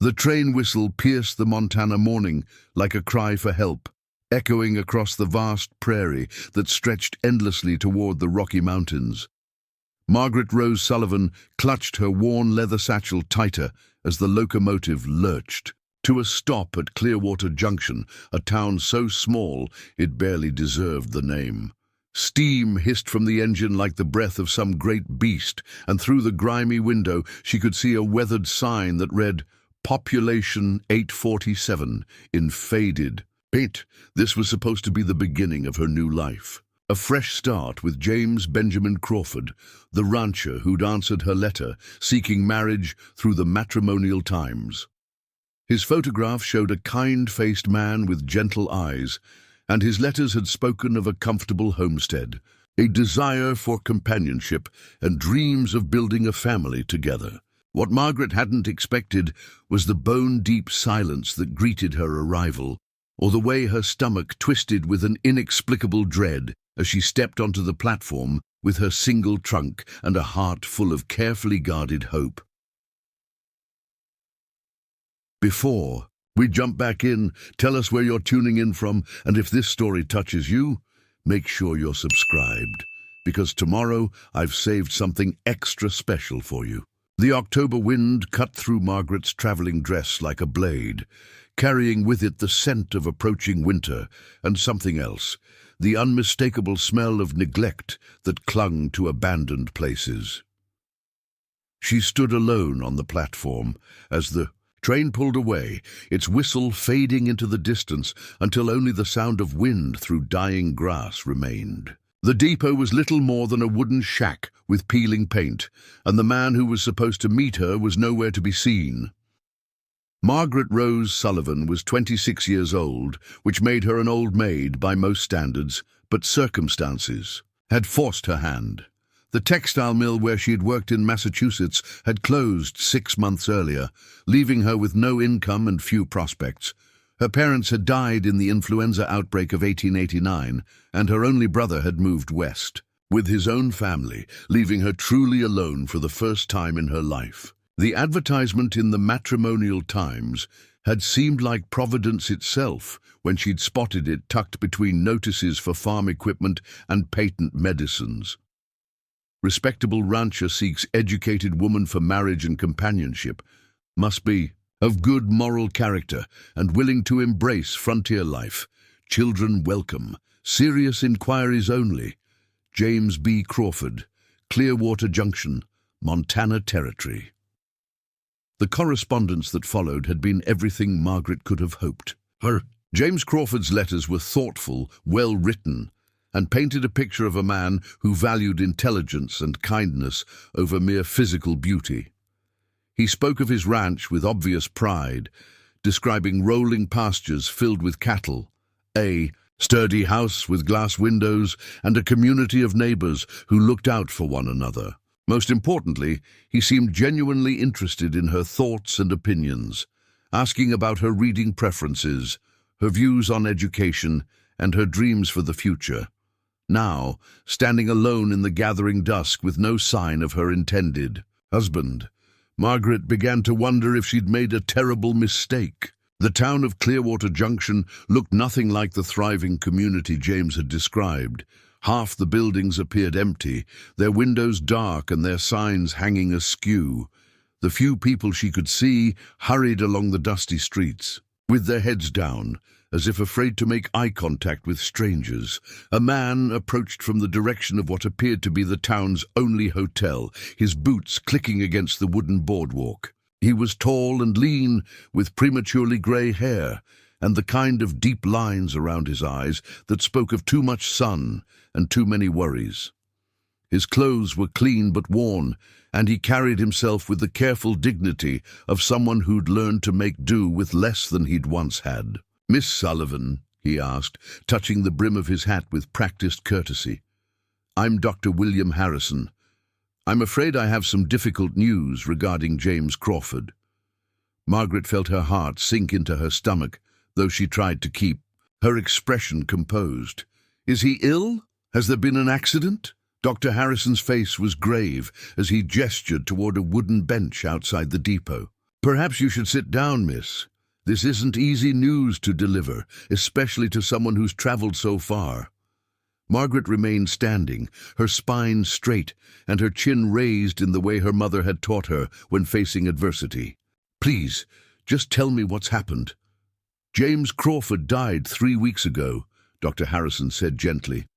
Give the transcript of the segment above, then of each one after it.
The train whistle pierced the Montana morning like a cry for help, echoing across the vast prairie that stretched endlessly toward the Rocky Mountains. Margaret Rose Sullivan clutched her worn leather satchel tighter as the locomotive lurched to a stop at Clearwater Junction, a town so small it barely deserved the name. Steam hissed from the engine like the breath of some great beast, and through the grimy window she could see a weathered sign that read, Population 847, in faded paint. This was supposed to be the beginning of her new life. A fresh start with James Benjamin Crawford, the rancher who'd answered her letter, seeking marriage through the matrimonial times. His photograph showed a kind-faced man with gentle eyes, and his letters had spoken of a comfortable homestead, a desire for companionship, and dreams of building a family together. What Margaret hadn't expected was the bone-deep silence that greeted her arrival, or the way her stomach twisted with an inexplicable dread as she stepped onto the platform with her single trunk and a heart full of carefully guarded hope. Before we jump back in, tell us where you're tuning in from, and if this story touches you, make sure you're subscribed, because tomorrow I've saved something extra special for you. The October wind cut through Margaret's traveling dress like a blade, carrying with it the scent of approaching winter and something else, the unmistakable smell of neglect that clung to abandoned places. She stood alone on the platform as the train pulled away, its whistle fading into the distance until only the sound of wind through dying grass remained. The depot was little more than a wooden shack with peeling paint, and the man who was supposed to meet her was nowhere to be seen. Margaret Rose Sullivan was 26 years old, which made her an old maid by most standards, but circumstances had forced her hand. The textile mill where she had worked in Massachusetts had closed 6 months earlier, leaving her with no income and few prospects. Her parents had died in the influenza outbreak of 1889, and her only brother had moved west, with his own family, leaving her truly alone for the first time in her life. The advertisement in the Matrimonial Times had seemed like Providence itself when she'd spotted it tucked between notices for farm equipment and patent medicines. Respectable rancher seeks educated woman for marriage and companionship, must be of good moral character and willing to embrace frontier life. Children welcome. Serious inquiries only. James B. Crawford, Clearwater Junction, Montana Territory. The correspondence that followed had been everything Margaret could have hoped. James Crawford's letters were thoughtful, well-written, and painted a picture of a man who valued intelligence and kindness over mere physical beauty. He spoke of his ranch with obvious pride, describing rolling pastures filled with cattle, a sturdy house with glass windows, and a community of neighbors who looked out for one another. Most importantly, he seemed genuinely interested in her thoughts and opinions, asking about her reading preferences, her views on education, and her dreams for the future. Now, standing alone in the gathering dusk with no sign of her intended husband, Margaret began to wonder if she'd made a terrible mistake. The town of Clearwater Junction looked nothing like the thriving community James had described. Half the buildings appeared empty, their windows dark and their signs hanging askew. The few people she could see hurried along the dusty streets, with their heads down, as if afraid to make eye contact with strangers. A man approached from the direction of what appeared to be the town's only hotel, his boots clicking against the wooden boardwalk. He was tall and lean, with prematurely grey hair, and the kind of deep lines around his eyes that spoke of too much sun and too many worries. His clothes were clean but worn, and he carried himself with the careful dignity of someone who'd learned to make do with less than he'd once had. "Miss Sullivan," he asked, touching the brim of his hat with practiced courtesy. "I'm Dr. William Harrison. I'm afraid I have some difficult news regarding James Crawford." Margaret felt her heart sink into her stomach, though she tried to keep her expression composed. "Is he ill? Has there been an accident?" Dr. Harrison's face was grave as he gestured toward a wooden bench outside the depot. Perhaps you should sit down, miss. This isn't easy news to deliver, especially to someone who's traveled so far. Margaret remained standing, her spine straight and her chin raised in the way her mother had taught her when facing adversity. Please, just tell me what's happened. James Crawford died 3 weeks ago, Dr. Harrison said gently.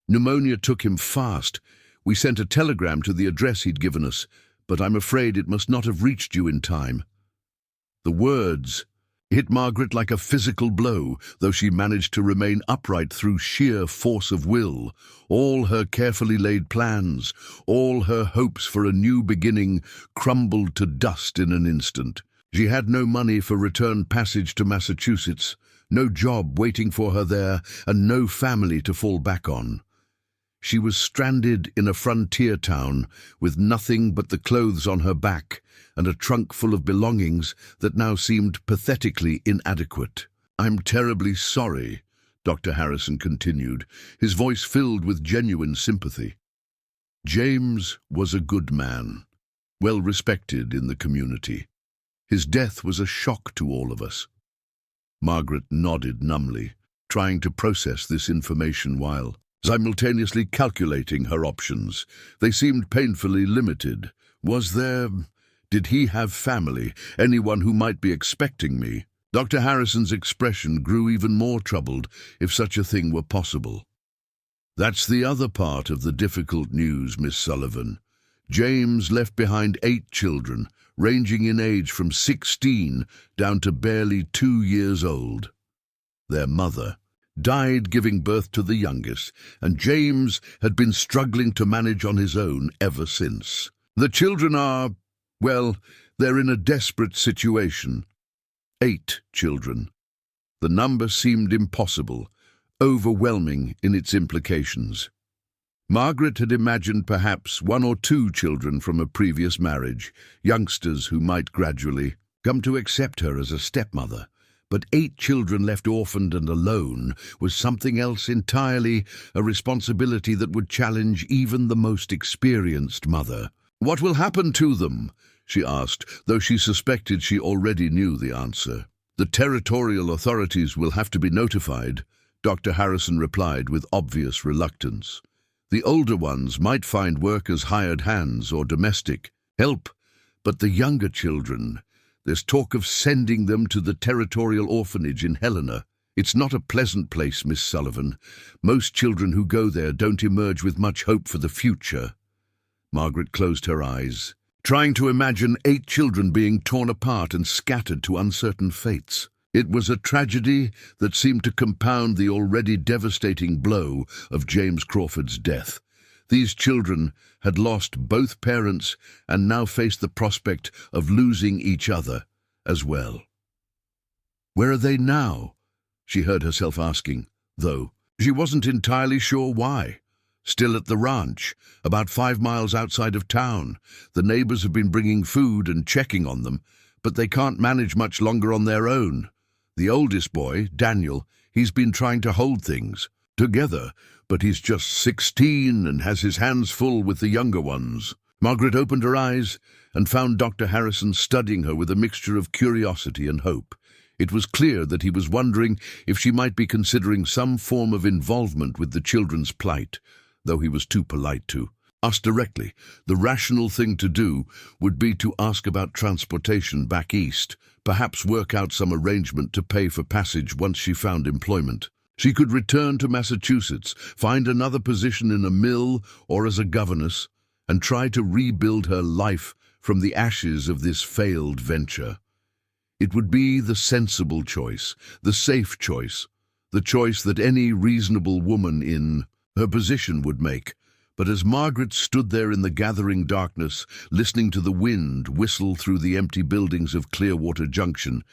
Pneumonia took him fast. We sent a telegram to the address he'd given us, but I'm afraid it must not have reached you in time. The words hit Margaret like a physical blow, though she managed to remain upright through sheer force of will. All her carefully laid plans, all her hopes for a new beginning, crumbled to dust in an instant. She had no money for return passage to Massachusetts, no job waiting for her there, and no family to fall back on. She was stranded in a frontier town with nothing but the clothes on her back and a trunk full of belongings that now seemed pathetically inadequate. I'm terribly sorry, Dr. Harrison continued, his voice filled with genuine sympathy. James was a good man, well respected in the community. His death was a shock to all of us. Margaret nodded numbly, trying to process this information while simultaneously calculating her options. They seemed painfully limited. Did he have family, anyone who might be expecting me? Dr. Harrison's expression grew even more troubled, if such a thing were possible. That's the other part of the difficult news, Miss Sullivan. James left behind 8 children, ranging in age from 16 down to barely 2 years old. Their mother died giving birth to the youngest, and James had been struggling to manage on his own ever since. The children are, they're in a desperate situation. 8 children. The number seemed impossible, overwhelming in its implications. Margaret had imagined perhaps 1 or 2 children from a previous marriage, youngsters who might gradually come to accept her as a stepmother. But 8 children left orphaned and alone was something else entirely, a responsibility that would challenge even the most experienced mother. What will happen to them? She asked, though she suspected she already knew the answer. The territorial authorities will have to be notified, Dr. Harrison replied with obvious reluctance. The older ones might find work as hired hands or domestic help, but the younger children, there's talk of sending them to the territorial orphanage in Helena. It's not a pleasant place, Miss Sullivan. Most children who go there don't emerge with much hope for the future. Margaret closed her eyes, trying to imagine 8 children being torn apart and scattered to uncertain fates. It was a tragedy that seemed to compound the already devastating blow of James Crawford's death. These children had lost both parents and now faced the prospect of losing each other as well. Where are they now? She heard herself asking, though she wasn't entirely sure why. Still at the ranch, about 5 miles outside of town. The neighbors have been bringing food and checking on them, but they can't manage much longer on their own. The oldest boy, Daniel, he's been trying to hold things together, but he's just 16 and has his hands full with the younger ones. Margaret opened her eyes and found Dr. Harrison studying her with a mixture of curiosity and hope. It was clear that he was wondering if she might be considering some form of involvement with the children's plight, though he was too polite to ask directly. The rational thing to do would be to ask about transportation back east, perhaps work out some arrangement to pay for passage once she found employment. She could return to Massachusetts, find another position in a mill or as a governess, and try to rebuild her life from the ashes of this failed venture. It would be the sensible choice, the safe choice, the choice that any reasonable woman in her position would make. But as Margaret stood there in the gathering darkness, listening to the wind whistle through the empty buildings of Clearwater Junction,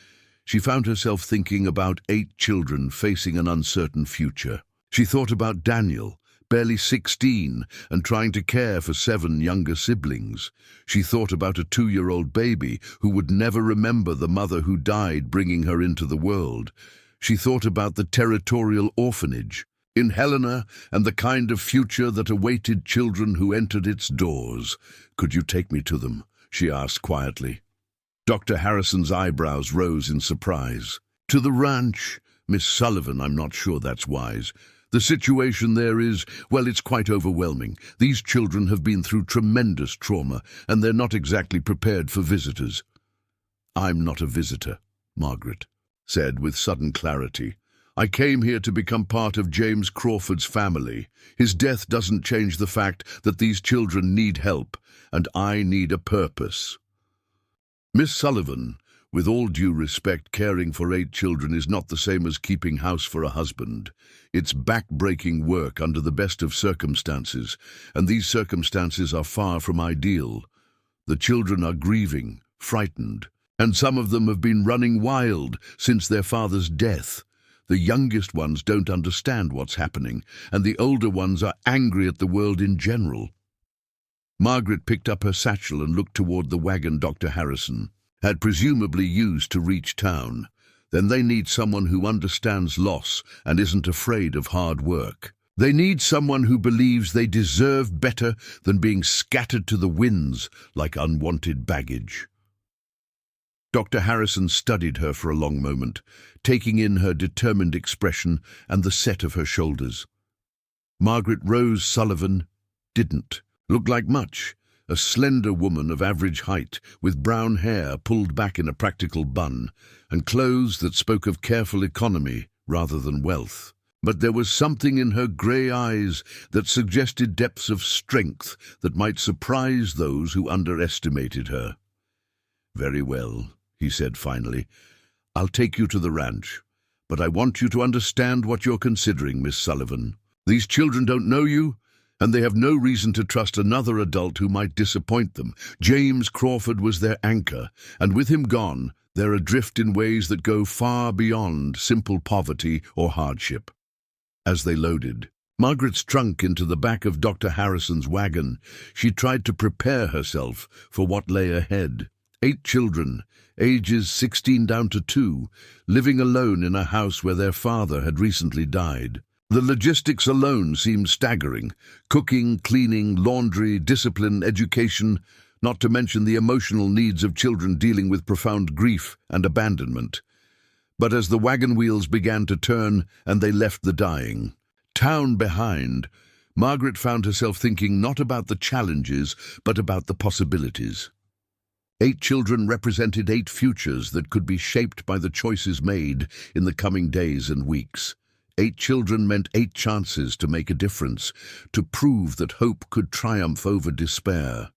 she found herself thinking about 8 children facing an uncertain future. She thought about Daniel, barely 16, and trying to care for 7 younger siblings. She thought about a 2-year-old baby who would never remember the mother who died bringing her into the world. She thought about the territorial orphanage in Helena and the kind of future that awaited children who entered its doors. "Could you take me to them?" she asked quietly. Dr. Harrison's eyebrows rose in surprise. To the ranch? Miss Sullivan, I'm not sure that's wise. The situation there is, well, it's quite overwhelming. These children have been through tremendous trauma, and they're not exactly prepared for visitors. I'm not a visitor, Margaret said with sudden clarity. I came here to become part of James Crawford's family. His death doesn't change the fact that these children need help, and I need a purpose. Miss Sullivan, with all due respect, caring for 8 children is not the same as keeping house for a husband. It's back-breaking work under the best of circumstances, and these circumstances are far from ideal. The children are grieving, frightened, and some of them have been running wild since their father's death. The youngest ones don't understand what's happening, and the older ones are angry at the world in general. Margaret picked up her satchel and looked toward the wagon Dr. Harrison had presumably used to reach town. Then they need someone who understands loss and isn't afraid of hard work. They need someone who believes they deserve better than being scattered to the winds like unwanted baggage. Dr. Harrison studied her for a long moment, taking in her determined expression and the set of her shoulders. Margaret Rose Sullivan didn't look like much. A slender woman of average height, with brown hair pulled back in a practical bun, and clothes that spoke of careful economy rather than wealth. But there was something in her grey eyes that suggested depths of strength that might surprise those who underestimated her. Very well, he said finally. I'll take you to the ranch, but I want you to understand what you're considering, Miss Sullivan. These children don't know you, and they have no reason to trust another adult who might disappoint them. James Crawford was their anchor, and with him gone, they're adrift in ways that go far beyond simple poverty or hardship. As they loaded, Margaret strunk into the back of Dr. Harrison's wagon. She tried to prepare herself for what lay ahead. 8 children, ages 16 down to 2, living alone in a house where their father had recently died. The logistics alone seemed staggering. Cooking, cleaning, laundry, discipline, education, not to mention the emotional needs of children dealing with profound grief and abandonment. But as the wagon wheels began to turn and they left the dying town behind, Margaret found herself thinking not about the challenges, but about the possibilities. 8 children represented 8 futures that could be shaped by the choices made in the coming days and weeks. 8 children meant 8 chances to make a difference, to prove that hope could triumph over despair,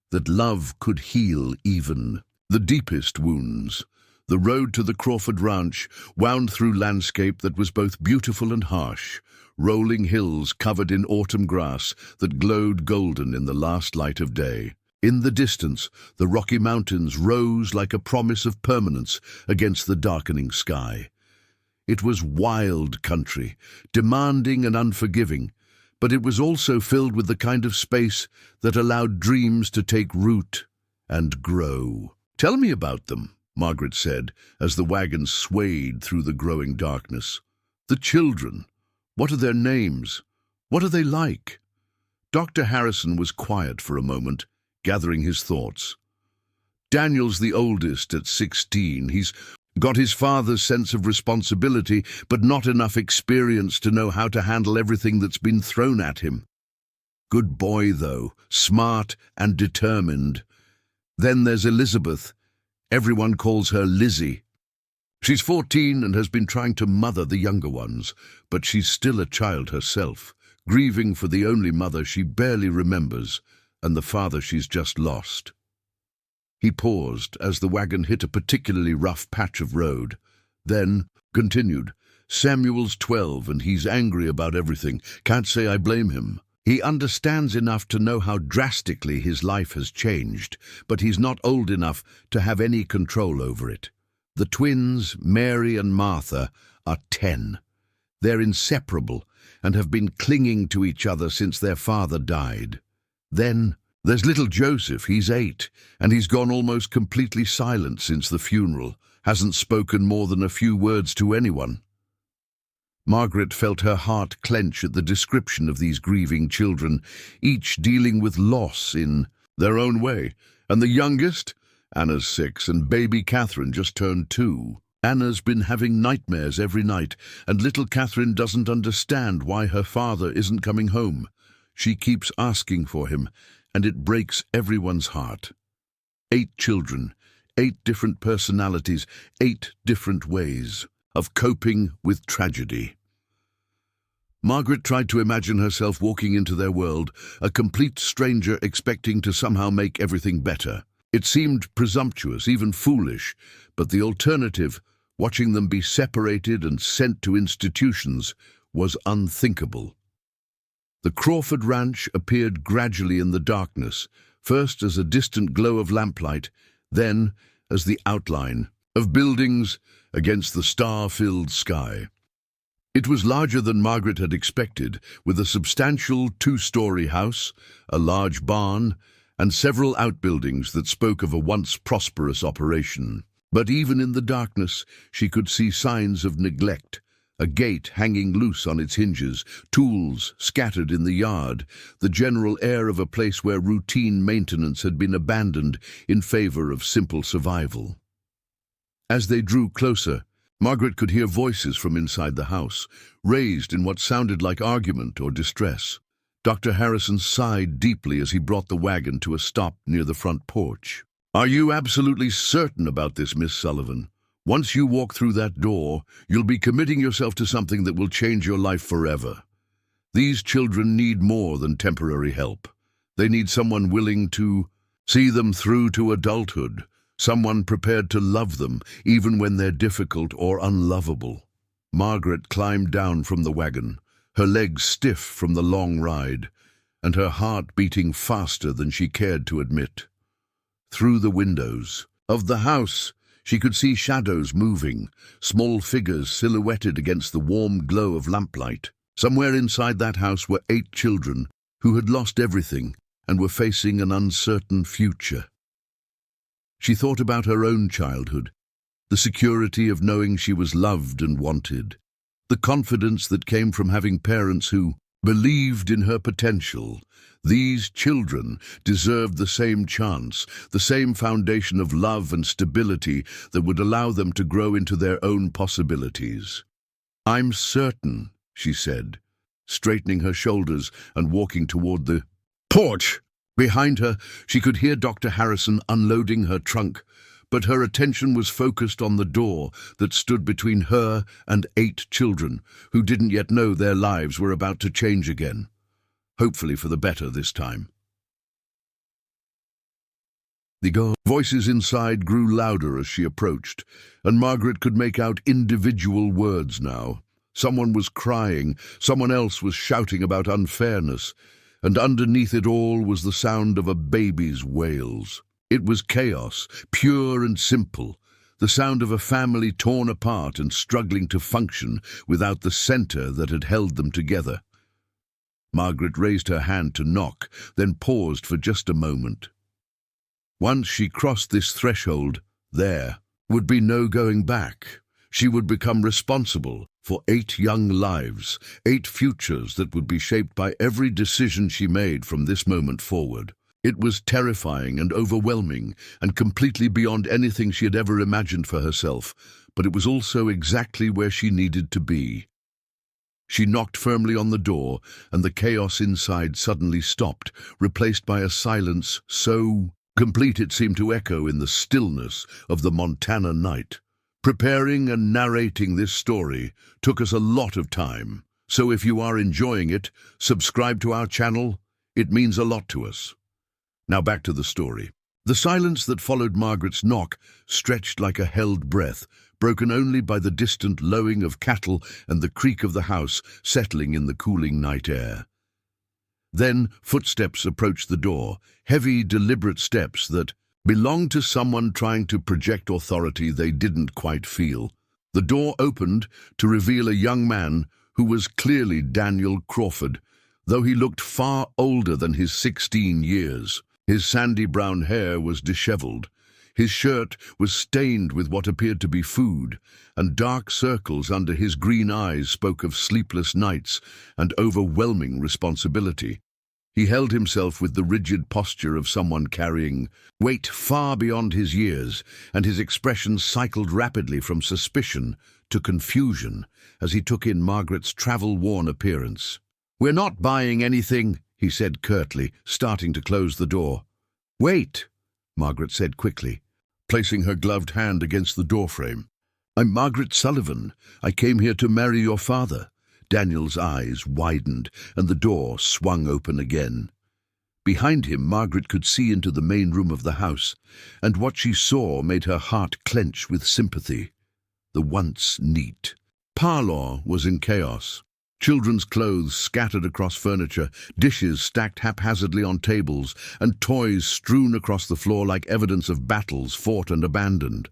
that love could heal even the deepest wounds. The road to the Crawford Ranch wound through landscape that was both beautiful and harsh, rolling hills covered in autumn grass that glowed golden in the last light of day. In the distance, the Rocky Mountains rose like a promise of permanence against the darkening sky. It was wild country, demanding and unforgiving, but it was also filled with the kind of space that allowed dreams to take root and grow. Tell me about them, Margaret said, as the wagon swayed through the growing darkness. The children. What are their names? What are they like? Dr. Harrison was quiet for a moment, gathering his thoughts. Daniel's the oldest at 16. He's got his father's sense of responsibility, but not enough experience to know how to handle everything that's been thrown at him. Good boy, though, smart and determined. Then there's Elizabeth. Everyone calls her Lizzie. She's 14 and has been trying to mother the younger ones, but she's still a child herself, grieving for the only mother she barely remembers and the father she's just lost. He paused as the wagon hit a particularly rough patch of road, then continued, Samuel's 12 and he's angry about everything. Can't say I blame him. He understands enough to know how drastically his life has changed, but he's not old enough to have any control over it. The twins, Mary and Martha, are 10. They're inseparable and have been clinging to each other since their father died. Then there's little Joseph. He's 8, and he's gone almost completely silent since the funeral, hasn't spoken more than a few words to anyone. Margaret felt her heart clench at the description of these grieving children, each dealing with loss in their own way. And the youngest? Anna's 6 and baby Catherine just turned 2. Anna's been having nightmares every night, and little Catherine doesn't understand why her father isn't coming home. She keeps asking for him, and it breaks everyone's heart. 8 children, 8 different personalities, 8 different ways of coping with tragedy. Margaret tried to imagine herself walking into their world, a complete stranger expecting to somehow make everything better. It seemed presumptuous, even foolish, but the alternative, watching them be separated and sent to institutions, was unthinkable. The Crawford Ranch appeared gradually in the darkness, first as a distant glow of lamplight, then as the outline of buildings against the star-filled sky. It was larger than Margaret had expected, with a substantial 2-story house, a large barn, and several outbuildings that spoke of a once prosperous operation. But even in the darkness, she could see signs of neglect, a gate hanging loose on its hinges, tools scattered in the yard, the general air of a place where routine maintenance had been abandoned in favor of simple survival. As they drew closer, Margaret could hear voices from inside the house, raised in what sounded like argument or distress. Dr. Harrison sighed deeply as he brought the wagon to a stop near the front porch. "Are you absolutely certain about this, Miss Sullivan? Once you walk through that door, you'll be committing yourself to something that will change your life forever. These children need more than temporary help. They need someone willing to see them through to adulthood, someone prepared to love them even when they're difficult or unlovable." Margaret climbed down from the wagon, her legs stiff from the long ride, and her heart beating faster than she cared to admit. Through the windows of the house, she could see shadows moving, small figures silhouetted against the warm glow of lamplight. Somewhere inside that house were 8 children who had lost everything and were facing an uncertain future. She thought about her own childhood, the security of knowing she was loved and wanted, the confidence that came from having parents who believed in her potential. These children deserved the same chance, the same foundation of love and stability that would allow them to grow into their own possibilities. "I'm certain," she said, straightening her shoulders and walking toward the porch. Behind her, she could hear Dr. Harrison unloading her trunk, but her attention was focused on the door that stood between her and 8 children who didn't yet know their lives were about to change again, hopefully for the better this time. The voices inside grew louder as she approached, and Margaret could make out individual words now. Someone was crying, someone else was shouting about unfairness, and underneath it all was the sound of a baby's wails. It was chaos, pure and simple, the sound of a family torn apart and struggling to function without the center that had held them together. Margaret raised her hand to knock, then paused for just a moment. Once she crossed this threshold, there would be no going back. She would become responsible for 8 young lives, 8 futures that would be shaped by every decision she made from this moment forward. It was terrifying and overwhelming and completely beyond anything she had ever imagined for herself, but it was also exactly where she needed to be. She knocked firmly on the door, and the chaos inside suddenly stopped, replaced by a silence so complete it seemed to echo in the stillness of the Montana night. Preparing and narrating this story took us a lot of time, so if you are enjoying it, subscribe to our channel. It means a lot to us. Now back to the story. The silence that followed Margaret's knock stretched like a held breath, broken only by the distant lowing of cattle and the creak of the house settling in the cooling night air. Then footsteps approached the door, heavy, deliberate steps that belonged to someone trying to project authority they didn't quite feel. The door opened to reveal a young man who was clearly Daniel Crawford, though he looked far older than his 16 years. His sandy brown hair was disheveled. His shirt was stained with what appeared to be food, and dark circles under his green eyes spoke of sleepless nights and overwhelming responsibility. He held himself with the rigid posture of someone carrying weight far beyond his years, and his expression cycled rapidly from suspicion to confusion as he took in Margaret's travel-worn appearance. "We're not buying anything," he said curtly, starting to close the door. "Wait," Margaret said quickly, placing her gloved hand against the doorframe. "I'm Margaret Sullivan. I came here to marry your father." Daniel's eyes widened, and the door swung open again. Behind him, Margaret could see into the main room of the house, and what she saw made her heart clench with sympathy. The once neat parlour was in chaos. Children's clothes scattered across furniture, dishes stacked haphazardly on tables, and toys strewn across the floor like evidence of battles fought and abandoned.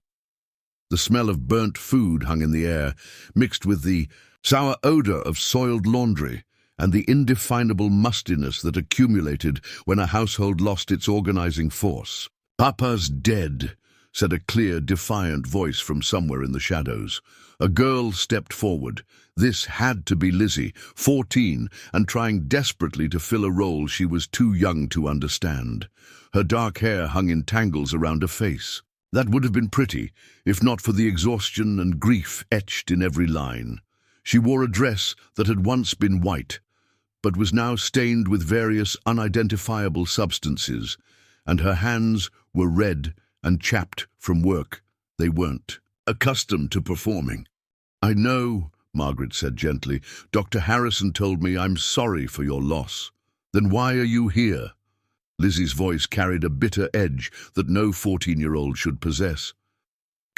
The smell of burnt food hung in the air, mixed with the sour odor of soiled laundry and the indefinable mustiness that accumulated when a household lost its organizing force. "Papa's dead," said a clear, defiant voice from somewhere in the shadows. A girl stepped forward. This had to be Lizzie, 14, and trying desperately to fill a role she was too young to understand. Her dark hair hung in tangles around her face. That would have been pretty, if not for the exhaustion and grief etched in every line. She wore a dress that had once been white, but was now stained with various unidentifiable substances, and her hands were red and chapped from work they weren't accustomed to performing. "I know," Margaret said gently. "Dr. Harrison told me I'm sorry for your loss." "Then why are you here?" Lizzie's voice carried a bitter edge that no 14-year-old should possess.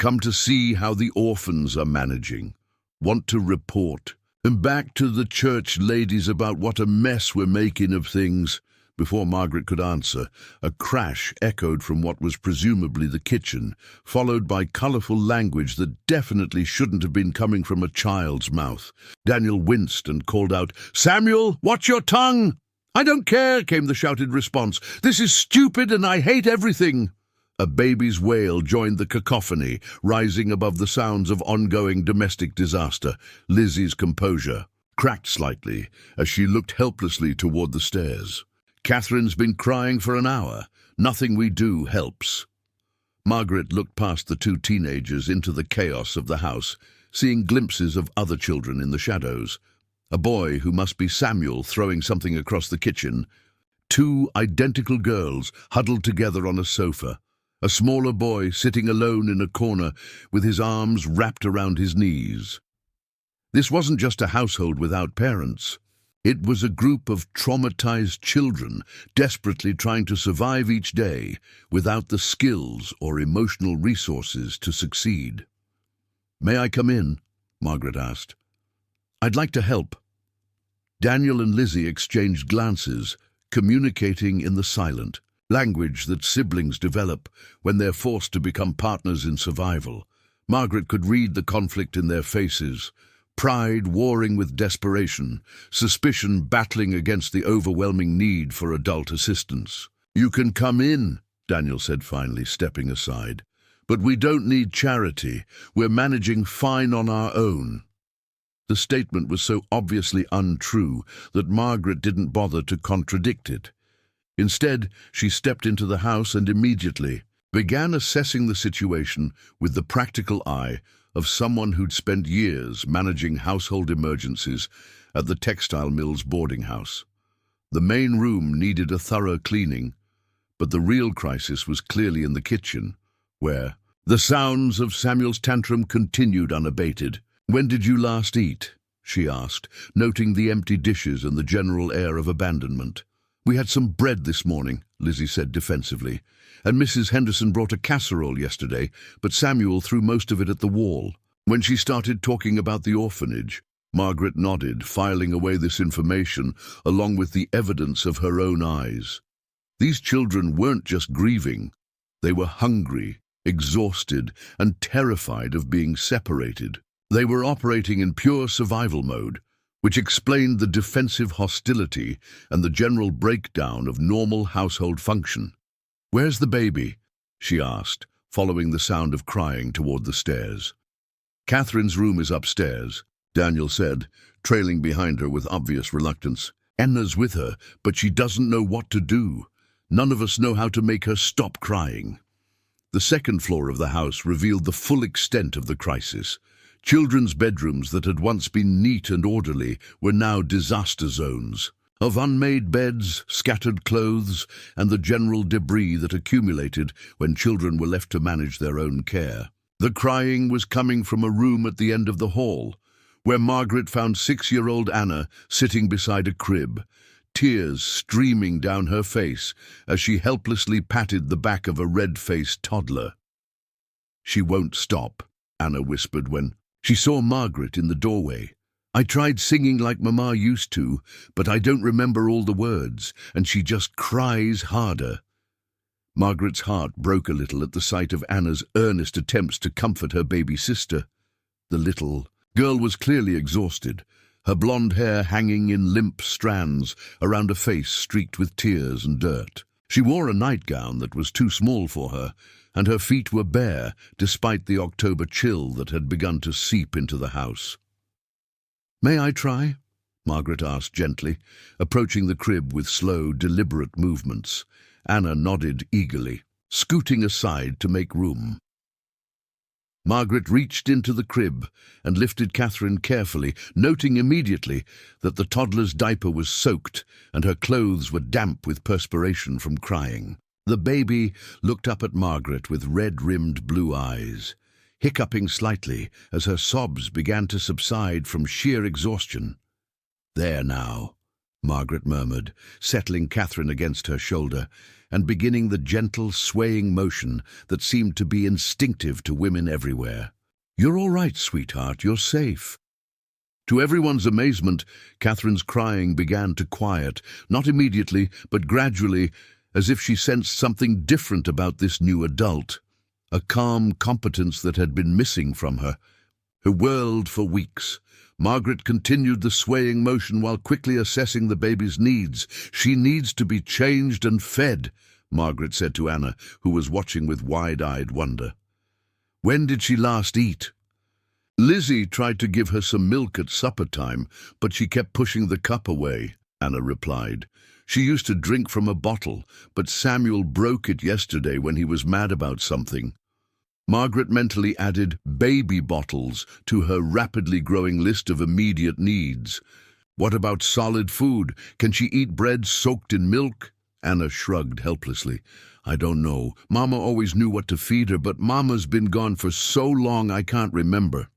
"Come to see how the orphans are managing. Want to report. And back to the church ladies about what a mess we're making of things." Before Margaret could answer, a crash echoed from what was presumably the kitchen, followed by colourful language that definitely shouldn't have been coming from a child's mouth. Daniel winced and called out, "Samuel, watch your tongue!" "I don't care," came the shouted response. "This is stupid and I hate everything." A baby's wail joined the cacophony, rising above the sounds of ongoing domestic disaster. Lizzie's composure cracked slightly as she looked helplessly toward the stairs. "Catherine's been crying for an hour. Nothing we do helps." Margaret looked past the two teenagers into the chaos of the house, seeing glimpses of other children in the shadows. A boy who must be Samuel throwing something across the kitchen. Two identical girls huddled together on a sofa. A smaller boy sitting alone in a corner with his arms wrapped around his knees. This wasn't just a household without parents. It was a group of traumatized children desperately trying to survive each day without the skills or emotional resources to succeed. "May I come in?" Margaret asked. "I'd like to help." Daniel and Lizzie exchanged glances, communicating in the silent language that siblings develop when they're forced to become partners in survival. Margaret could read the conflict in their faces, pride warring with desperation, suspicion battling against the overwhelming need for adult assistance. "You can come in," Daniel said finally, stepping aside. "But we don't need charity. We're managing fine on our own." The statement was so obviously untrue that Margaret didn't bother to contradict it. Instead, she stepped into the house and immediately began assessing the situation with the practical eye of someone who'd spent years managing household emergencies at the textile mill's boarding house. The main room needed a thorough cleaning, but the real crisis was clearly in the kitchen, where the sounds of Samuel's tantrum continued unabated. "When did you last eat?" she asked, noting the empty dishes and the general air of abandonment. "We had some bread this morning," Lizzie said defensively, "and Mrs. Henderson brought a casserole yesterday, but Samuel threw most of it at the wall." When she started talking about the orphanage, Margaret nodded, filing away this information along with the evidence of her own eyes. These children weren't just grieving. They were hungry, exhausted, and terrified of being separated. They were operating in pure survival mode, which explained the defensive hostility and the general breakdown of normal household function. "Where's the baby?" she asked, following the sound of crying toward the stairs. "Catherine's room is upstairs," Daniel said, trailing behind her with obvious reluctance. Anna's with her, but she doesn't know what to do. None of us know how to make her stop crying. The second floor of the house revealed the full extent of the crisis. Children's bedrooms that had once been neat and orderly were now disaster zones, of unmade beds, scattered clothes, and the general debris that accumulated when children were left to manage their own care. The crying was coming from a room at the end of the hall, where Margaret found 6-year-old Anna sitting beside a crib, tears streaming down her face as she helplessly patted the back of a red-faced toddler. "She won't stop," Anna whispered when she saw Margaret in the doorway. "I tried singing like Mama used to, but I don't remember all the words, and she just cries harder." Margaret's heart broke a little at the sight of Anna's earnest attempts to comfort her baby sister. The little girl was clearly exhausted, her blonde hair hanging in limp strands around a face streaked with tears and dirt. She wore a nightgown that was too small for her, and her feet were bare despite the October chill that had begun to seep into the house. "May I try?" Margaret asked gently, approaching the crib with slow, deliberate movements. Anna nodded eagerly, scooting aside to make room. Margaret reached into the crib and lifted Catherine carefully, noting immediately that the toddler's diaper was soaked and her clothes were damp with perspiration from crying. The baby looked up at Margaret with red-rimmed blue eyes, hiccuping slightly as her sobs began to subside from sheer exhaustion. "There now," Margaret murmured, settling Catherine against her shoulder and beginning the gentle, swaying motion that seemed to be instinctive to women everywhere. "You're all right, sweetheart, you're safe." To everyone's amazement, Catherine's crying began to quiet, not immediately, but gradually, as if she sensed something different about this new adult, a calm competence that had been missing from her. Her world for weeks. Margaret continued the swaying motion while quickly assessing the baby's needs. "She needs to be changed and fed," Margaret said to Anna, who was watching with wide-eyed wonder. "When did she last eat?" "Lizzie tried to give her some milk at supper time, but she kept pushing the cup away," Anna replied. "She used to drink from a bottle, but Samuel broke it yesterday when he was mad about something." Margaret mentally added baby bottles to her rapidly growing list of immediate needs. "What about solid food? Can she eat bread soaked in milk?" Anna shrugged helplessly. "I don't know. Mama always knew what to feed her, but Mama's been gone for so long I can't remember."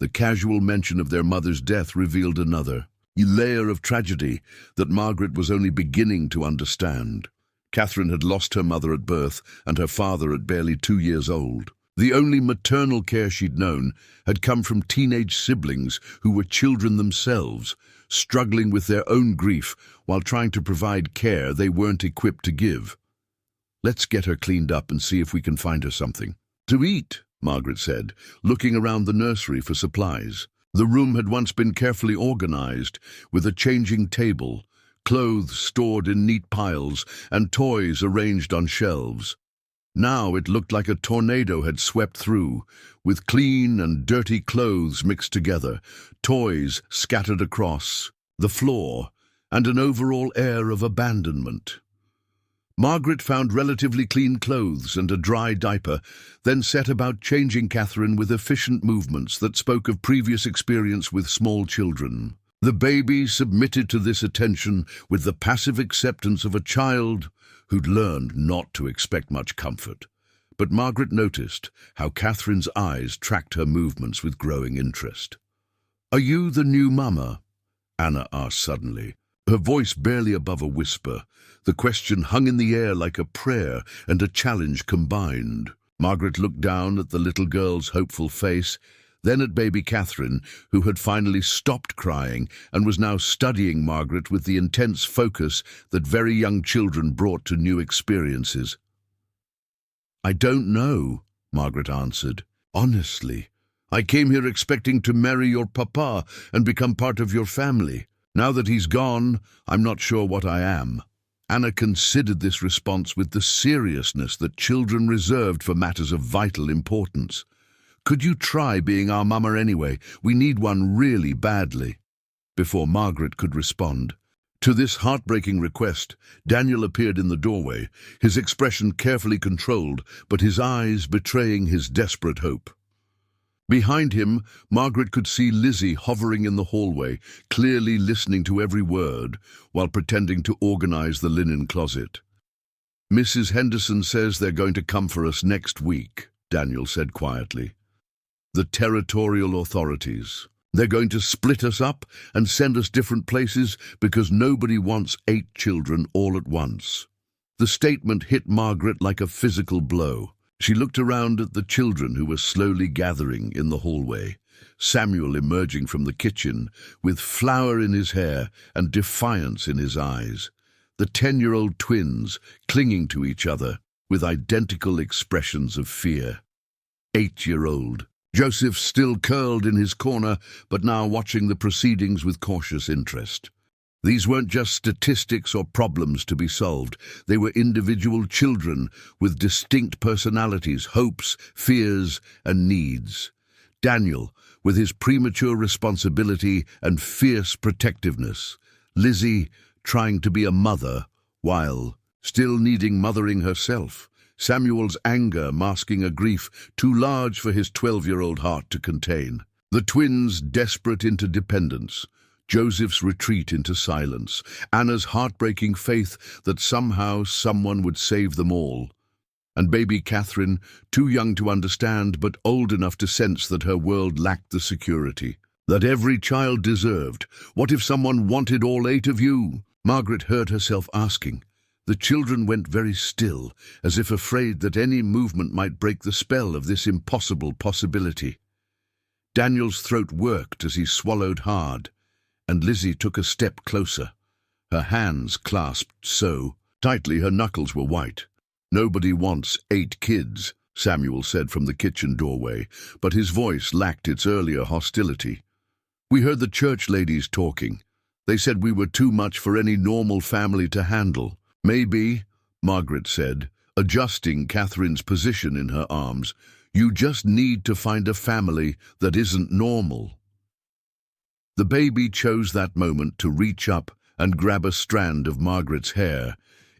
The casual mention of their mother's death revealed another layer of tragedy that Margaret was only beginning to understand. Catherine had lost her mother at birth and her father at barely 2 years old. The only maternal care she'd known had come from teenage siblings who were children themselves, struggling with their own grief while trying to provide care they weren't equipped to give. "Let's get her cleaned up and see if we can find her something to eat," Margaret said, looking around the nursery for supplies. The room had once been carefully organized, with a changing table, clothes stored in neat piles, and toys arranged on shelves. Now it looked like a tornado had swept through, with clean and dirty clothes mixed together, toys scattered across the floor, and an overall air of abandonment. Margaret found relatively clean clothes and a dry diaper, then set about changing Catherine with efficient movements that spoke of previous experience with small children. The baby submitted to this attention with the passive acceptance of a child who'd learned not to expect much comfort. But Margaret noticed how Catherine's eyes tracked her movements with growing interest. "Are you the new mama?" Anna asked suddenly, her voice barely above a whisper. The question hung in the air like a prayer and a challenge combined. Margaret looked down at the little girl's hopeful face, then at baby Catherine, who had finally stopped crying and was now studying Margaret with the intense focus that very young children brought to new experiences. "I don't know," Margaret answered. "Honestly, I came here expecting to marry your papa and become part of your family. Now that he's gone, I'm not sure what I am." Anna considered this response with the seriousness that children reserved for matters of vital importance. "Could you try being our mama anyway? We need one really badly." before Margaret could respond. To this heartbreaking request, Daniel appeared in the doorway, his expression carefully controlled, but his eyes betraying his desperate hope. Behind him, Margaret could see Lizzie hovering in the hallway, clearly listening to every word, while pretending to organize the linen closet. "Mrs. Henderson says they're going to come for us next week," Daniel said quietly. "The territorial authorities. They're going to split us up and send us different places because nobody wants 8 children all at once." The statement hit Margaret like a physical blow. She looked around at the children who were slowly gathering in the hallway. Samuel emerging from the kitchen with flour in his hair and defiance in his eyes. The 10-year-old twins clinging to each other with identical expressions of fear. 8-year-old Joseph still curled in his corner, but now watching the proceedings with cautious interest. These weren't just statistics or problems to be solved. They were individual children with distinct personalities, hopes, fears, and needs. Daniel, with his premature responsibility and fierce protectiveness. Lizzie, trying to be a mother, while still needing mothering herself. Samuel's anger masking a grief too large for his 12-year-old heart to contain. The twins' desperate interdependence. Joseph's retreat into silence, Anna's heartbreaking faith that somehow someone would save them all, and baby Catherine, too young to understand but old enough to sense that her world lacked the security that every child deserved. What if someone wanted all 8 of you? Margaret heard herself asking. The children went very still, as if afraid that any movement might break the spell of this impossible possibility. Daniel's throat worked as he swallowed hard, and Lizzie took a step closer, her hands clasped so tightly her knuckles were white. "Nobody wants 8 kids," Samuel said from the kitchen doorway, but his voice lacked its earlier hostility. "We heard the church ladies talking. They said we were too much for any normal family to handle." "Maybe," Margaret said, adjusting Catherine's position in her arms, "you just need to find a family that isn't normal." The baby chose that moment to reach up and grab a strand of Margaret's hair,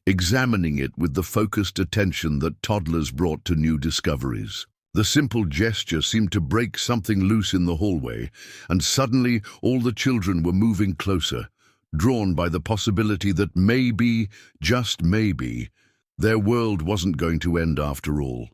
examining it with the focused attention that toddlers brought to new discoveries. The simple gesture seemed to break something loose in the hallway, and suddenly all the children were moving closer, drawn by the possibility that maybe, just maybe, their world wasn't going to end after all.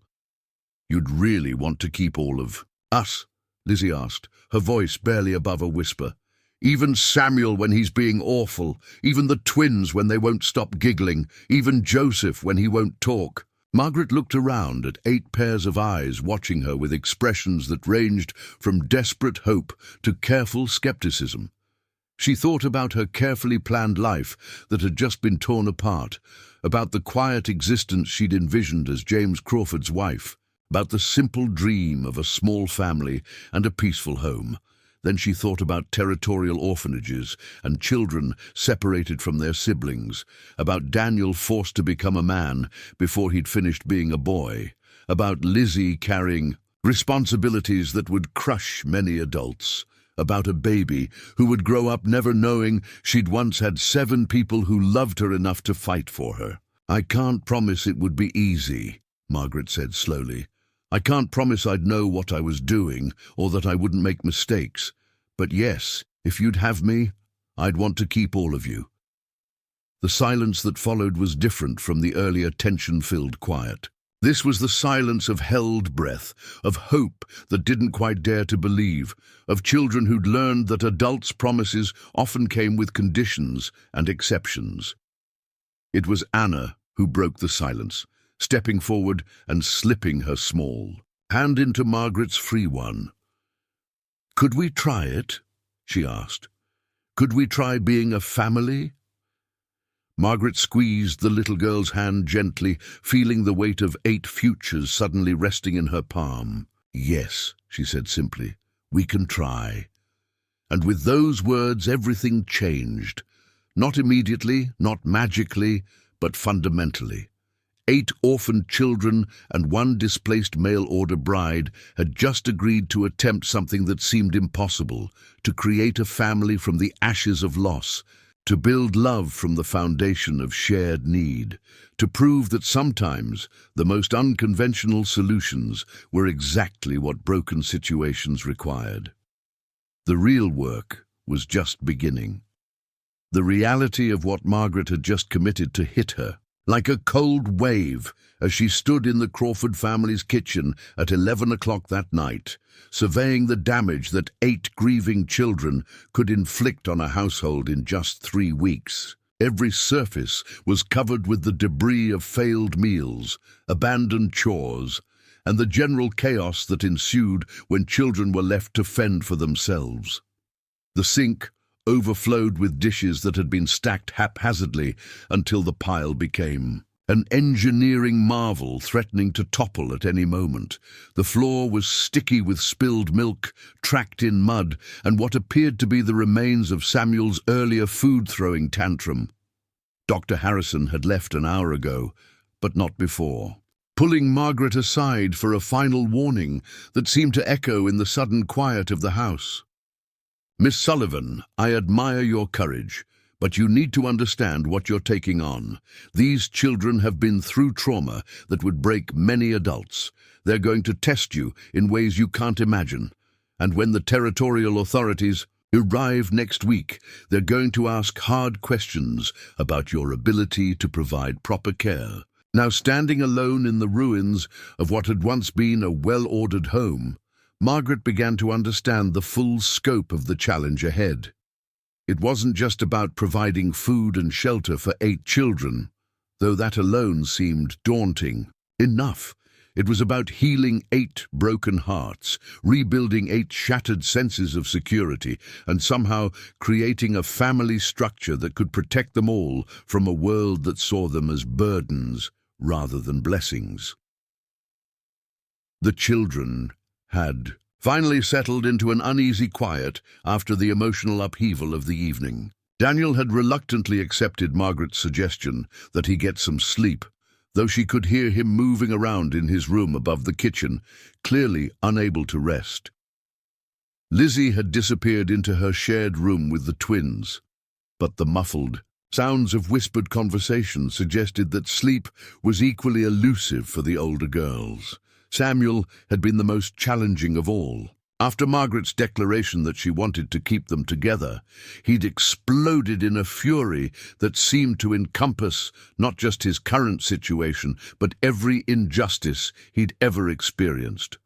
"You'd really want to keep all of us?" Lizzie asked, her voice barely above a whisper. "Even Samuel when he's being awful, even the twins when they won't stop giggling, even Joseph when he won't talk." Margaret looked around at 8 pairs of eyes watching her with expressions that ranged from desperate hope to careful skepticism. She thought about her carefully planned life that had just been torn apart, about the quiet existence she'd envisioned as James Crawford's wife, about the simple dream of a small family and a peaceful home. Then she thought about territorial orphanages and children separated from their siblings, about Daniel forced to become a man before he'd finished being a boy, about Lizzie carrying responsibilities that would crush many adults, about a baby who would grow up never knowing she'd once had 7 people who loved her enough to fight for her. "I can't promise it would be easy," Margaret said slowly. "I can't promise I'd know what I was doing or that I wouldn't make mistakes. But yes, if you'd have me, I'd want to keep all of you." The silence that followed was different from the earlier tension-filled quiet. This was the silence of held breath, of hope that didn't quite dare to believe, of children who'd learned that adults' promises often came with conditions and exceptions. It was Anna who broke the silence, stepping forward and slipping her small hand into Margaret's free one. "Could we try it?" she asked. "Could we try being a family?" Margaret squeezed the little girl's hand gently, feeling the weight of 8 futures suddenly resting in her palm. "Yes," she said simply, "we can try." And with those words everything changed. Not immediately, not magically, but fundamentally. 8 orphaned children and 1 displaced mail-order bride had just agreed to attempt something that seemed impossible, to create a family from the ashes of loss, to build love from the foundation of shared need, to prove that sometimes the most unconventional solutions were exactly what broken situations required. The real work was just beginning. The reality of what Margaret had just committed to hit her like a cold wave as she stood in the Crawford family's kitchen at 11 o'clock that night, surveying the damage that 8 grieving children could inflict on a household in just 3 weeks. Every surface was covered with the debris of failed meals, abandoned chores, and the general chaos that ensued when children were left to fend for themselves. The sink overflowed with dishes that had been stacked haphazardly until the pile became an engineering marvel threatening to topple at any moment. The floor was sticky with spilled milk, tracked in mud, and what appeared to be the remains of Samuel's earlier food-throwing tantrum. Dr. Harrison had left an hour ago, but not before, pulling Margaret aside for a final warning that seemed to echo in the sudden quiet of the house. "Miss Sullivan, I admire your courage, but you need to understand what you're taking on. These children have been through trauma that would break many adults. They're going to test you in ways you can't imagine. And when the territorial authorities arrive next week, they're going to ask hard questions about your ability to provide proper care." Now, standing alone in the ruins of what had once been a well-ordered home, Margaret began to understand the full scope of the challenge ahead. It wasn't just about providing food and shelter for 8 children, though that alone seemed daunting enough. It was about healing 8 broken hearts, rebuilding 8 shattered senses of security, and somehow creating a family structure that could protect them all from a world that saw them as burdens rather than blessings. The children had finally settled into an uneasy quiet after the emotional upheaval of the evening. Daniel had reluctantly accepted Margaret's suggestion that he get some sleep, though she could hear him moving around in his room above the kitchen, clearly unable to rest. Lizzie had disappeared into her shared room with the twins, but the muffled sounds of whispered conversation suggested that sleep was equally elusive for the older girls. Samuel had been the most challenging of all. After Margaret's declaration that she wanted to keep them together, he'd exploded in a fury that seemed to encompass not just his current situation, but every injustice he'd ever experienced.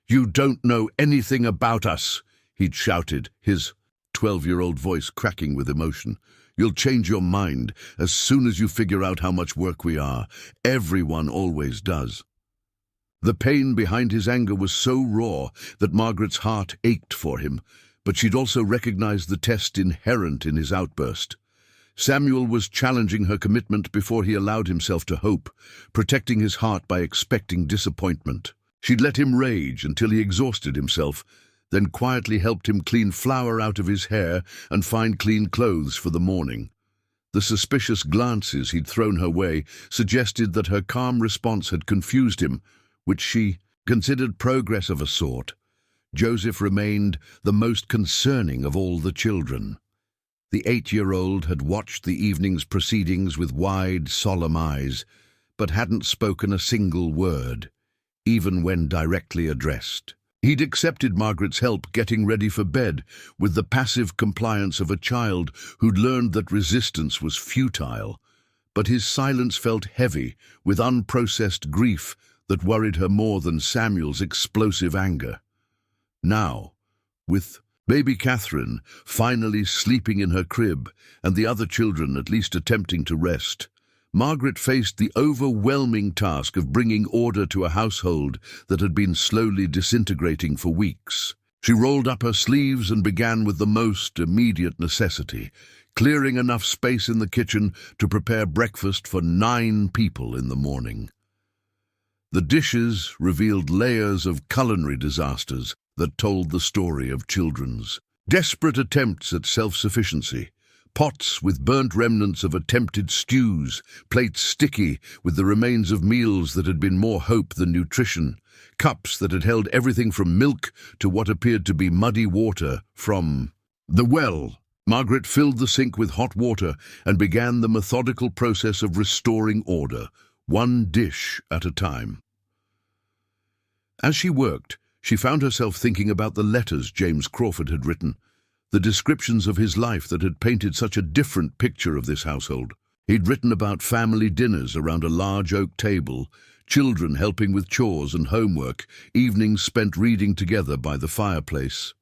"You don't know anything about us," he'd shouted, his 12-year-old voice cracking with emotion. "You'll change your mind as soon as you figure out how much work we are. Everyone always does." The pain behind his anger was so raw that Margaret's heart ached for him, but she'd also recognized the test inherent in his outburst. Samuel was challenging her commitment before he allowed himself to hope, protecting his heart by expecting disappointment. She'd let him rage until he exhausted himself, then quietly helped him clean flour out of his hair and find clean clothes for the morning. The suspicious glances he'd thrown her way suggested that her calm response had confused him, which she considered progress of a sort. Joseph remained the most concerning of all the children. The 8-year-old had watched the evening's proceedings with wide, solemn eyes, but hadn't spoken a single word, even when directly addressed. He'd accepted Margaret's help getting ready for bed with the passive compliance of a child who'd learned that resistance was futile, but his silence felt heavy with unprocessed grief that worried her more than Samuel's explosive anger. Now, with baby Catherine finally sleeping in her crib and the other children at least attempting to rest, Margaret faced the overwhelming task of bringing order to a household that had been slowly disintegrating for weeks. She rolled up her sleeves and began with the most immediate necessity, clearing enough space in the kitchen to prepare breakfast for 9 people in the morning. The dishes revealed layers of culinary disasters that told the story of children's desperate attempts at self-sufficiency, Pots with burnt remnants of attempted stews, plates sticky with the remains of meals that had been more hope than nutrition, cups that had held everything from milk to what appeared to be muddy water from the well. Margaret filled the sink with hot water and began the methodical process of restoring order, one dish at a time. As she worked, she found herself thinking about the letters James Crawford had written, the descriptions of his life that had painted such a different picture of this household. He'd written about family dinners around a large oak table, children helping with chores and homework, evenings spent reading together by the fireplace.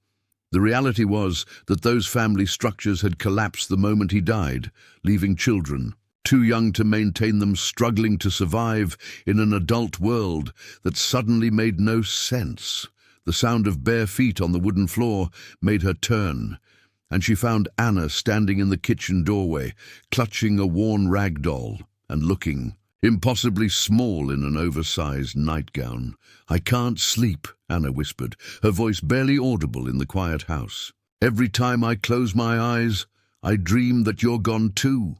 The reality was that those family structures had collapsed the moment he died, leaving children, too young to maintain them, struggling to survive in an adult world that suddenly made no sense. The sound of bare feet on the wooden floor made her turn, and she found Anna standing in the kitchen doorway, clutching a worn rag doll and looking impossibly small in an oversized nightgown. "I can't sleep," Anna whispered, her voice barely audible in the quiet house. "Every time I close my eyes, I dream that you're gone too."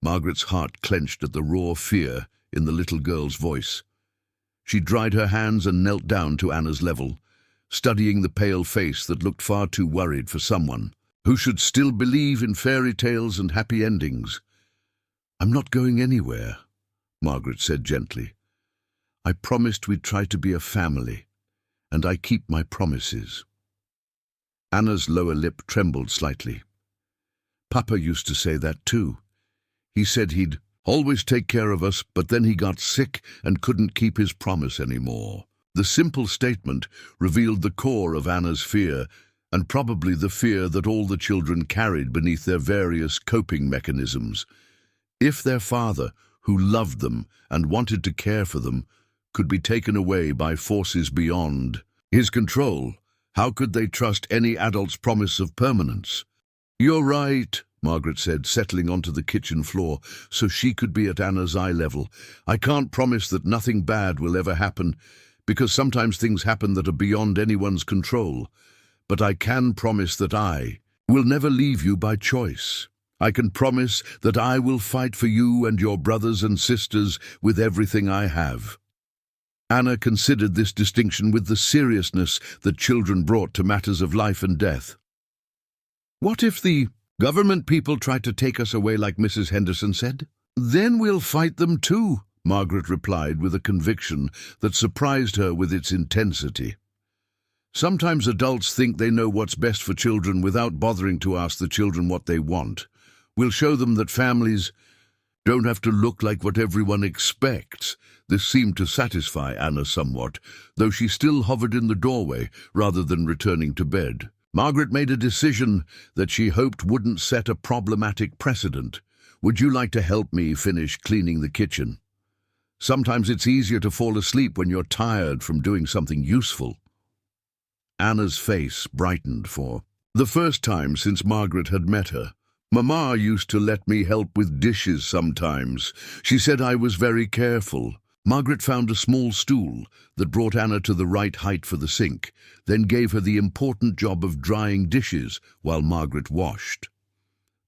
Margaret's heart clenched at the raw fear in the little girl's voice. She dried her hands and knelt down to Anna's level, studying the pale face that looked far too worried for someone who should still believe in fairy tales and happy endings. "I'm not going anywhere," Margaret said gently. "I promised we'd try to be a family, and I keep my promises." Anna's lower lip trembled slightly. "Papa used to say that too. He said he'd always take care of us, but then he got sick and couldn't keep his promise anymore." The simple statement revealed the core of Anna's fear, and probably the fear that all the children carried beneath their various coping mechanisms. If their father, who loved them and wanted to care for them, could be taken away by forces beyond his control, how could they trust any adult's promise of permanence? "You're right," Margaret said, settling onto the kitchen floor so she could be at Anna's eye level. "I can't promise that nothing bad will ever happen, because sometimes things happen that are beyond anyone's control. But I can promise that I will never leave you by choice. I can promise that I will fight for you and your brothers and sisters with everything I have." Anna considered this distinction with the seriousness that children brought to matters of life and death. "What if the government people tried to take us away like Mrs. Henderson said?" "Then we'll fight them too," Margaret replied with a conviction that surprised her with its intensity. Sometimes adults think they know what's best for children without bothering to ask the children what they want. We'll show them that families don't have to look like what everyone expects. This seemed to satisfy Anna somewhat, though she still hovered in the doorway rather than returning to bed. Margaret made a decision that she hoped wouldn't set a problematic precedent. "Would you like to help me finish cleaning the kitchen? Sometimes it's easier to fall asleep when you're tired from doing something useful." Anna's face brightened for the first time since Margaret had met her. "Mama used to let me help with dishes sometimes. She said I was very careful." Margaret found a small stool that brought Anna to the right height for the sink, then gave her the important job of drying dishes while Margaret washed.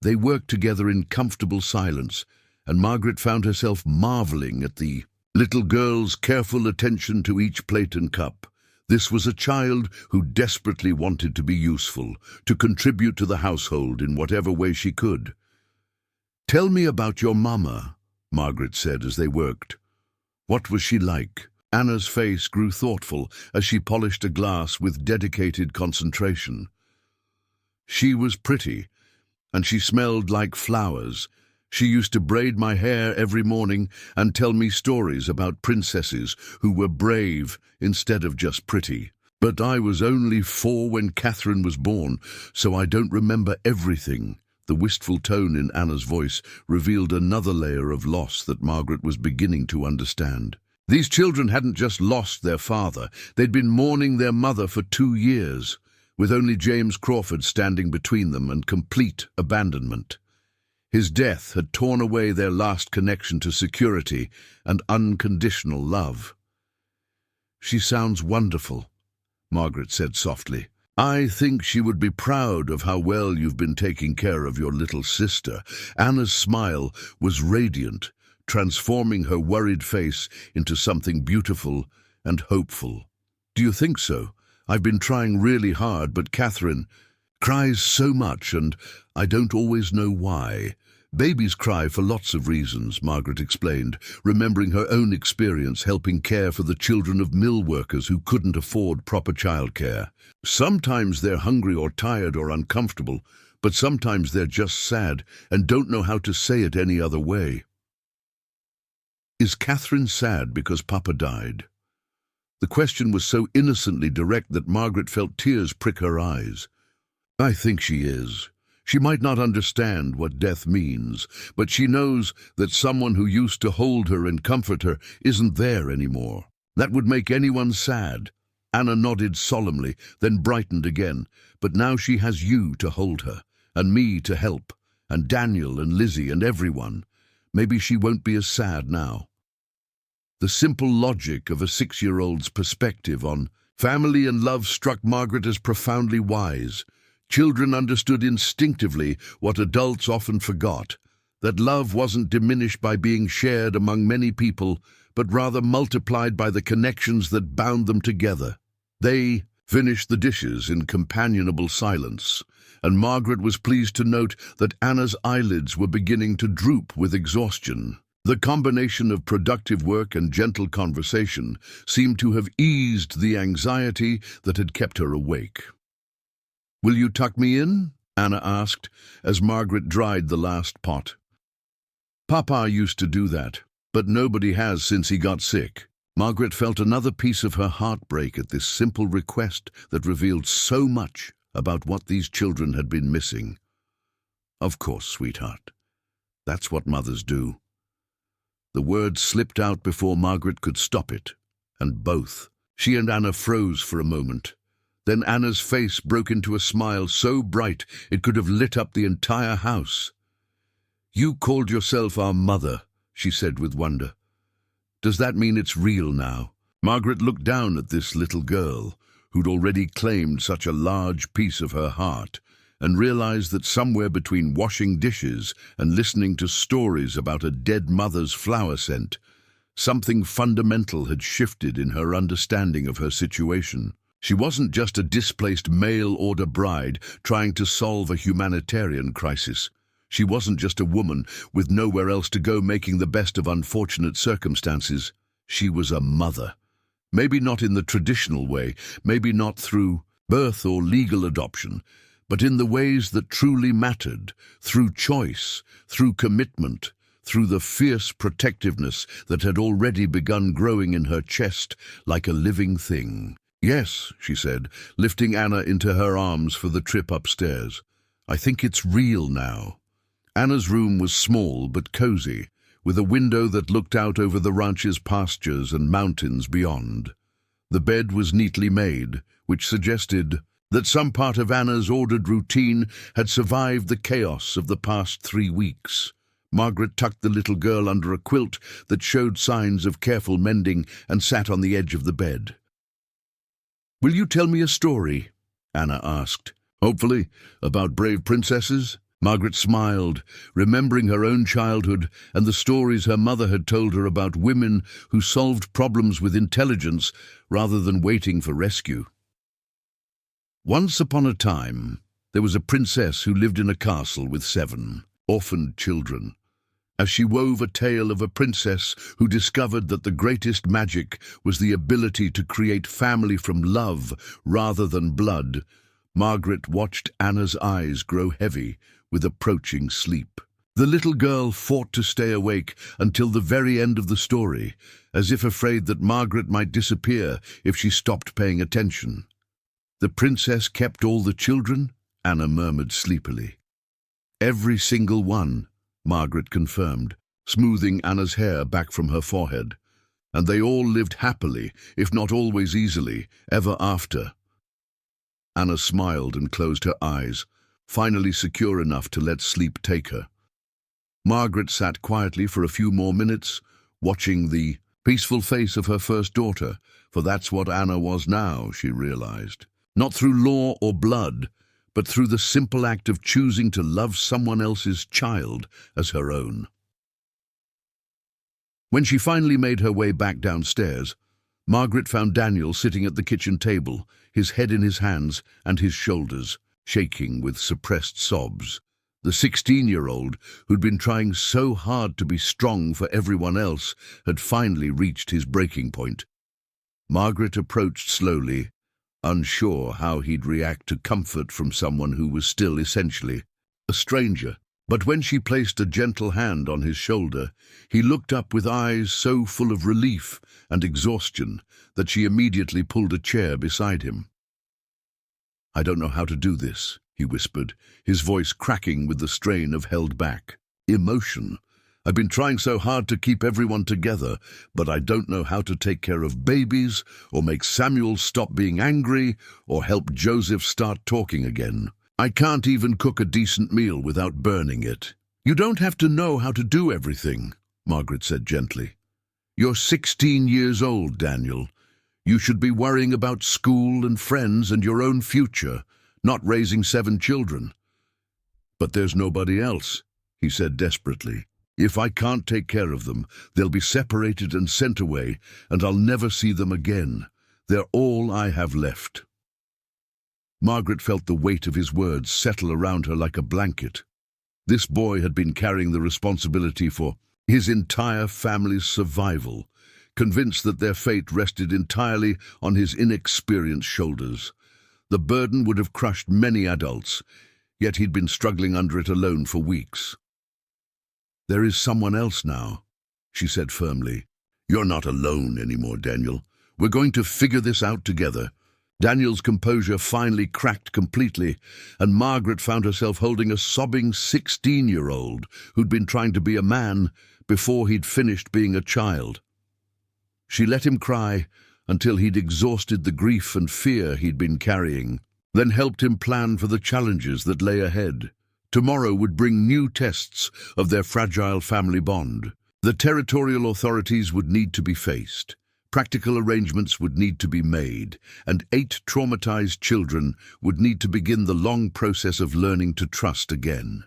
They worked together in comfortable silence, and Margaret found herself marveling at the little girl's careful attention to each plate and cup. This was a child who desperately wanted to be useful, to contribute to the household in whatever way she could. "Tell me about your mama," Margaret said as they worked. "What was she like?" Anna's face grew thoughtful as she polished a glass with dedicated concentration. "She was pretty, and she smelled like flowers. She used to braid my hair every morning and tell me stories about princesses who were brave instead of just pretty. But I was only 4 when Catherine was born, so I don't remember everything." The wistful tone in Anna's voice revealed another layer of loss that Margaret was beginning to understand. These children hadn't just lost their father, they'd been mourning their mother for 2 years, with only James Crawford standing between them and complete abandonment. His death had torn away their last connection to security and unconditional love. "She sounds wonderful," Margaret said softly. I think she would be proud of how well you've been taking care of your little sister. Anna's smile was radiant, transforming her worried face into something beautiful and hopeful. Do you think so? I've been trying really hard, but Catherine cries so much, and I don't always know why. Babies cry for lots of reasons, Margaret explained, remembering her own experience helping care for the children of mill workers who couldn't afford proper childcare. Sometimes they're hungry or tired or uncomfortable, but sometimes they're just sad and don't know how to say it any other way. Is Catherine sad because Papa died? The question was so innocently direct that Margaret felt tears prick her eyes. I think she is. She might not understand what death means, but she knows that someone who used to hold her and comfort her isn't there anymore. That would make anyone sad. Anna nodded solemnly, then brightened again. But now she has you to hold her, and me to help, and Daniel and Lizzie and everyone. Maybe she won't be as sad now. The simple logic of a 6-year-old's perspective on family and love struck Margaret as profoundly wise. Children understood instinctively what adults often forgot, that love wasn't diminished by being shared among many people, but rather multiplied by the connections that bound them together. They finished the dishes in companionable silence, and Margaret was pleased to note that Anna's eyelids were beginning to droop with exhaustion. The combination of productive work and gentle conversation seemed to have eased the anxiety that had kept her awake. "Will you tuck me in?" Anna asked, as Margaret dried the last pot. "Papa used to do that, but nobody has since he got sick." Margaret felt another piece of her heartbreak at this simple request that revealed so much about what these children had been missing. "Of course, sweetheart. That's what mothers do." The word slipped out before Margaret could stop it, and both. She and Anna froze for a moment. Then Anna's face broke into a smile so bright it could have lit up the entire house. "You called yourself our mother," she said with wonder. "Does that mean it's real now?" Margaret looked down at this little girl, who'd already claimed such a large piece of her heart, and realized that somewhere between washing dishes and listening to stories about a dead mother's flower scent, something fundamental had shifted in her understanding of her situation. She wasn't just a displaced mail-order bride trying to solve a humanitarian crisis. She wasn't just a woman with nowhere else to go making the best of unfortunate circumstances. She was a mother. Maybe not in the traditional way, maybe not through birth or legal adoption, but in the ways that truly mattered, through choice, through commitment, through the fierce protectiveness that had already begun growing in her chest like a living thing. "Yes," she said, lifting Anna into her arms for the trip upstairs. "I think it's real now." Anna's room was small but cozy, with a window that looked out over the ranch's pastures and mountains beyond. The bed was neatly made, which suggested that some part of Anna's ordered routine had survived the chaos of the past 3 weeks. Margaret tucked the little girl under a quilt that showed signs of careful mending and sat on the edge of the bed. "Will you tell me a story?" Anna asked. "Hopefully, about brave princesses?" Margaret smiled, remembering her own childhood and the stories her mother had told her about women who solved problems with intelligence rather than waiting for rescue. Once upon a time, there was a princess who lived in a castle with 7 orphaned children. As she wove a tale of a princess who discovered that the greatest magic was the ability to create family from love rather than blood, Margaret watched Anna's eyes grow heavy with approaching sleep. The little girl fought to stay awake until the very end of the story, as if afraid that Margaret might disappear if she stopped paying attention. "The princess kept all the children?" Anna murmured sleepily. "Every single one," Margaret confirmed, smoothing Anna's hair back from her forehead. "And they all lived happily, if not always easily, ever after." Anna smiled and closed her eyes, finally secure enough to let sleep take her. Margaret sat quietly for a few more minutes, watching the peaceful face of her first daughter, for that's what Anna was now, she realized. not through law or blood, but through the simple act of choosing to love someone else's child as her own. When she finally made her way back downstairs, Margaret found Daniel sitting at the kitchen table, his head in his hands and his shoulders shaking with suppressed sobs. The 16-year-old, who'd been trying so hard to be strong for everyone else, had finally reached his breaking point. Margaret approached slowly, unsure how he'd react to comfort from someone who was still essentially a stranger. But when she placed a gentle hand on his shoulder, he looked up with eyes so full of relief and exhaustion that she immediately pulled a chair beside him. "I don't know how to do this," he whispered, his voice cracking with the strain of held-back emotion. "I've been trying so hard to keep everyone together, but I don't know how to take care of babies, or make Samuel stop being angry, or help Joseph start talking again. I can't even cook a decent meal without burning it." "You don't have to know how to do everything," Margaret said gently. "You're 16 years old, Daniel. You should be worrying about school and friends and your own future, not raising 7 children." "But there's nobody else," he said desperately. "If I can't take care of them, they'll be separated and sent away, and I'll never see them again. They're all I have left." Margaret felt the weight of his words settle around her like a blanket. This boy had been carrying the responsibility for his entire family's survival, convinced that their fate rested entirely on his inexperienced shoulders. The burden would have crushed many adults, yet he'd been struggling under it alone for weeks. "There is someone else now," she said firmly. "You're not alone anymore, Daniel. We're going to figure this out together." Daniel's composure finally cracked completely, and Margaret found herself holding a sobbing 16-year-old who'd been trying to be a man before he'd finished being a child. She let him cry until he'd exhausted the grief and fear he'd been carrying, then helped him plan for the challenges that lay ahead. Tomorrow would bring new tests of their fragile family bond. The territorial authorities would need to be faced. Practical arrangements would need to be made, and 8 traumatized children would need to begin the long process of learning to trust again.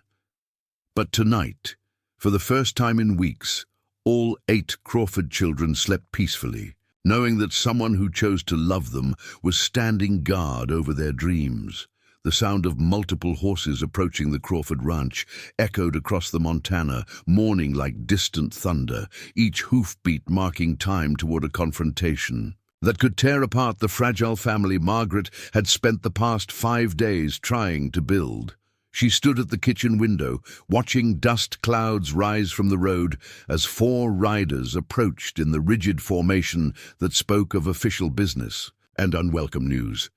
But tonight, for the first time in weeks, all 8 Crawford children slept peacefully, knowing that someone who chose to love them was standing guard over their dreams. The sound of multiple horses approaching the Crawford ranch echoed across the Montana, mourning like distant thunder, each hoofbeat marking time toward a confrontation that could tear apart the fragile family Margaret had spent the past 5 days trying to build. She stood at the kitchen window, watching dust clouds rise from the road as 4 riders approached in the rigid formation that spoke of official business and unwelcome news.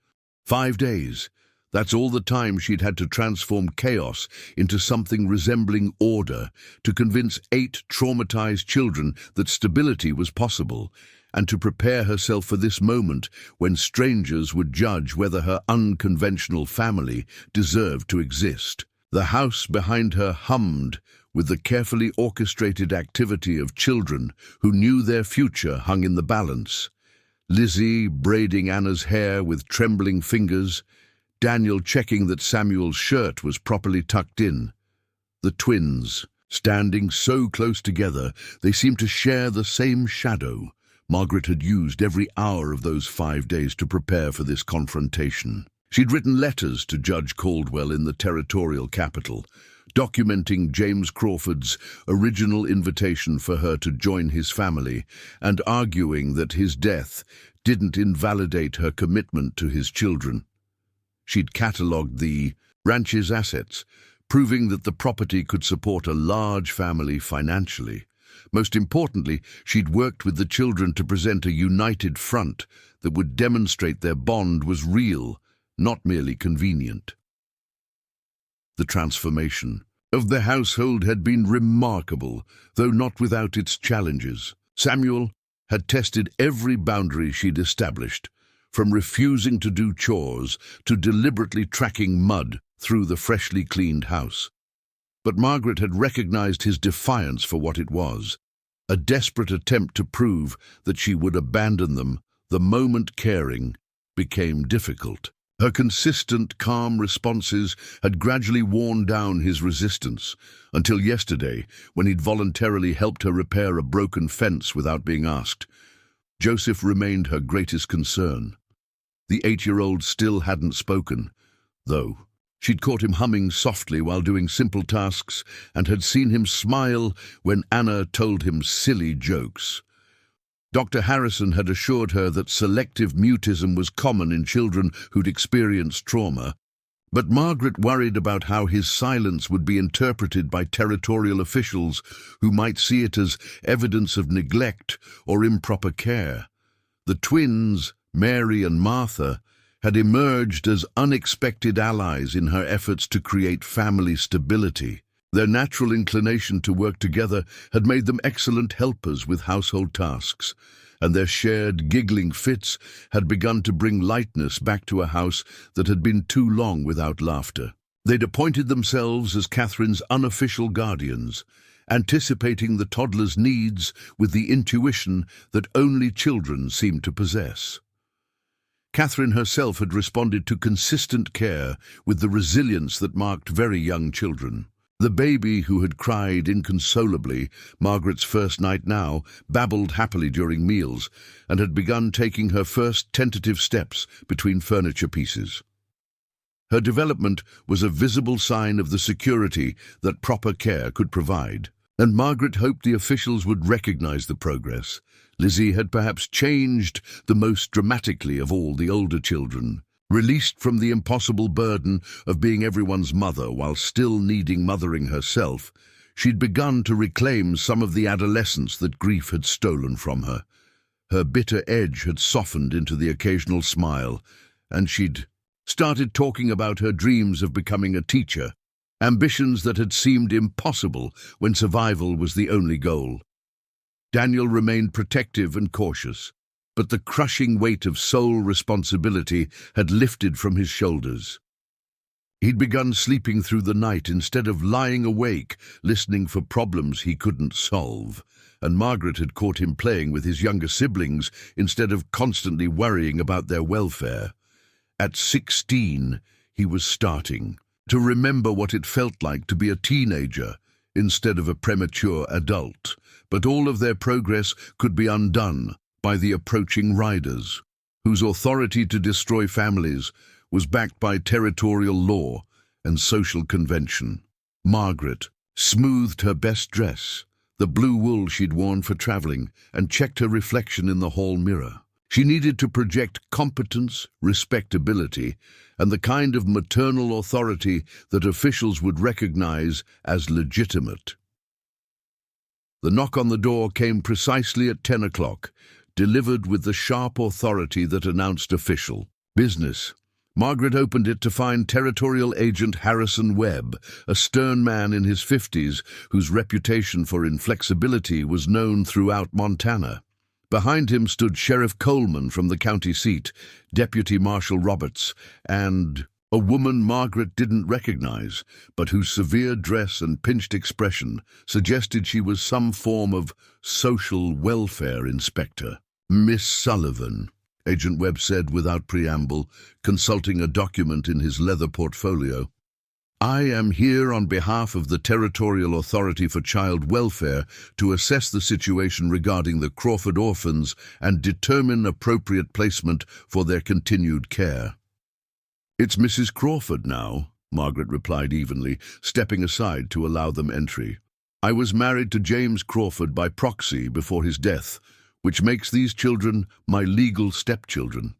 5 days. That's all the time she'd had to transform chaos into something resembling order, to convince 8 traumatized children that stability was possible, and to prepare herself for this moment when strangers would judge whether her unconventional family deserved to exist. The house behind her hummed with the carefully orchestrated activity of children who knew their future hung in the balance. Lizzie braiding Anna's hair with trembling fingers, Daniel checking that Samuel's shirt was properly tucked in. The twins, standing so close together, they seemed to share the same shadow. Margaret had used every hour of those 5 days to prepare for this confrontation. She'd written letters to Judge Caldwell in the territorial capital, documenting James Crawford's original invitation for her to join his family, and arguing that his death didn't invalidate her commitment to his children. She'd catalogued the ranch's assets, proving that the property could support a large family financially. Most importantly, she'd worked with the children to present a united front that would demonstrate their bond was real, not merely convenient. The transformation of the household had been remarkable, though not without its challenges. Samuel had tested every boundary she'd established, from refusing to do chores to deliberately tracking mud through the freshly cleaned house. But Margaret had recognized his defiance for what it was, a desperate attempt to prove that she would abandon them the moment caring became difficult. Her consistent, calm responses had gradually worn down his resistance, until yesterday, when he'd voluntarily helped her repair a broken fence without being asked. Joseph remained her greatest concern. The 8-year-old still hadn't spoken, though. She'd caught him humming softly while doing simple tasks and had seen him smile when Anna told him silly jokes. Dr. Harrison had assured her that selective mutism was common in children who'd experienced trauma, but Margaret worried about how his silence would be interpreted by territorial officials who might see it as evidence of neglect or improper care. The twins, Mary and Martha, had emerged as unexpected allies in her efforts to create family stability. Their natural inclination to work together had made them excellent helpers with household tasks, and their shared giggling fits had begun to bring lightness back to a house that had been too long without laughter. They'd appointed themselves as Catherine's unofficial guardians, anticipating the toddler's needs with the intuition that only children seem to possess. Catherine herself had responded to consistent care with the resilience that marked very young children. The baby, who had cried inconsolably Margaret's first night now, babbled happily during meals and had begun taking her first tentative steps between furniture pieces. Her development was a visible sign of the security that proper care could provide, and Margaret hoped the officials would recognize the progress. Lizzie had perhaps changed the most dramatically of all the older children. Released from the impossible burden of being everyone's mother while still needing mothering herself, she'd begun to reclaim some of the adolescence that grief had stolen from her. Her bitter edge had softened into the occasional smile, and she'd started talking about her dreams of becoming a teacher, ambitions that had seemed impossible when survival was the only goal. Daniel remained protective and cautious, but the crushing weight of sole responsibility had lifted from his shoulders. He'd begun sleeping through the night instead of lying awake, listening for problems he couldn't solve, and Margaret had caught him playing with his younger siblings instead of constantly worrying about their welfare. At 16, he was starting to remember what it felt like to be a teenager instead of a premature adult, but all of their progress could be undone by the approaching riders, whose authority to destroy families was backed by territorial law and social convention. Margaret smoothed her best dress, the blue wool she'd worn for traveling, and checked her reflection in the hall mirror. She needed to project competence, respectability, and the kind of maternal authority that officials would recognize as legitimate. The knock on the door came precisely at 10 o'clock, delivered with the sharp authority that announced official business. Margaret opened it to find Territorial Agent Harrison Webb, a stern man in his 50s whose reputation for inflexibility was known throughout Montana. Behind him stood Sheriff Coleman from the county seat, Deputy Marshal Roberts, and a woman Margaret didn't recognize, but whose severe dress and pinched expression suggested she was some form of social welfare inspector. "Miss Sullivan," Agent Webb said without preamble, consulting a document in his leather portfolio. "I am here on behalf of the Territorial Authority for Child Welfare to assess the situation regarding the Crawford orphans and determine appropriate placement for their continued care." "It's Mrs. Crawford now," Margaret replied evenly, stepping aside to allow them entry. "I was married to James Crawford by proxy before his death, which makes these children my legal stepchildren."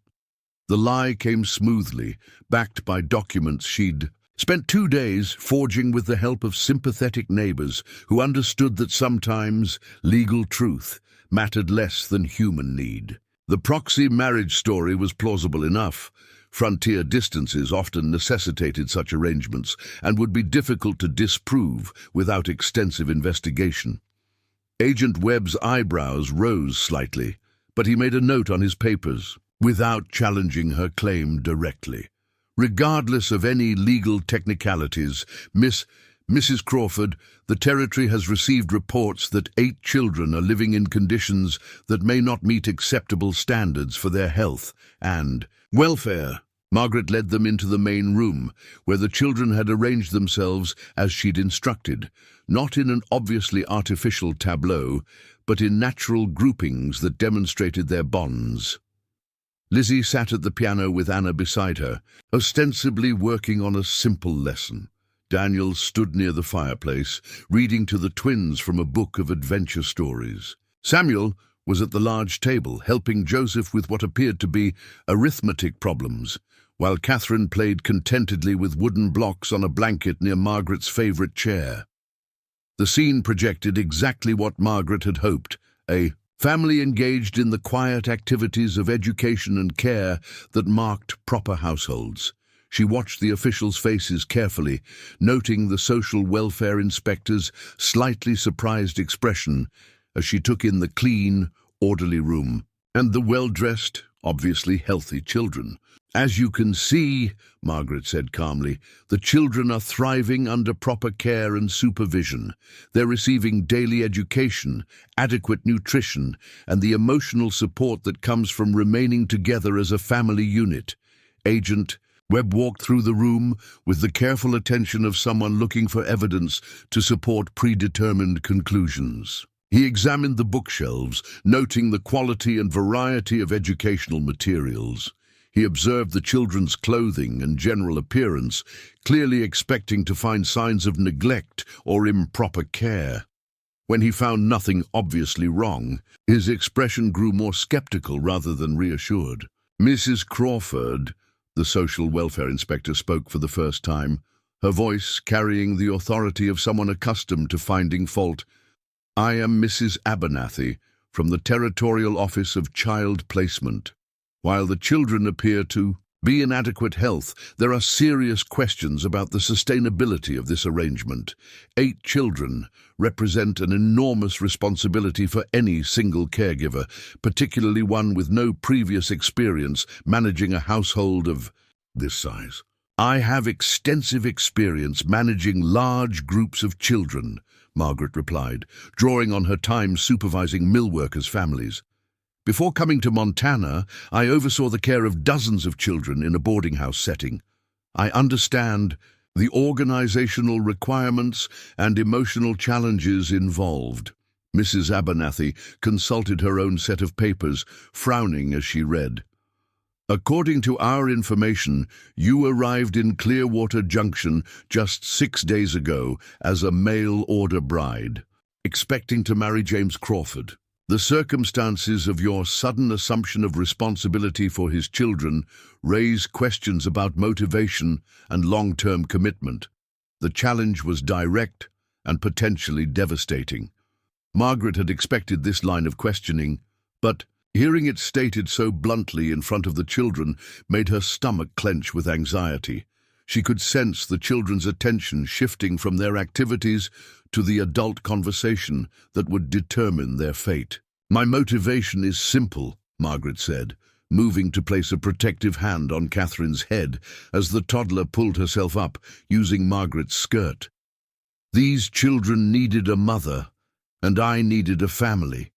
The lie came smoothly, backed by documents she'd spent 2 days forging with the help of sympathetic neighbors who understood that sometimes legal truth mattered less than human need. The proxy marriage story was plausible enough. Frontier distances often necessitated such arrangements and would be difficult to disprove without extensive investigation. Agent Webb's eyebrows rose slightly, but he made a note on his papers, without challenging her claim directly. "Regardless of any legal technicalities, Mrs. Crawford, the Territory has received reports that 8 children are living in conditions that may not meet acceptable standards for their health and welfare." Margaret led them into the main room, where the children had arranged themselves as she'd instructed, not in an obviously artificial tableau, but in natural groupings that demonstrated their bonds. Lizzie sat at the piano with Anna beside her, ostensibly working on a simple lesson. Daniel stood near the fireplace, reading to the twins from a book of adventure stories. Samuel was at the large table, helping Joseph with what appeared to be arithmetic problems, while Catherine played contentedly with wooden blocks on a blanket near Margaret's favourite chair. The scene projected exactly what Margaret had hoped, a family engaged in the quiet activities of education and care that marked proper households. She watched the officials' faces carefully, noting the social welfare inspector's slightly surprised expression as she took in the clean, orderly room, and the well-dressed, obviously healthy children. "As you can see," Margaret said calmly, "the children are thriving under proper care and supervision. They're receiving daily education, adequate nutrition, and the emotional support that comes from remaining together as a family unit." Agent Webb walked through the room with the careful attention of someone looking for evidence to support predetermined conclusions. He examined the bookshelves, noting the quality and variety of educational materials. He observed the children's clothing and general appearance, clearly expecting to find signs of neglect or improper care. When he found nothing obviously wrong, his expression grew more skeptical rather than reassured. "Mrs. Crawford," the social welfare inspector spoke for the first time, her voice carrying the authority of someone accustomed to finding fault. "I am Mrs. Abernathy, from the Territorial Office of Child Placement. While the children appear to be in adequate health, there are serious questions about the sustainability of this arrangement. 8 children represent an enormous responsibility for any single caregiver, particularly one with no previous experience managing a household of this size. I have extensive experience managing large groups of children," Margaret replied, drawing on her time supervising mill workers' families. "Before coming to Montana, I oversaw the care of dozens of children in a boarding house setting. I understand the organizational requirements and emotional challenges involved." Mrs. Abernathy consulted her own set of papers, frowning as she read. "According to our information, you arrived in Clearwater Junction just 6 days ago as a mail-order bride, expecting to marry James Crawford. The circumstances of your sudden assumption of responsibility for his children raise questions about motivation and long-term commitment. The challenge was direct and potentially devastating." Margaret had expected this line of questioning, but hearing it stated so bluntly in front of the children made her stomach clench with anxiety. She could sense the children's attention shifting from their activities to the adult conversation that would determine their fate. "My motivation is simple," Margaret said, moving to place a protective hand on Catherine's head as the toddler pulled herself up, using Margaret's skirt. "These children needed a mother, and I needed a family.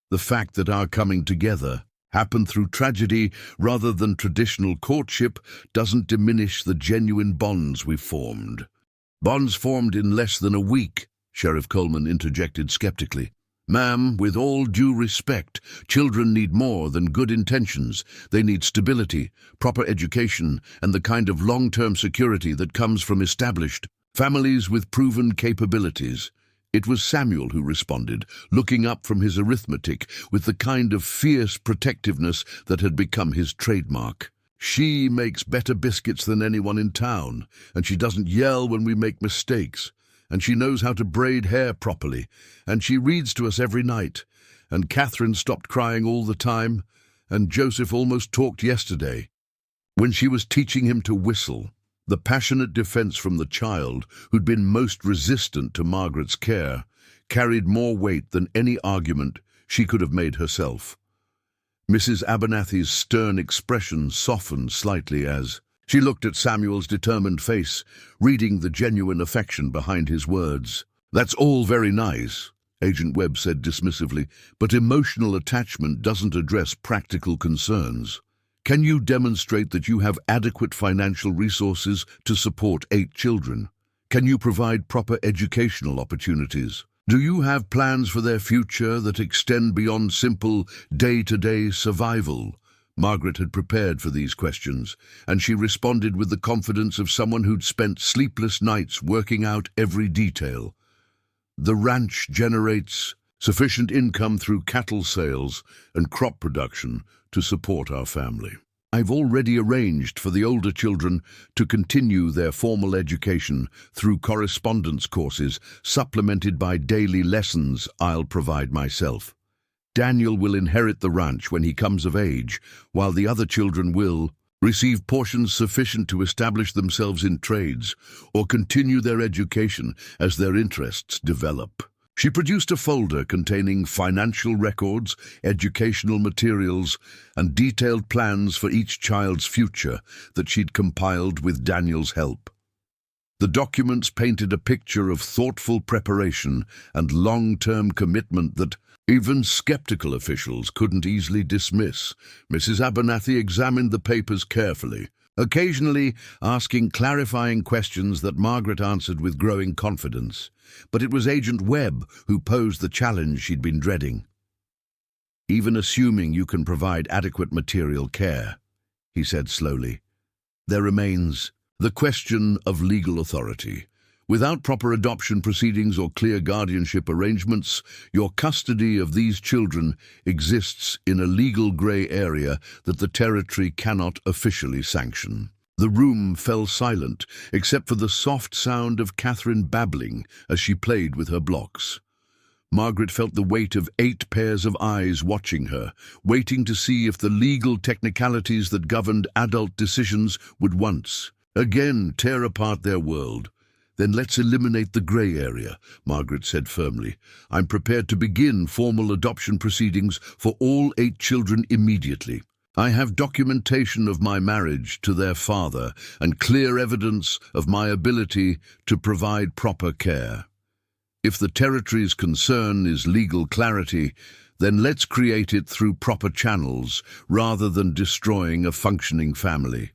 The fact that our coming together happened through tragedy rather than traditional courtship doesn't diminish the genuine bonds we've formed." "Bonds formed in less than a week," Sheriff Coleman interjected skeptically. "Ma'am, with all due respect, children need more than good intentions. They need stability, proper education, and the kind of long-term security that comes from established families with proven capabilities." It was Samuel who responded, looking up from his arithmetic with the kind of fierce protectiveness that had become his trademark. "She makes better biscuits than anyone in town, and she doesn't yell when we make mistakes, and she knows how to braid hair properly, and she reads to us every night, and Catherine stopped crying all the time, and Joseph almost talked yesterday when she was teaching him to whistle." The passionate defense from the child, who'd been most resistant to Margaret's care, carried more weight than any argument she could have made herself. Mrs. Abernathy's stern expression softened slightly as she looked at Samuel's determined face, reading the genuine affection behind his words. "That's all very nice," Agent Webb said dismissively, "but emotional attachment doesn't address practical concerns. Can you demonstrate that you have adequate financial resources to support 8 children? Can you provide proper educational opportunities? Do you have plans for their future that extend beyond simple day-to-day survival? Margaret had prepared for these questions, and she responded with the confidence of someone who'd spent sleepless nights working out every detail. The ranch generates sufficient income through cattle sales and crop production to support our family. I've already arranged for the older children to continue their formal education through correspondence courses supplemented by daily lessons I'll provide myself. Daniel will inherit the ranch when he comes of age, while the other children will receive portions sufficient to establish themselves in trades or continue their education as their interests develop. She produced a folder containing financial records, educational materials, and detailed plans for each child's future that she'd compiled with Daniel's help. The documents painted a picture of thoughtful preparation and long-term commitment that even skeptical officials couldn't easily dismiss. Mrs. Abernathy examined the papers carefully, occasionally asking clarifying questions that Margaret answered with growing confidence. But it was Agent Webb who posed the challenge she'd been dreading. "Even assuming you can provide adequate material care," he said slowly, "there remains the question of legal authority. Without proper adoption proceedings or clear guardianship arrangements, your custody of these children exists in a legal grey area that the territory cannot officially sanction." The room fell silent, except for the soft sound of Catherine babbling as she played with her blocks. Margaret felt the weight of 8 pairs of eyes watching her, waiting to see if the legal technicalities that governed adult decisions would once again tear apart their world. "Then let's eliminate the grey area," Margaret said firmly. "I'm prepared to begin formal adoption proceedings for all 8 children immediately. I have documentation of my marriage to their father and clear evidence of my ability to provide proper care. If the territory's concern is legal clarity, then let's create it through proper channels rather than destroying a functioning family."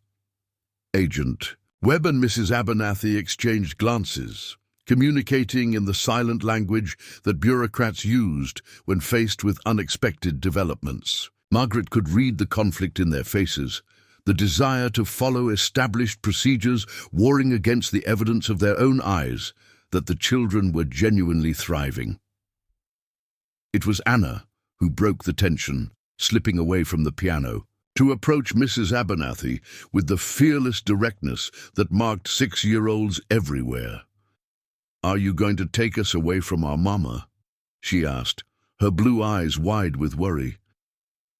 Agent Webb and Mrs. Abernathy exchanged glances, communicating in the silent language that bureaucrats used when faced with unexpected developments. Margaret could read the conflict in their faces, the desire to follow established procedures warring against the evidence of their own eyes that the children were genuinely thriving. It was Anna who broke the tension, slipping away from the piano, to approach Mrs. Abernathy with the fearless directness that marked 6-year-olds everywhere. "Are you going to take us away from our mama?" she asked, her blue eyes wide with worry.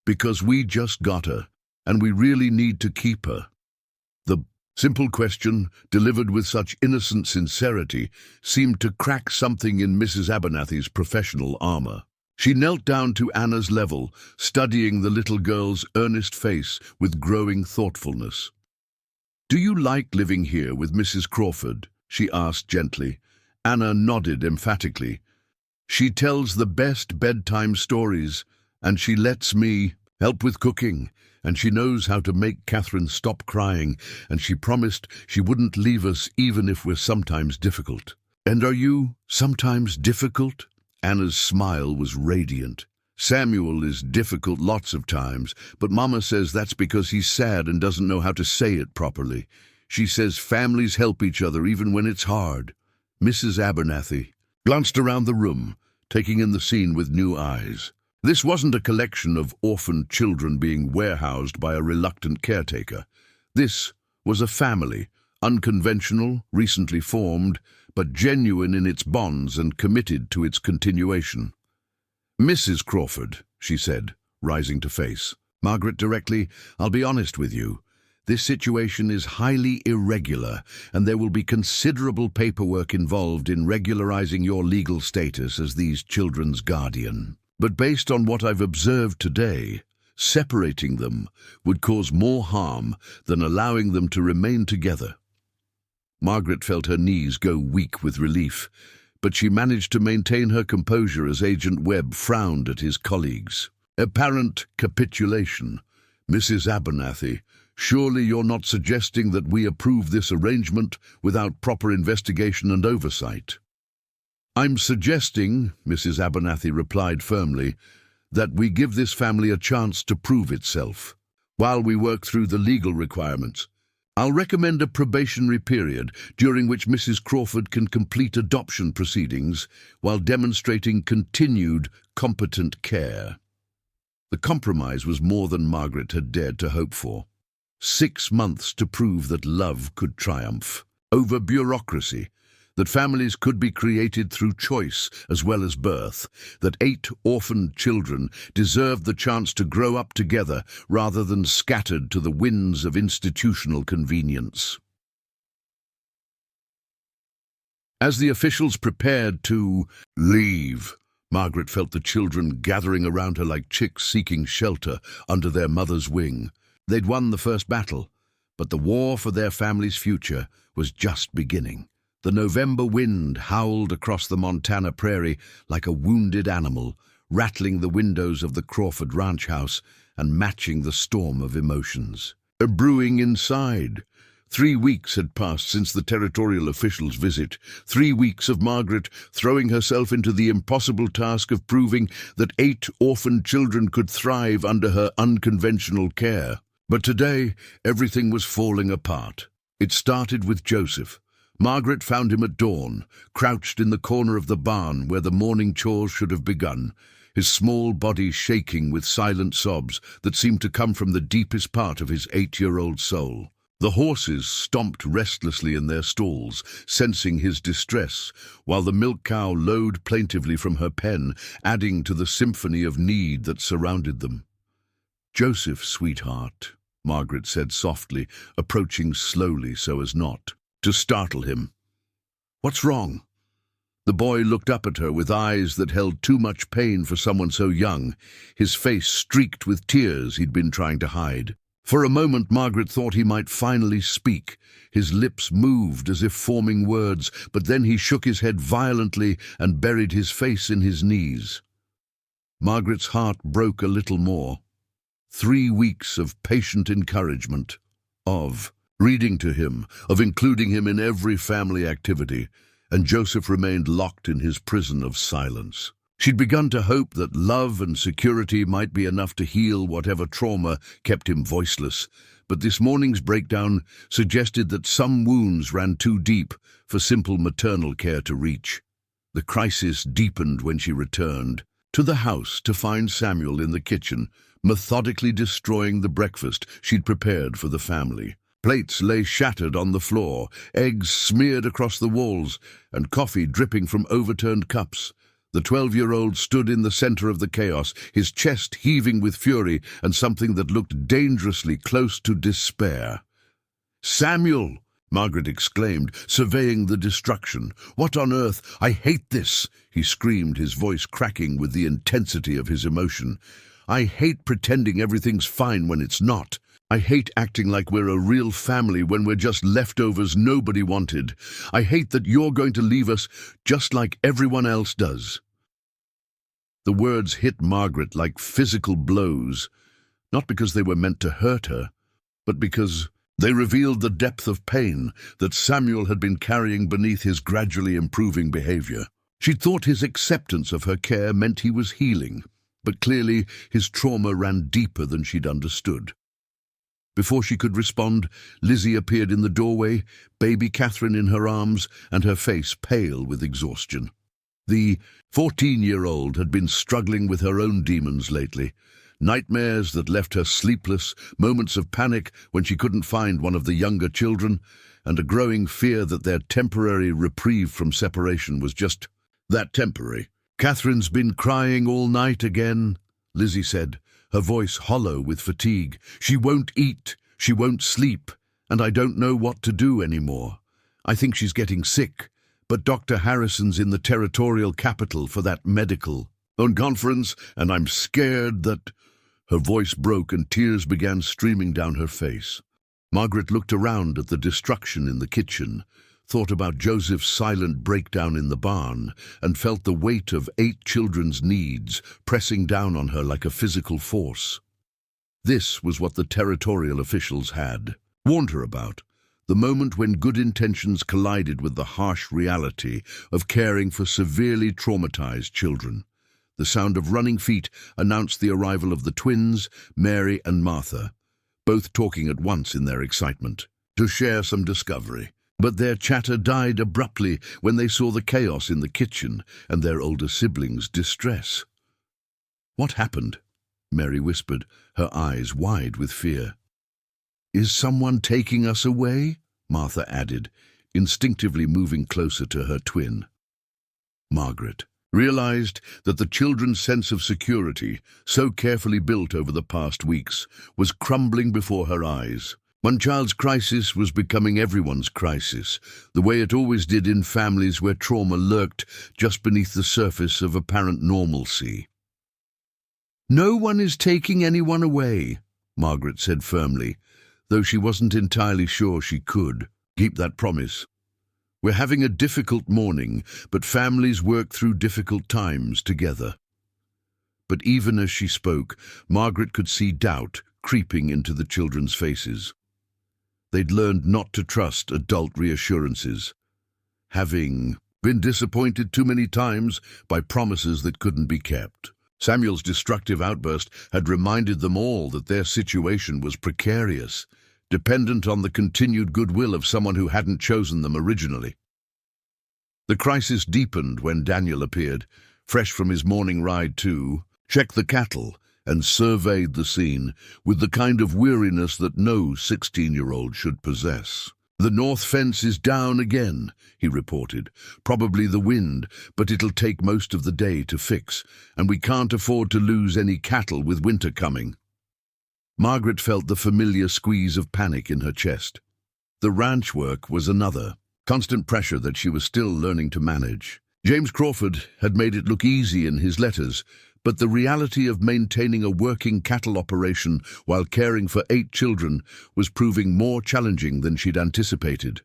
"Because we just got her, and we really need to keep her." The simple question, delivered with such innocent sincerity, seemed to crack something in Mrs. Abernathy's professional armor. She knelt down to Anna's level, studying the little girl's earnest face with growing thoughtfulness. "Do you like living here with Mrs. Crawford?" she asked gently. Anna nodded emphatically. "She tells the best bedtime stories, and she lets me help with cooking, and she knows how to make Catherine stop crying, and she promised she wouldn't leave us even if we're sometimes difficult." "And are you sometimes difficult?" Anna's smile was radiant. "Samuel is difficult lots of times, but Mama says that's because he's sad and doesn't know how to say it properly. She says families help each other even when it's hard." Mrs. Abernathy glanced around the room, taking in the scene with new eyes. This wasn't a collection of orphaned children being warehoused by a reluctant caretaker. This was a family, unconventional, recently formed, but genuine in its bonds and committed to its continuation. "Mrs. Crawford," she said, rising to face Margaret directly, "I'll be honest with you. This situation is highly irregular, and there will be considerable paperwork involved in regularizing your legal status as these children's guardian. But based on what I've observed today, separating them would cause more harm than allowing them to remain together." Margaret felt her knees go weak with relief, but she managed to maintain her composure as Agent Webb frowned at his colleagues. Apparent capitulation, Mrs. Abernathy, surely you're not suggesting that we approve this arrangement without proper investigation and oversight? I'm suggesting, Mrs. Abernathy replied firmly, that we give this family a chance to prove itself, while we work through the legal requirements. I'll recommend a probationary period during which Mrs. Crawford can complete adoption proceedings while demonstrating continued competent care. The compromise was more than Margaret had dared to hope for. 6 months to prove that love could triumph over bureaucracy, that families could be created through choice as well as birth, that 8 orphaned children deserved the chance to grow up together rather than scattered to the winds of institutional convenience. As the officials prepared to leave, Margaret felt the children gathering around her like chicks seeking shelter under their mother's wing. They'd won the first battle, but the war for their family's future was just beginning. The November wind howled across the Montana prairie like a wounded animal, rattling the windows of the Crawford ranch house and matching the storm of emotions. Brewing inside. 3 weeks had passed since the territorial officials' visit. 3 weeks of Margaret throwing herself into the impossible task of proving that 8 orphaned children could thrive under her unconventional care. But today, everything was falling apart. It started with Joseph. Margaret found him at dawn, crouched in the corner of the barn where the morning chores should have begun, his small body shaking with silent sobs that seemed to come from the deepest part of his 8-year-old soul. The horses stomped restlessly in their stalls, sensing his distress, while the milk cow lowed plaintively from her pen, adding to the symphony of need that surrounded them. "Joseph, sweetheart," Margaret said softly, approaching slowly so as not to startle him. "What's wrong?" The boy looked up at her with eyes that held too much pain for someone so young, his face streaked with tears he'd been trying to hide. For a moment Margaret thought he might finally speak. His lips moved as if forming words, but then he shook his head violently and buried his face in his knees. Margaret's heart broke a little more. 3 weeks of patient encouragement, of reading to him, of including him in every family activity, and Joseph remained locked in his prison of silence. She'd begun to hope that love and security might be enough to heal whatever trauma kept him voiceless, but this morning's breakdown suggested that some wounds ran too deep for simple maternal care to reach. The crisis deepened when she returned to the house to find Samuel in the kitchen, methodically destroying the breakfast she'd prepared for the family. Plates lay shattered on the floor, eggs smeared across the walls, and coffee dripping from overturned cups. The 12-year-old stood in the center of the chaos, his chest heaving with fury and something that looked dangerously close to despair. "Samuel!" Margaret exclaimed, surveying the destruction. "What on earth? I hate this!" he screamed, his voice cracking with the intensity of his emotion. "I hate pretending everything's fine when it's not. I hate acting like we're a real family when we're just leftovers nobody wanted. I hate that you're going to leave us just like everyone else does." The words hit Margaret like physical blows, not because they were meant to hurt her, but because they revealed the depth of pain that Samuel had been carrying beneath his gradually improving behavior. She'd thought his acceptance of her care meant he was healing, but clearly his trauma ran deeper than she'd understood. Before she could respond, Lizzie appeared in the doorway, baby Catherine in her arms and her face pale with exhaustion. The 14-year-old had been struggling with her own demons lately, nightmares that left her sleepless, moments of panic when she couldn't find one of the younger children, and a growing fear that their temporary reprieve from separation was just that, temporary. "Catherine's been crying all night again," Lizzie said, her voice hollow with fatigue. "She won't eat, she won't sleep, and I don't know what to do anymore. I think she's getting sick, but Dr. Harrison's in the territorial capital for that medical conference, and I'm scared that—" Her voice broke and tears began streaming down her face. Margaret looked around at the destruction in the kitchen, thought about Joseph's silent breakdown in the barn, and felt the weight of 8 children's needs pressing down on her like a physical force. This was what the territorial officials had warned her about, the moment when good intentions collided with the harsh reality of caring for severely traumatized children. The sound of running feet announced the arrival of the twins, Mary and Martha, both talking at once in their excitement to share some discovery. But their chatter died abruptly when they saw the chaos in the kitchen and their older siblings' distress. "What happened?" Mary whispered, her eyes wide with fear. "Is someone taking us away?" Martha added, instinctively moving closer to her twin. Margaret realized that the children's sense of security, so carefully built over the past weeks, was crumbling before her eyes. One child's crisis was becoming everyone's crisis, the way it always did in families where trauma lurked just beneath the surface of apparent normalcy. "No one is taking anyone away," Margaret said firmly, though she wasn't entirely sure she could keep that promise. "We're having a difficult morning, but families work through difficult times together." But even as she spoke, Margaret could see doubt creeping into the children's faces. They'd learned not to trust adult reassurances, having been disappointed too many times by promises that couldn't be kept. Samuel's destructive outburst had reminded them all that their situation was precarious, dependent on the continued goodwill of someone who hadn't chosen them originally. The crisis deepened when Daniel appeared, fresh from his morning ride to check the cattle, and surveyed the scene with the kind of weariness that no 16-year-old should possess. "The north fence is down again," he reported. "Probably the wind, but it'll take most of the day to fix, and we can't afford to lose any cattle with winter coming." Margaret felt the familiar squeeze of panic in her chest. The ranch work was another constant pressure that she was still learning to manage. James Crawford had made it look easy in his letters, but the reality of maintaining a working cattle operation while caring for 8 children was proving more challenging than she'd anticipated.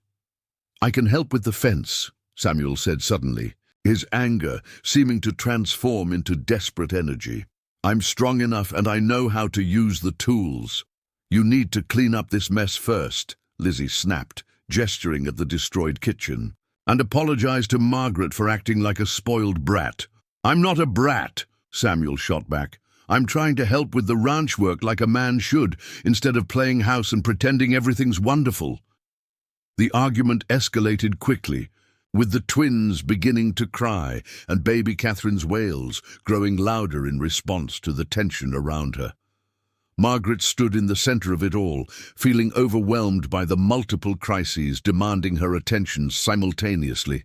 "I can help with the fence," Samuel said suddenly, his anger seeming to transform into desperate energy. "I'm strong enough and I know how to use the tools." "You need to clean up this mess first," Lizzie snapped, gesturing at the destroyed kitchen, "and apologize to Margaret for acting like a spoiled brat." "I'm not a brat," Samuel shot back. "I'm trying to help with the ranch work like a man should, instead of playing house and pretending everything's wonderful." The argument escalated quickly, with the twins beginning to cry and baby Catherine's wails growing louder in response to the tension around her. Margaret stood in the center of it all, feeling overwhelmed by the multiple crises demanding her attention simultaneously.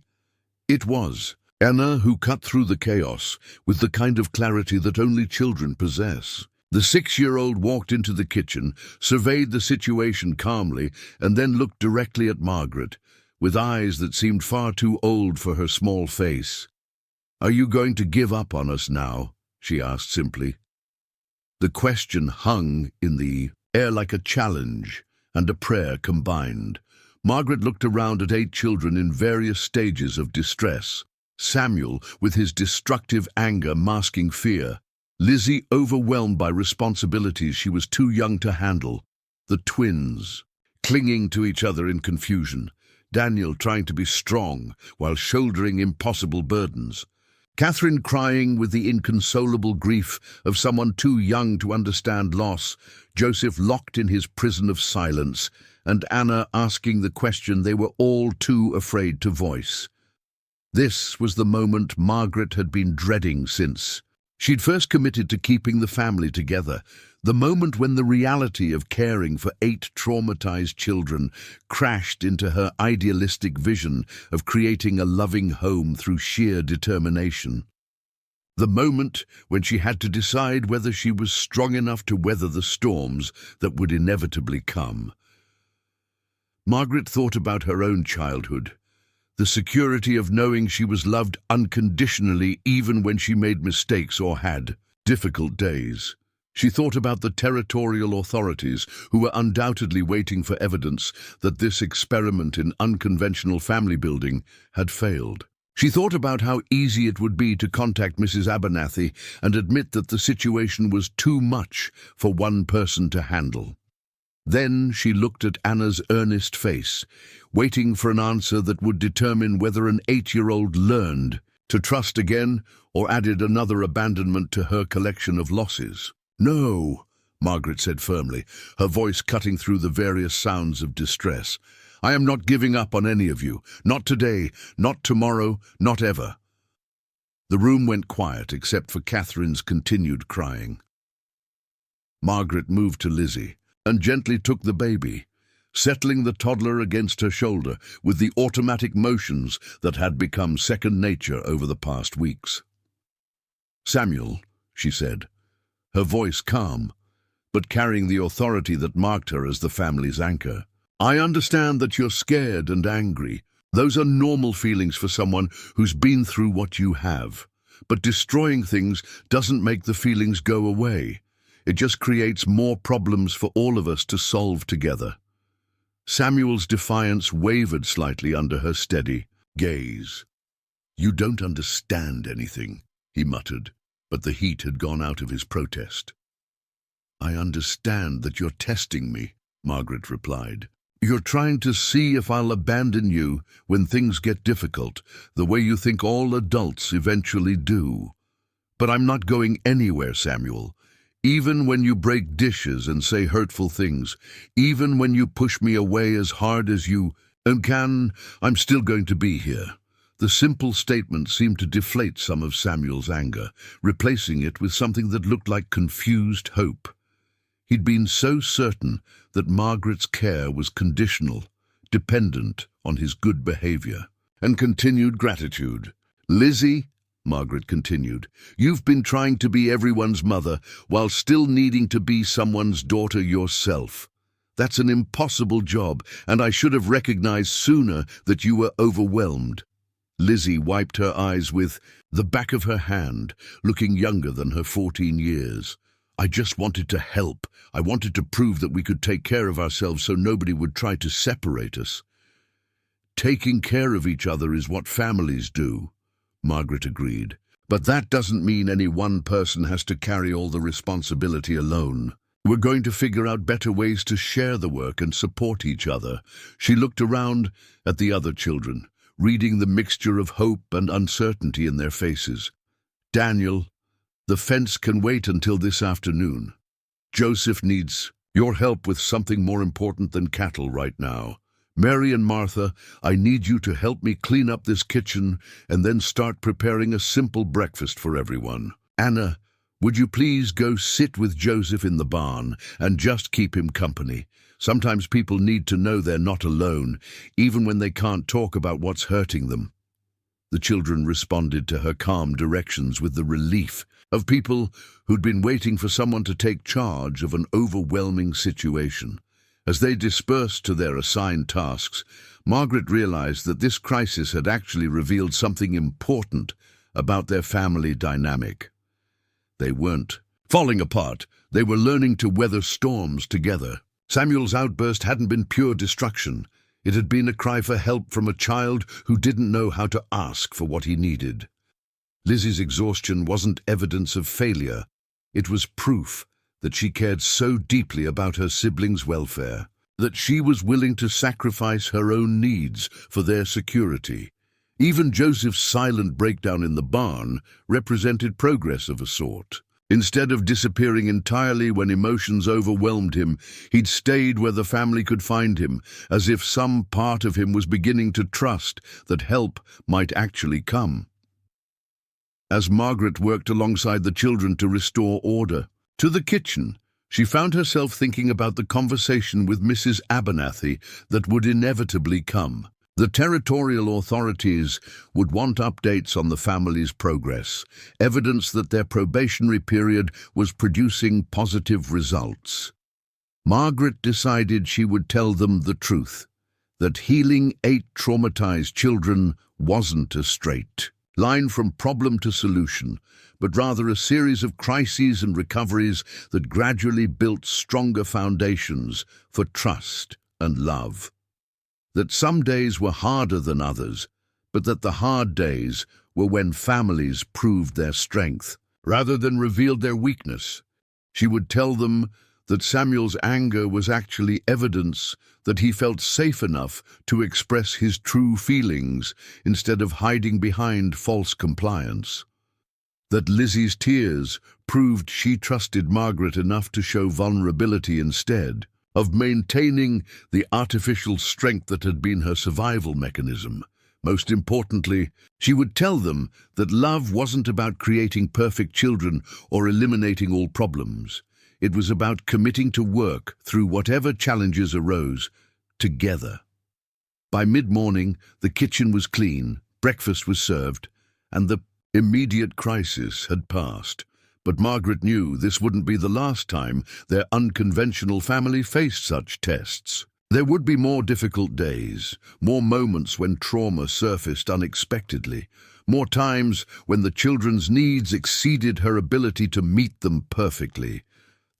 It was Anna who cut through the chaos with the kind of clarity that only children possess. The 6-year-old walked into the kitchen, surveyed the situation calmly, and then looked directly at Margaret, with eyes that seemed far too old for her small face. "Are you going to give up on us now?" she asked simply. The question hung in the air like a challenge and a prayer combined. Margaret looked around at 8 children in various stages of distress. Samuel, with his destructive anger masking fear. Lizzie, overwhelmed by responsibilities she was too young to handle. The twins, clinging to each other in confusion. Daniel trying to be strong while shouldering impossible burdens. Catherine crying with the inconsolable grief of someone too young to understand loss. Joseph locked in his prison of silence, and Anna asking the question they were all too afraid to voice. This was the moment Margaret had been dreading since she'd first committed to keeping the family together, the moment when the reality of caring for 8 traumatized children crashed into her idealistic vision of creating a loving home through sheer determination. The moment when she had to decide whether she was strong enough to weather the storms that would inevitably come. Margaret thought about her own childhood. The security of knowing she was loved unconditionally even when she made mistakes or had difficult days. She thought about the territorial authorities who were undoubtedly waiting for evidence that this experiment in unconventional family building had failed. She thought about how easy it would be to contact Mrs. Abernathy and admit that the situation was too much for one person to handle. Then she looked at Anna's earnest face, waiting for an answer that would determine whether an 8-year-old learned to trust again or added another abandonment to her collection of losses. "No," Margaret said firmly, her voice cutting through the various sounds of distress. "I am not giving up on any of you. Not today, not tomorrow, not ever." The room went quiet except for Catherine's continued crying. Margaret moved to Lizzie and gently took the baby, settling the toddler against her shoulder with the automatic motions that had become second nature over the past weeks. "Samuel," she said, her voice calm, but carrying the authority that marked her as the family's anchor. "I understand that you're scared and angry. Those are normal feelings for someone who's been through what you have. But destroying things doesn't make the feelings go away. It just creates more problems for all of us to solve together." Samuel's defiance wavered slightly under her steady gaze. "You don't understand anything," he muttered, but the heat had gone out of his protest. "I understand that you're testing me," Margaret replied. "You're trying to see if I'll abandon you when things get difficult, the way you think all adults eventually do. But I'm not going anywhere, Samuel. Even when you break dishes and say hurtful things, even when you push me away as hard as you can, I'm still going to be here." The simple statement seemed to deflate some of Samuel's anger, replacing it with something that looked like confused hope. He'd been so certain that Margaret's care was conditional, dependent on his good behavior, and continued gratitude. "Lizzie," Margaret continued, "you've been trying to be everyone's mother while still needing to be someone's daughter yourself. That's an impossible job, and I should have recognized sooner that you were overwhelmed." Lizzie wiped her eyes with the back of her hand, looking younger than her 14 years. "I just wanted to help. I wanted to prove that we could take care of ourselves so nobody would try to separate us." "Taking care of each other is what families do," Margaret agreed. "But that doesn't mean any one person has to carry all the responsibility alone. We're going to figure out better ways to share the work and support each other." She looked around at the other children, reading the mixture of hope and uncertainty in their faces. "Daniel, the fence can wait until this afternoon. Joseph needs your help with something more important than cattle right now. Mary and Martha, I need you to help me clean up this kitchen and then start preparing a simple breakfast for everyone. Anna, would you please go sit with Joseph in the barn and just keep him company? Sometimes people need to know they're not alone, even when they can't talk about what's hurting them." The children responded to her calm directions with the relief of people who'd been waiting for someone to take charge of an overwhelming situation. As they dispersed to their assigned tasks, Margaret realized that this crisis had actually revealed something important about their family dynamic. They weren't falling apart. They were learning to weather storms together. Samuel's outburst hadn't been pure destruction. It had been a cry for help from a child who didn't know how to ask for what he needed. Lizzie's exhaustion wasn't evidence of failure. It was proof that she cared so deeply about her siblings' welfare, that she was willing to sacrifice her own needs for their security. Even Joseph's silent breakdown in the barn represented progress of a sort. Instead of disappearing entirely when emotions overwhelmed him, he'd stayed where the family could find him, as if some part of him was beginning to trust that help might actually come. As Margaret worked alongside the children to restore order to the kitchen, she found herself thinking about the conversation with Mrs. Abernathy that would inevitably come. The territorial authorities would want updates on the family's progress, evidence that their probationary period was producing positive results. Margaret decided she would tell them the truth, that healing 8 traumatized children wasn't a straight line from problem to solution, but rather a series of crises and recoveries that gradually built stronger foundations for trust and love. That some days were harder than others, but that the hard days were when families proved their strength, rather than revealed their weakness. She would tell them that Samuel's anger was actually evidence that he felt safe enough to express his true feelings instead of hiding behind false compliance. That Lizzie's tears proved she trusted Margaret enough to show vulnerability instead of maintaining the artificial strength that had been her survival mechanism. Most importantly, she would tell them that love wasn't about creating perfect children or eliminating all problems. It was about committing to work through whatever challenges arose, together. By mid-morning, the kitchen was clean, breakfast was served, and the immediate crisis had passed. But Margaret knew this wouldn't be the last time their unconventional family faced such tests. There would be more difficult days, more moments when trauma surfaced unexpectedly, more times when the children's needs exceeded her ability to meet them perfectly.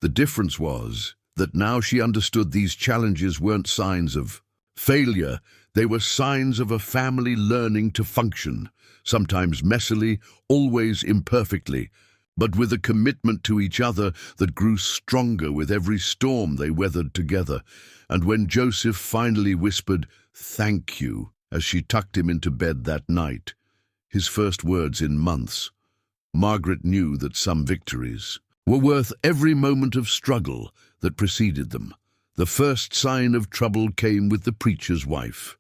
The difference was that now she understood these challenges weren't signs of failure, they were signs of a family learning to function, sometimes messily, always imperfectly, but with a commitment to each other that grew stronger with every storm they weathered together. And when Joseph finally whispered, "Thank you," as she tucked him into bed that night, his first words in months, Margaret knew that some victories were worth every moment of struggle that preceded them. The first sign of trouble came with the preacher's wife.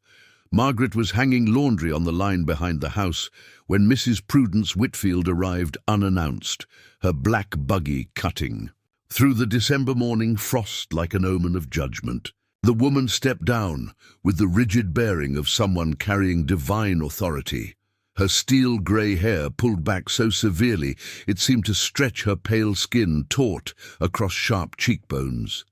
Margaret was hanging laundry on the line behind the house when Mrs. Prudence Whitfield arrived unannounced, her black buggy cutting through the December morning frost like an omen of judgment. The woman stepped down with the rigid bearing of someone carrying divine authority. Her steel-grey hair pulled back so severely it seemed to stretch her pale skin taut across sharp cheekbones.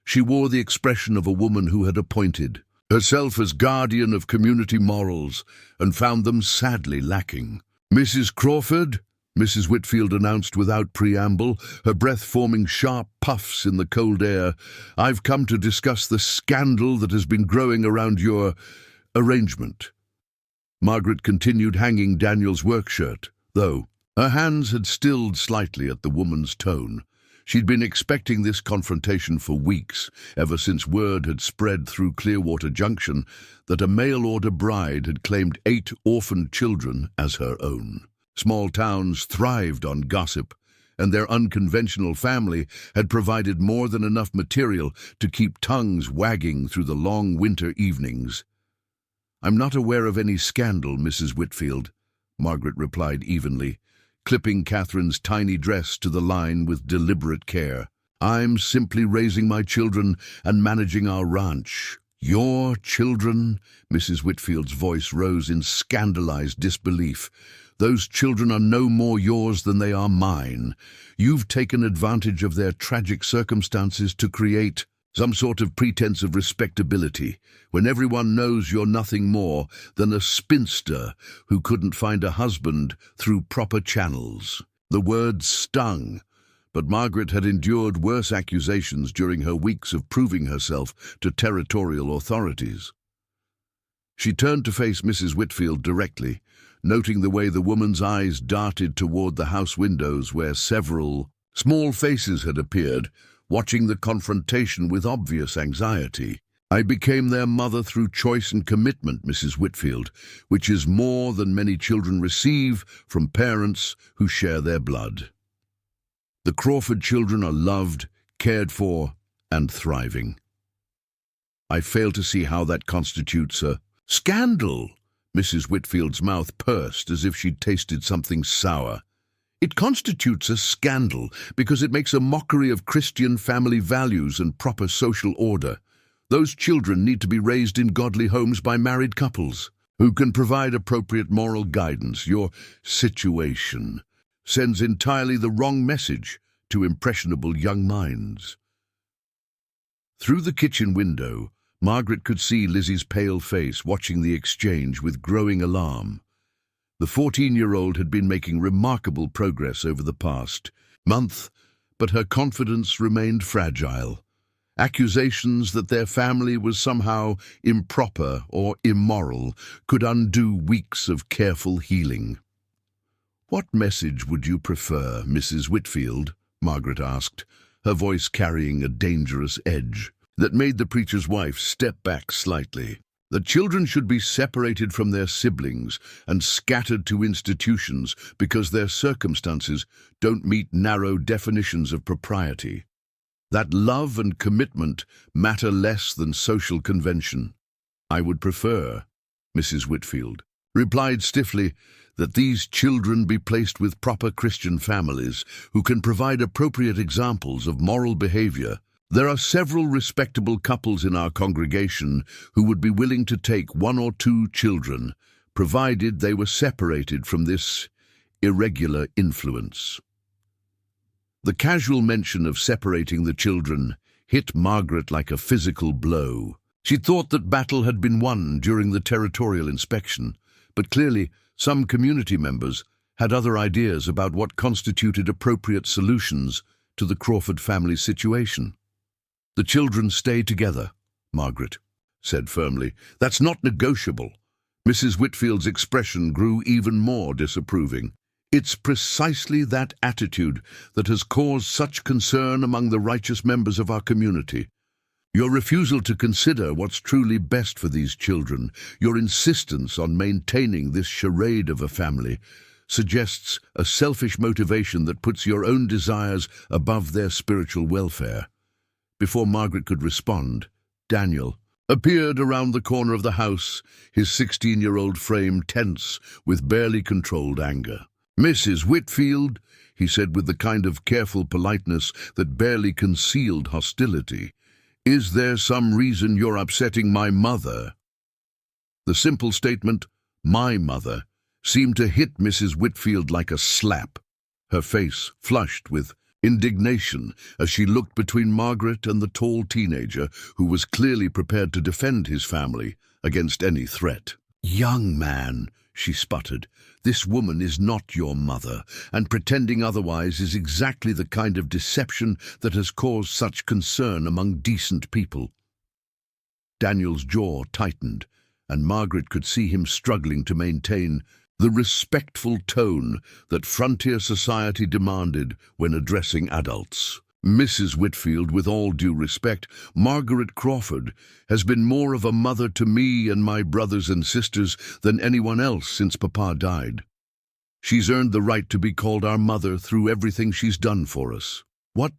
She wore the expression of a woman who had appointed herself as guardian of community morals and found them sadly lacking. "Mrs. Crawford," Mrs. Whitfield announced without preamble, her breath forming sharp puffs in the cold air, "I've come to discuss the scandal that has been growing around your arrangement." Margaret continued hanging Daniel's work shirt, though her hands had stilled slightly at the woman's tone. She'd been expecting this confrontation for weeks, ever since word had spread through Clearwater Junction that a mail-order bride had claimed 8 orphaned children as her own. Small towns thrived on gossip, and their unconventional family had provided more than enough material to keep tongues wagging through the long winter evenings. "I'm not aware of any scandal, Mrs. Whitfield," Margaret replied evenly, clipping Catherine's tiny dress to the line with deliberate care. "I'm simply raising my children and managing our ranch." "Your children?" Mrs. Whitfield's voice rose in scandalized disbelief. "Those children are no more yours than they are mine. You've taken advantage of their tragic circumstances to create some sort of pretense of respectability, when everyone knows you're nothing more than a spinster who couldn't find a husband through proper channels." The words stung, but Margaret had endured worse accusations during her weeks of proving herself to territorial authorities. She turned to face Mrs. Whitfield directly, noting the way the woman's eyes darted toward the house windows where several small faces had appeared, watching the confrontation with obvious anxiety. "I became their mother through choice and commitment, Mrs. Whitfield, which is more than many children receive from parents who share their blood. The Crawford children are loved, cared for, and thriving." "I fail to see how that constitutes a scandal." Mrs. Whitfield's mouth pursed as if she'd tasted something sour. "It constitutes a scandal because it makes a mockery of Christian family values and proper social order. Those children need to be raised in godly homes by married couples who can provide appropriate moral guidance. Your situation sends entirely the wrong message to impressionable young minds." Through the kitchen window, Margaret could see Lizzie's pale face watching the exchange with growing alarm. The 14-year-old had been making remarkable progress over the past month, but her confidence remained fragile. Accusations that their family was somehow improper or immoral could undo weeks of careful healing. "What message would you prefer, Mrs. Whitfield?" Margaret asked, her voice carrying a dangerous edge that made the preacher's wife step back slightly. "That children should be separated from their siblings and scattered to institutions because their circumstances don't meet narrow definitions of propriety. That love and commitment matter less than social convention." "I would prefer," Mrs. Whitfield replied stiffly, "that these children be placed with proper Christian families who can provide appropriate examples of moral behavior. There are several respectable couples in our congregation who would be willing to take 1 or 2 children, provided they were separated from this irregular influence." The casual mention of separating the children hit Margaret like a physical blow. She thought that battle had been won during the territorial inspection, but clearly some community members had other ideas about what constituted appropriate solutions to the Crawford family situation. "The children stay together," Margaret said firmly. "That's not negotiable." Mrs. Whitfield's expression grew even more disapproving. "It's precisely that attitude that has caused such concern among the righteous members of our community. Your refusal to consider what's truly best for these children, your insistence on maintaining this charade of a family, suggests a selfish motivation that puts your own desires above their spiritual welfare." Before Margaret could respond, Daniel appeared around the corner of the house, his 16-year-old frame tense with barely controlled anger. "Mrs. Whitfield," he said with the kind of careful politeness that barely concealed hostility, "is there some reason you're upsetting my mother?" The simple statement, "my mother," seemed to hit Mrs. Whitfield like a slap. Her face flushed with indignation as she looked between Margaret and the tall teenager who was clearly prepared to defend his family against any threat. "Young man," she sputtered, "this woman is not your mother, and pretending otherwise is exactly the kind of deception that has caused such concern among decent people." Daniel's jaw tightened, and Margaret could see him struggling to maintain the respectful tone that frontier society demanded when addressing adults. "Mrs. Whitfield, with all due respect, Margaret Crawford has been more of a mother to me and my brothers and sisters than anyone else since Papa died. She's earned the right to be called our mother through everything she's done for us." "What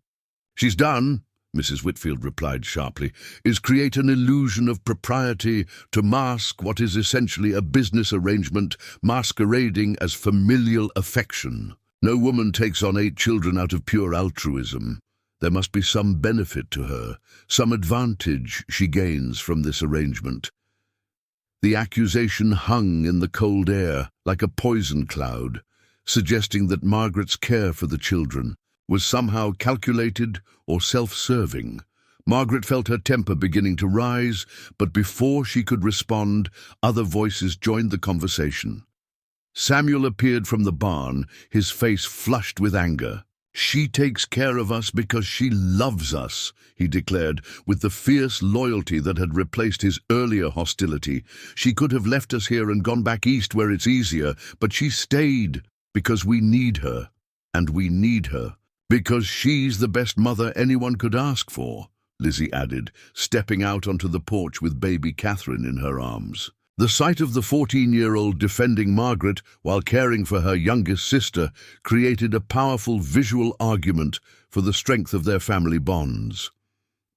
she's done," Mrs. Whitfield replied sharply, "is create an illusion of propriety to mask what is essentially a business arrangement masquerading as familial affection. No woman takes on 8 children out of pure altruism. There must be some benefit to her, some advantage she gains from this arrangement." The accusation hung in the cold air like a poison cloud, suggesting that Margaret's care for the children was somehow calculated or self-serving. Margaret felt her temper beginning to rise, but before she could respond, other voices joined the conversation. Samuel appeared from the barn, his face flushed with anger. "She takes care of us because she loves us," he declared, with the fierce loyalty that had replaced his earlier hostility. "She could have left us here and gone back east where it's easier, but she stayed because we need her, and we need her because she's the best mother anyone could ask for," Lizzie added, stepping out onto the porch with baby Catherine in her arms. The sight of the 14-year-old defending Margaret while caring for her youngest sister created a powerful visual argument for the strength of their family bonds.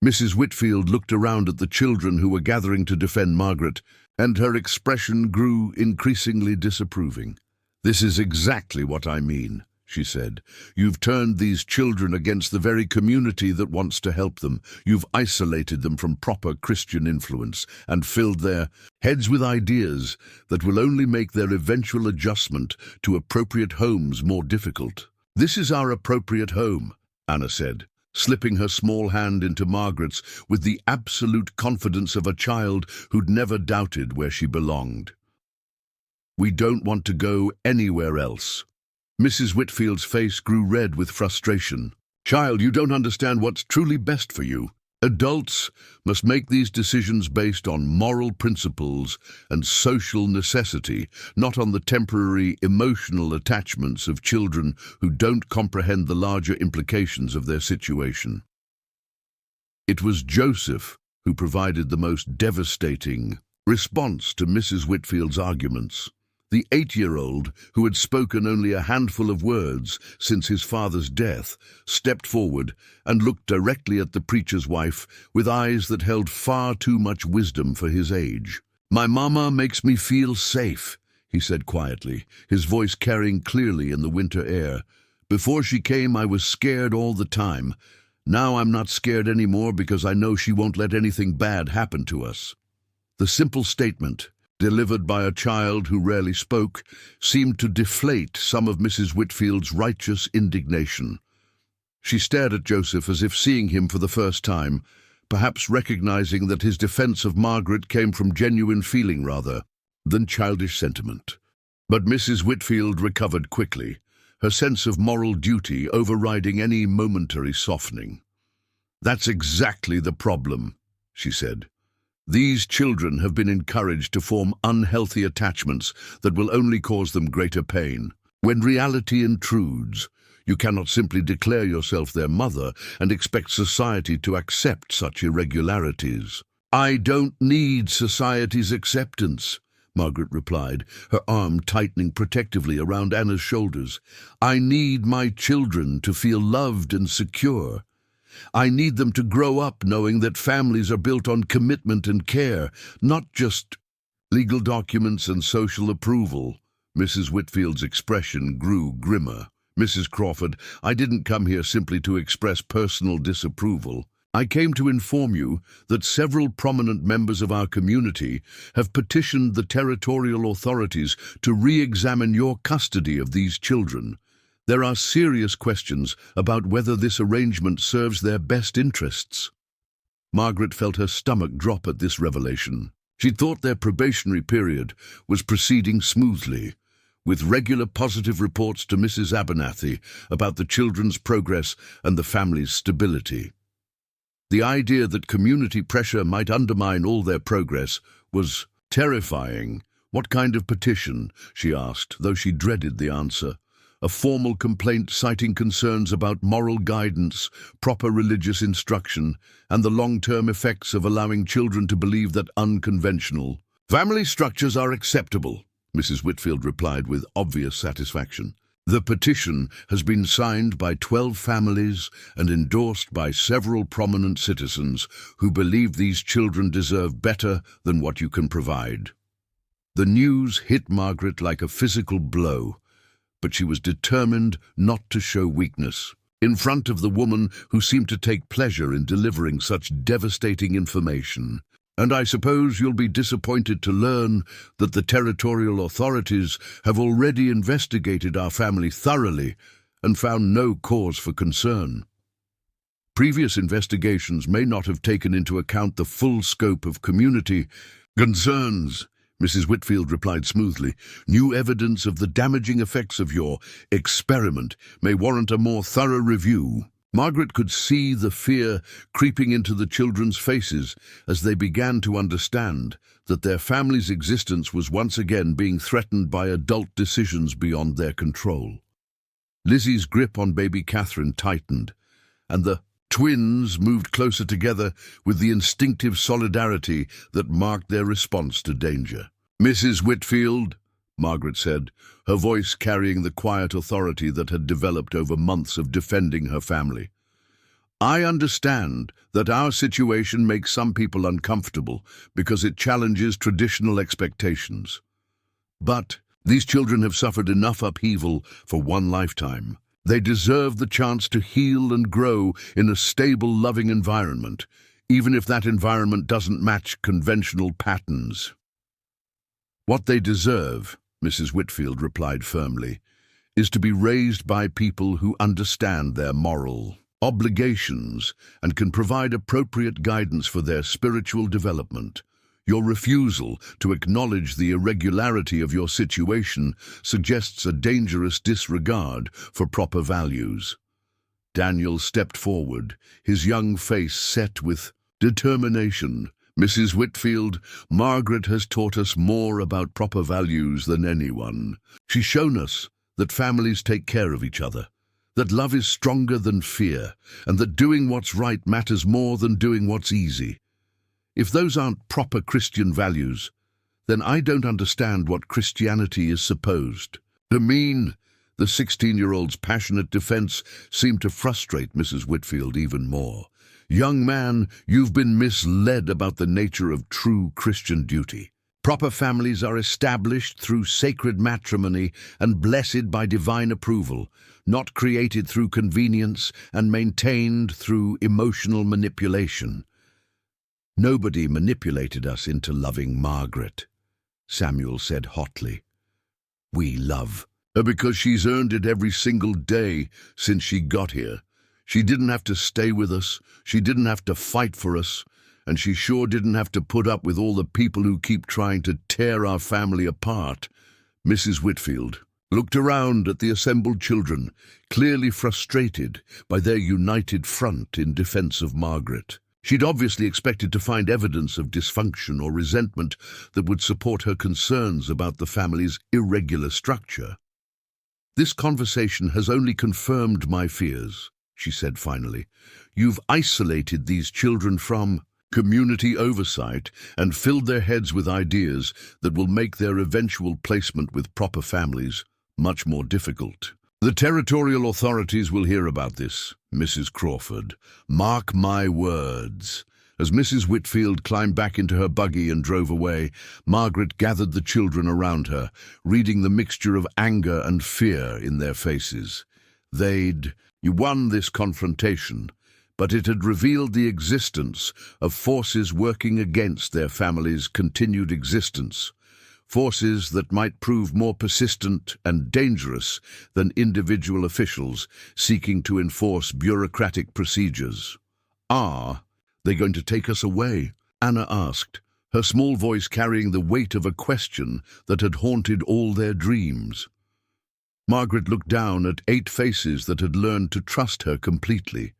Mrs. Whitfield looked around at the children who were gathering to defend Margaret, and her expression grew increasingly disapproving. "This is exactly what I mean," she said. "You've turned these children against the very community that wants to help them. You've isolated them from proper Christian influence and filled their heads with ideas that will only make their eventual adjustment to appropriate homes more difficult." "This is our appropriate home," Anna said, slipping her small hand into Margaret's with the absolute confidence of a child who'd never doubted where she belonged. "We don't want to go anywhere else." Mrs. Whitfield's face grew red with frustration. "Child, you don't understand what's truly best for you. Adults must make these decisions based on moral principles and social necessity, not on the temporary emotional attachments of children who don't comprehend the larger implications of their situation. It was Joseph who provided the most devastating response to Mrs. Whitfield's arguments. The 8-year-old, who had spoken only a handful of words since his father's death, stepped forward and looked directly at the preacher's wife with eyes that held far too much wisdom for his age. "My mama makes me feel safe," he said quietly, his voice carrying clearly in the winter air. "Before she came, I was scared all the time. Now I'm not scared anymore because I know she won't let anything bad happen to us." The simple statement, delivered by a child who rarely spoke, seemed to deflate some of Mrs. Whitfield's righteous indignation. She stared at Joseph as if seeing him for the first time, perhaps recognizing that his defense of Margaret came from genuine feeling rather than childish sentiment. But Mrs. Whitfield recovered quickly, her sense of moral duty overriding any momentary softening. "That's exactly the problem," she said. "These children have been encouraged to form unhealthy attachments that will only cause them greater pain. When reality intrudes, you cannot simply declare yourself their mother and expect society to accept such irregularities." "I don't need society's acceptance," Margaret replied, her arm tightening protectively around Anna's shoulders. "I need my children to feel loved and secure. I need them to grow up knowing that families are built on commitment and care, not just legal documents and social approval." Mrs. Whitfield's expression grew grimmer. "Mrs. Crawford, I didn't come here simply to express personal disapproval. I came to inform you that several prominent members of our community have petitioned the territorial authorities to re-examine your custody of these children. There are serious questions about whether this arrangement serves their best interests." Margaret felt her stomach drop at this revelation. She thought their probationary period was proceeding smoothly, with regular positive reports to Mrs. Abernathy about the children's progress and the family's stability. The idea that community pressure might undermine all their progress was terrifying. "What kind of petition?" she asked, though she dreaded the answer. "A formal complaint citing concerns about moral guidance, proper religious instruction, and the long-term effects of allowing children to believe that unconventional family structures are acceptable," Mrs. Whitfield replied with obvious satisfaction. "The petition has been signed by 12 families and endorsed by several prominent citizens who believe these children deserve better than what you can provide." The news hit Margaret like a physical blow, but she was determined not to show weakness. In front of the woman who seemed to take pleasure in delivering such devastating information. "And I suppose you'll be disappointed to learn that the territorial authorities have already investigated our family thoroughly and found no cause for concern. Previous investigations may not have taken into account the full scope of community concerns," Mrs. Whitfield replied smoothly. "New evidence of the damaging effects of your experiment may warrant a more thorough review." Margaret could see the fear creeping into the children's faces as they began to understand that their family's existence was once again being threatened by adult decisions beyond their control. Lizzie's grip on baby Catherine tightened, and the twins moved closer together with the instinctive solidarity that marked their response to danger. "Mrs. Whitfield," Margaret said, her voice carrying the quiet authority that had developed over months of defending her family. "I understand that our situation makes some people uncomfortable because it challenges traditional expectations. But these children have suffered enough upheaval for one lifetime. They deserve the chance to heal and grow in a stable, loving environment, even if that environment doesn't match conventional patterns." "What they deserve," Mrs. Whitfield replied firmly, "is to be raised by people who understand their moral obligations and can provide appropriate guidance for their spiritual development. Your refusal to acknowledge the irregularity of your situation suggests a dangerous disregard for proper values." Daniel stepped forward, his young face set with determination. Mrs. Whitfield, Margaret has taught us more about proper values than anyone. She's shown us that families take care of each other, that love is stronger than fear, and that doing what's right matters more than doing what's easy. If those aren't proper Christian values, then I don't understand what Christianity is supposed to mean. The 16-year-old's passionate defense seemed to frustrate Mrs. Whitfield even more. Young man, you've been misled about the nature of true Christian duty. Proper families are established through sacred matrimony and blessed by divine approval, not created through convenience and maintained through emotional manipulation. Nobody manipulated us into loving Margaret, Samuel said hotly. We love her because she's earned it every single day since she got here. She didn't have to stay with us, she didn't have to fight for us, and she sure didn't have to put up with all the people who keep trying to tear our family apart. Mrs. Whitfield looked around at the assembled children, clearly frustrated by their united front in defense of Margaret. She'd obviously expected to find evidence of dysfunction or resentment that would support her concerns about the family's irregular structure. This conversation has only confirmed my fears, she said finally. You've isolated these children from community oversight and filled their heads with ideas that will make their eventual placement with proper families much more difficult. The territorial authorities will hear about this, Mrs. Crawford. Mark my words. As Mrs. Whitfield climbed back into her buggy and drove away, Margaret gathered the children around her, reading the mixture of anger and fear in their faces. They'd won this confrontation, but it had revealed the existence of forces working against their family's continued existence. Forces that might prove more persistent and dangerous than individual officials seeking to enforce bureaucratic procedures. Are they going to take us away? Anna asked, her small voice carrying the weight of a question that had haunted all their dreams. Margaret looked down at 8 faces that had learned to trust her completely.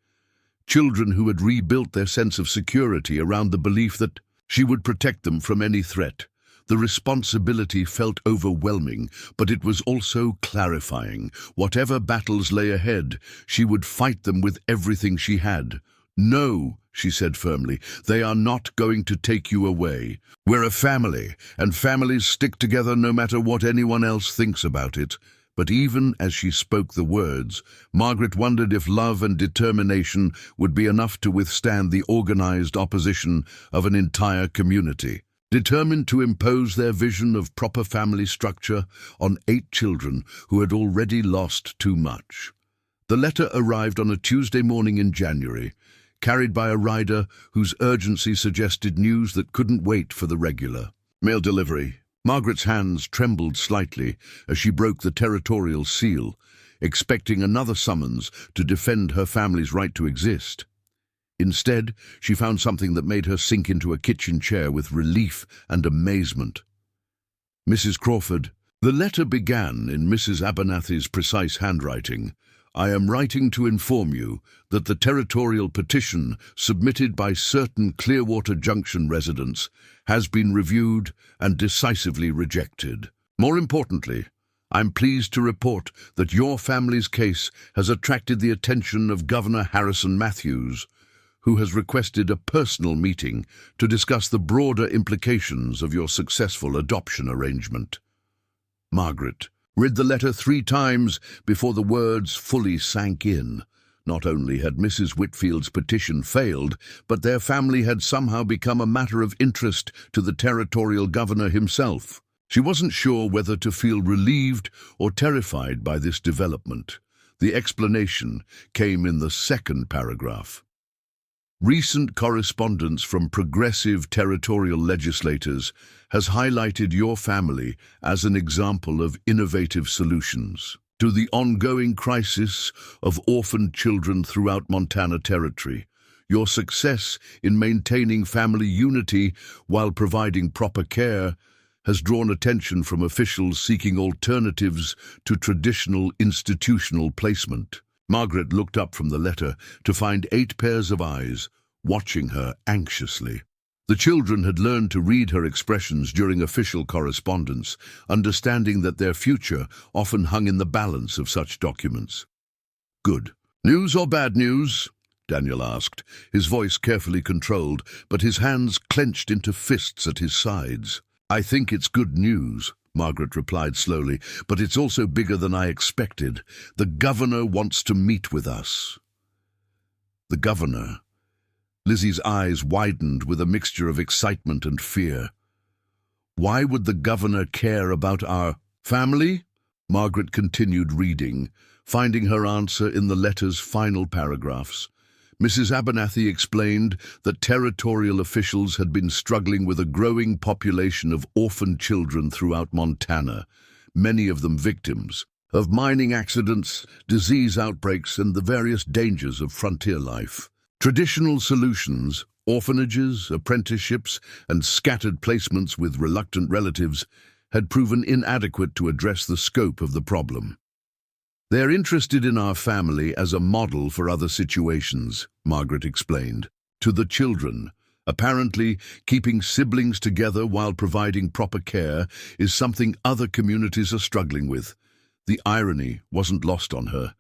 Children who had rebuilt their sense of security around the belief that she would protect them from any threat. The responsibility felt overwhelming, but it was also clarifying. Whatever battles lay ahead, she would fight them with everything she had. No, she said firmly, they are not going to take you away. We're a family, and families stick together no matter what anyone else thinks about it. But even as she spoke the words, Margaret wondered if love and determination would be enough to withstand the organized opposition of an entire community. Determined to impose their vision of proper family structure on 8 children who had already lost too much. The letter arrived on a Tuesday morning in January, carried by a rider whose urgency suggested news that couldn't wait for the regular mail delivery. Margaret's hands trembled slightly as she broke the territorial seal, expecting another summons to defend her family's right to exist. Instead, she found something that made her sink into a kitchen chair with relief and amazement. Mrs. Crawford, the letter began in Mrs. Abernathy's precise handwriting. I am writing to inform you that the territorial petition submitted by certain Clearwater Junction residents has been reviewed and decisively rejected. More importantly, I'm pleased to report that your family's case has attracted the attention of Governor Harrison Matthews, who has requested a personal meeting to discuss the broader implications of your successful adoption arrangement. Margaret read the letter 3 times before the words fully sank in. Not only had Mrs. Whitfield's petition failed, but their family had somehow become a matter of interest to the territorial governor himself. She wasn't sure whether to feel relieved or terrified by this development. The explanation came in the 2nd paragraph. Recent correspondence from progressive territorial legislators has highlighted your family as an example of innovative solutions to the ongoing crisis of orphaned children throughout Montana Territory. Your success in maintaining family unity while providing proper care has drawn attention from officials seeking alternatives to traditional institutional placement. Margaret looked up from the letter to find 8 pairs of eyes watching her anxiously. The children had learned to read her expressions during official correspondence, understanding that their future often hung in the balance of such documents. "Good. News or bad news?" Daniel asked, his voice carefully controlled, but his hands clenched into fists at his sides. "I think it's good news," Margaret replied slowly, "but it's also bigger than I expected. The governor wants to meet with us." The governor? Lizzie's eyes widened with a mixture of excitement and fear. "Why would the governor care about our family?" Margaret continued reading, finding her answer in the letter's final paragraphs. Mrs. Abernathy explained that territorial officials had been struggling with a growing population of orphan children throughout Montana, many of them victims of mining accidents, disease outbreaks, and the various dangers of frontier life. Traditional solutions, orphanages, apprenticeships, and scattered placements with reluctant relatives had proven inadequate to address the scope of the problem. "They're interested in our family as a model for other situations," Margaret explained. To the children, apparently, keeping siblings together while providing proper care is something other communities are struggling with. The irony wasn't lost on her.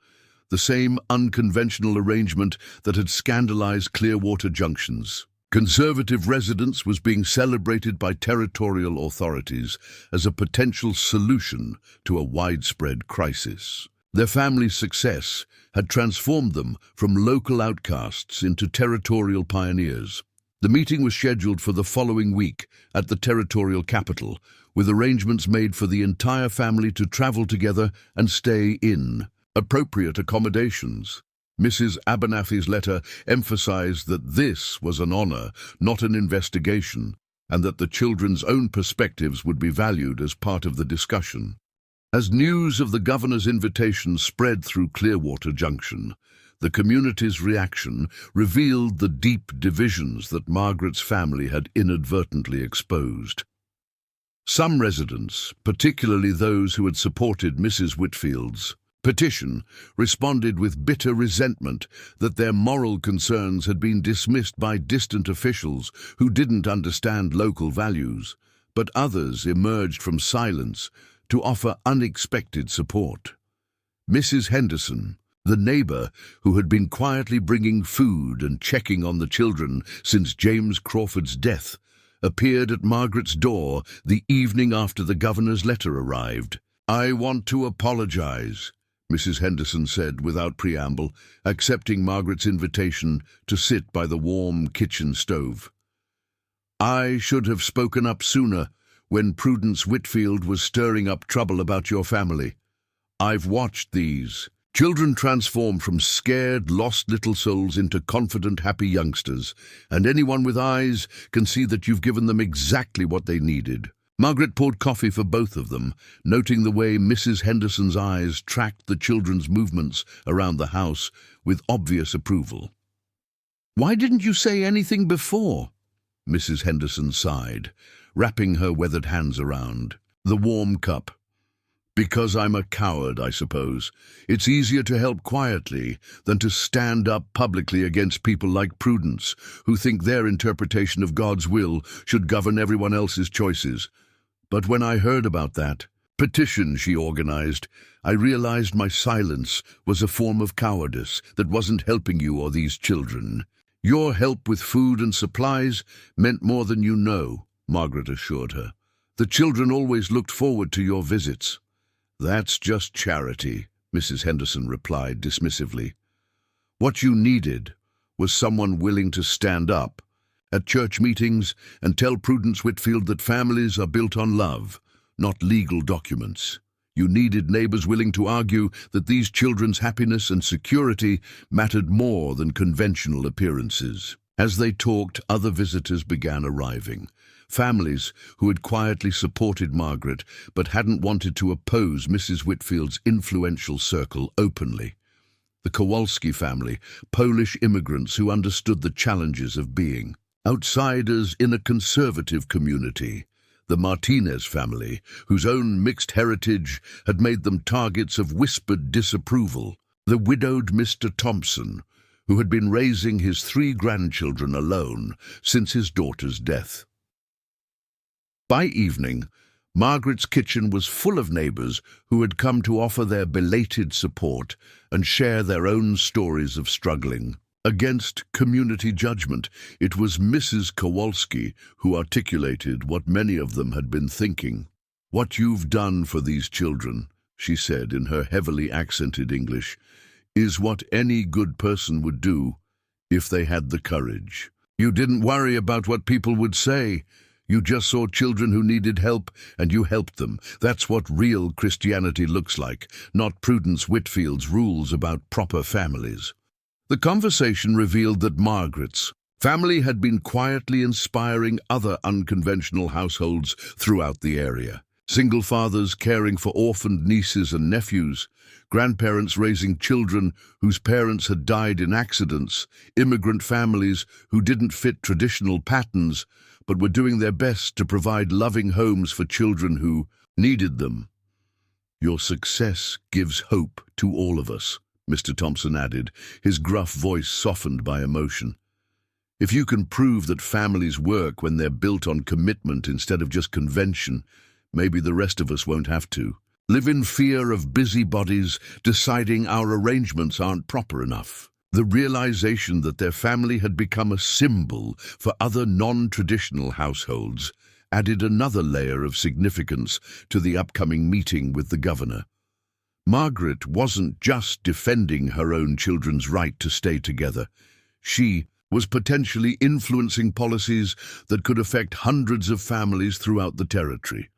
The same unconventional arrangement that had scandalized Clearwater Junction's conservative residents was being celebrated by territorial authorities as a potential solution to a widespread crisis. Their family's success had transformed them from local outcasts into territorial pioneers. The meeting was scheduled for the following week at the territorial capital, with arrangements made for the entire family to travel together and stay in appropriate accommodations. Mrs. Abernathy's letter emphasized that this was an honor, not an investigation, and that the children's own perspectives would be valued as part of the discussion. As news of the governor's invitation spread through Clearwater Junction, the community's reaction revealed the deep divisions that Margaret's family had inadvertently exposed. Some residents, particularly those who had supported Mrs. Whitfield's petition, responded with bitter resentment that their moral concerns had been dismissed by distant officials who didn't understand local values, but others emerged from silence to offer unexpected support. Mrs. Henderson, the neighbor who had been quietly bringing food and checking on the children since James Crawford's death, appeared at Margaret's door the evening after the governor's letter arrived. "I want to apologize," Mrs. Henderson said without preamble, accepting Margaret's invitation to sit by the warm kitchen stove. "I should have spoken up sooner when Prudence Whitfield was stirring up trouble about your family. I've watched these children transform from scared, lost little souls into confident, happy youngsters, and anyone with eyes can see that you've given them exactly what they needed." Margaret poured coffee for both of them, noting the way Mrs. Henderson's eyes tracked the children's movements around the house with obvious approval. "Why didn't you say anything before?" Mrs. Henderson sighed, wrapping her weathered hands around the warm cup. "Because I'm a coward, I suppose. It's easier to help quietly than to stand up publicly against people like Prudence, who think their interpretation of God's will should govern everyone else's choices. But when I heard about that petition she organized, I realized my silence was a form of cowardice that wasn't helping you or these children. Your help with food and supplies meant more than you know," Margaret assured her. "The children always looked forward to your visits." "That's just charity," Mrs. Henderson replied dismissively. "What you needed was someone willing to stand up at church meetings and tell Prudence Whitfield that families are built on love, not legal documents. You needed neighbors willing to argue that these children's happiness and security mattered more than conventional appearances." As they talked, other visitors began arriving. Families who had quietly supported Margaret but hadn't wanted to oppose Mrs. Whitfield's influential circle openly. The Kowalski family, Polish immigrants who understood the challenges of being outsiders in a conservative community. The Martinez family, whose own mixed heritage had made them targets of whispered disapproval. the widowed Mr. Thompson, who had been raising his 3 grandchildren alone since his daughter's death. By evening, Margaret's kitchen was full of neighbors who had come to offer their belated support and share their own stories of struggling. Against community judgment, it was Mrs. Kowalski who articulated what many of them had been thinking. "What you've done for these children," she said in her heavily accented English, "is what any good person would do if they had the courage. You didn't worry about what people would say. You just saw children who needed help, and you helped them. That's what real Christianity looks like, not Prudence Whitfield's rules about proper families." The conversation revealed that Margaret's family had been quietly inspiring other unconventional households throughout the area. Single fathers caring for orphaned nieces and nephews, grandparents raising children whose parents had died in accidents, immigrant families who didn't fit traditional patterns but were doing their best to provide loving homes for children who needed them. "Your success gives hope to all of us," Mr. Thompson added, his gruff voice softened by emotion. "If you can prove that families work when they're built on commitment instead of just convention, maybe the rest of us won't have to live in fear of busybodies deciding our arrangements aren't proper enough." The realization that their family had become a symbol for other non-traditional households added another layer of significance to the upcoming meeting with the governor. Margaret wasn't just defending her own children's right to stay together. She was potentially influencing policies that could affect hundreds of families throughout the territory.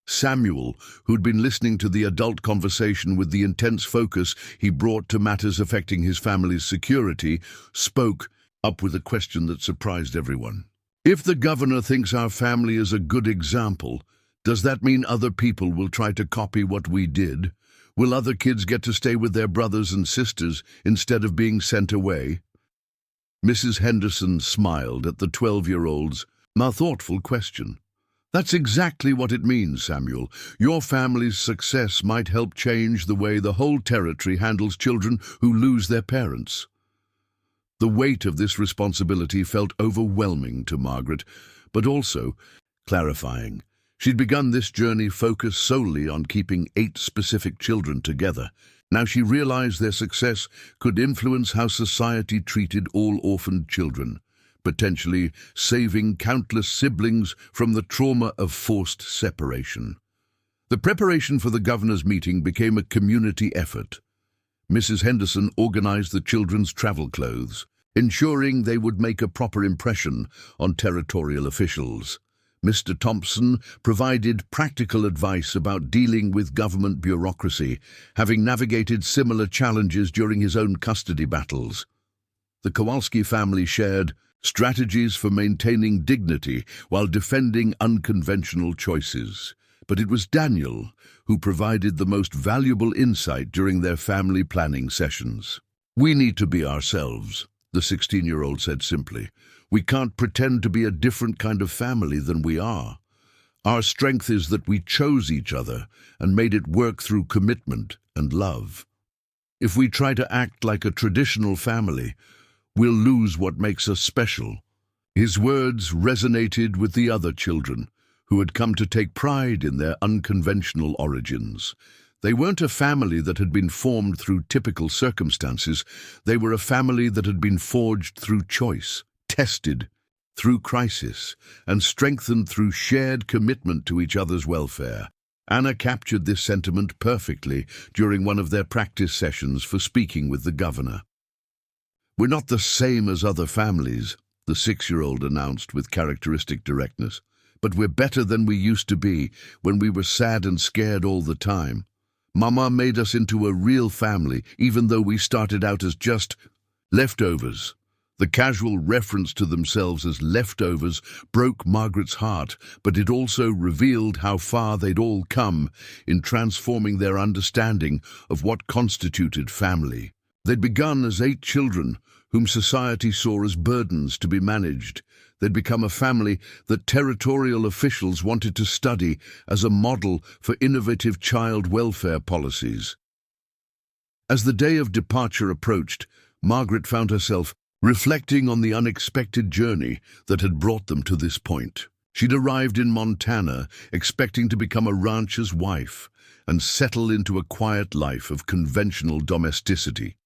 Samuel, who'd been listening to the adult conversation with the intense focus he brought to matters affecting his family's security, spoke up with a question that surprised everyone. "If the governor thinks our family is a good example, does that mean other people will try to copy what we did? Will other kids get to stay with their brothers and sisters instead of being sent away?" Mrs. Henderson smiled at the 12-year-old's thoughtful question. "That's exactly what it means, Samuel. Your family's success might help change the way the whole territory handles children who lose their parents." The weight of this responsibility felt overwhelming to Margaret, but also clarifying. She'd begun this journey focused solely on keeping 8 specific children together. Now she realized their success could influence how society treated all orphaned children, potentially saving countless siblings from the trauma of forced separation. The preparation for the governor's meeting became a community effort. Mrs. Henderson organized the children's travel clothes, ensuring they would make a proper impression on territorial officials. Mr. Thompson provided practical advice about dealing with government bureaucracy, having navigated similar challenges during his own custody battles. The Kowalski family shared strategies for maintaining dignity while defending unconventional choices. But it was Daniel who provided the most valuable insight during their family planning sessions. "We need to be ourselves," the 16-year-old said simply. "We can't pretend to be a different kind of family than we are. Our strength is that we chose each other and made it work through commitment and love. If we try to act like a traditional family, we'll lose what makes us special." His words resonated with the other children, who had come to take pride in their unconventional origins. They weren't a family that had been formed through typical circumstances. They were a family that had been forged through choice, tested through crisis, and strengthened through shared commitment to each other's welfare. Anna captured this sentiment perfectly during one of their practice sessions for speaking with the governor. "We're not the same as other families," the 6-year-old announced with characteristic directness, "but we're better than we used to be when we were sad and scared all the time. Mama made us into a real family, even though we started out as just leftovers." The casual reference to themselves as leftovers broke Margaret's heart, but it also revealed how far they'd all come in transforming their understanding of what constituted family. They'd begun as 8 children, whom society saw as burdens to be managed. They'd become a family that territorial officials wanted to study as a model for innovative child welfare policies. As the day of departure approached, Margaret found herself reflecting on the unexpected journey that had brought them to this point. She'd arrived in Montana expecting to become a rancher's wife and settle into a quiet life of conventional domesticity.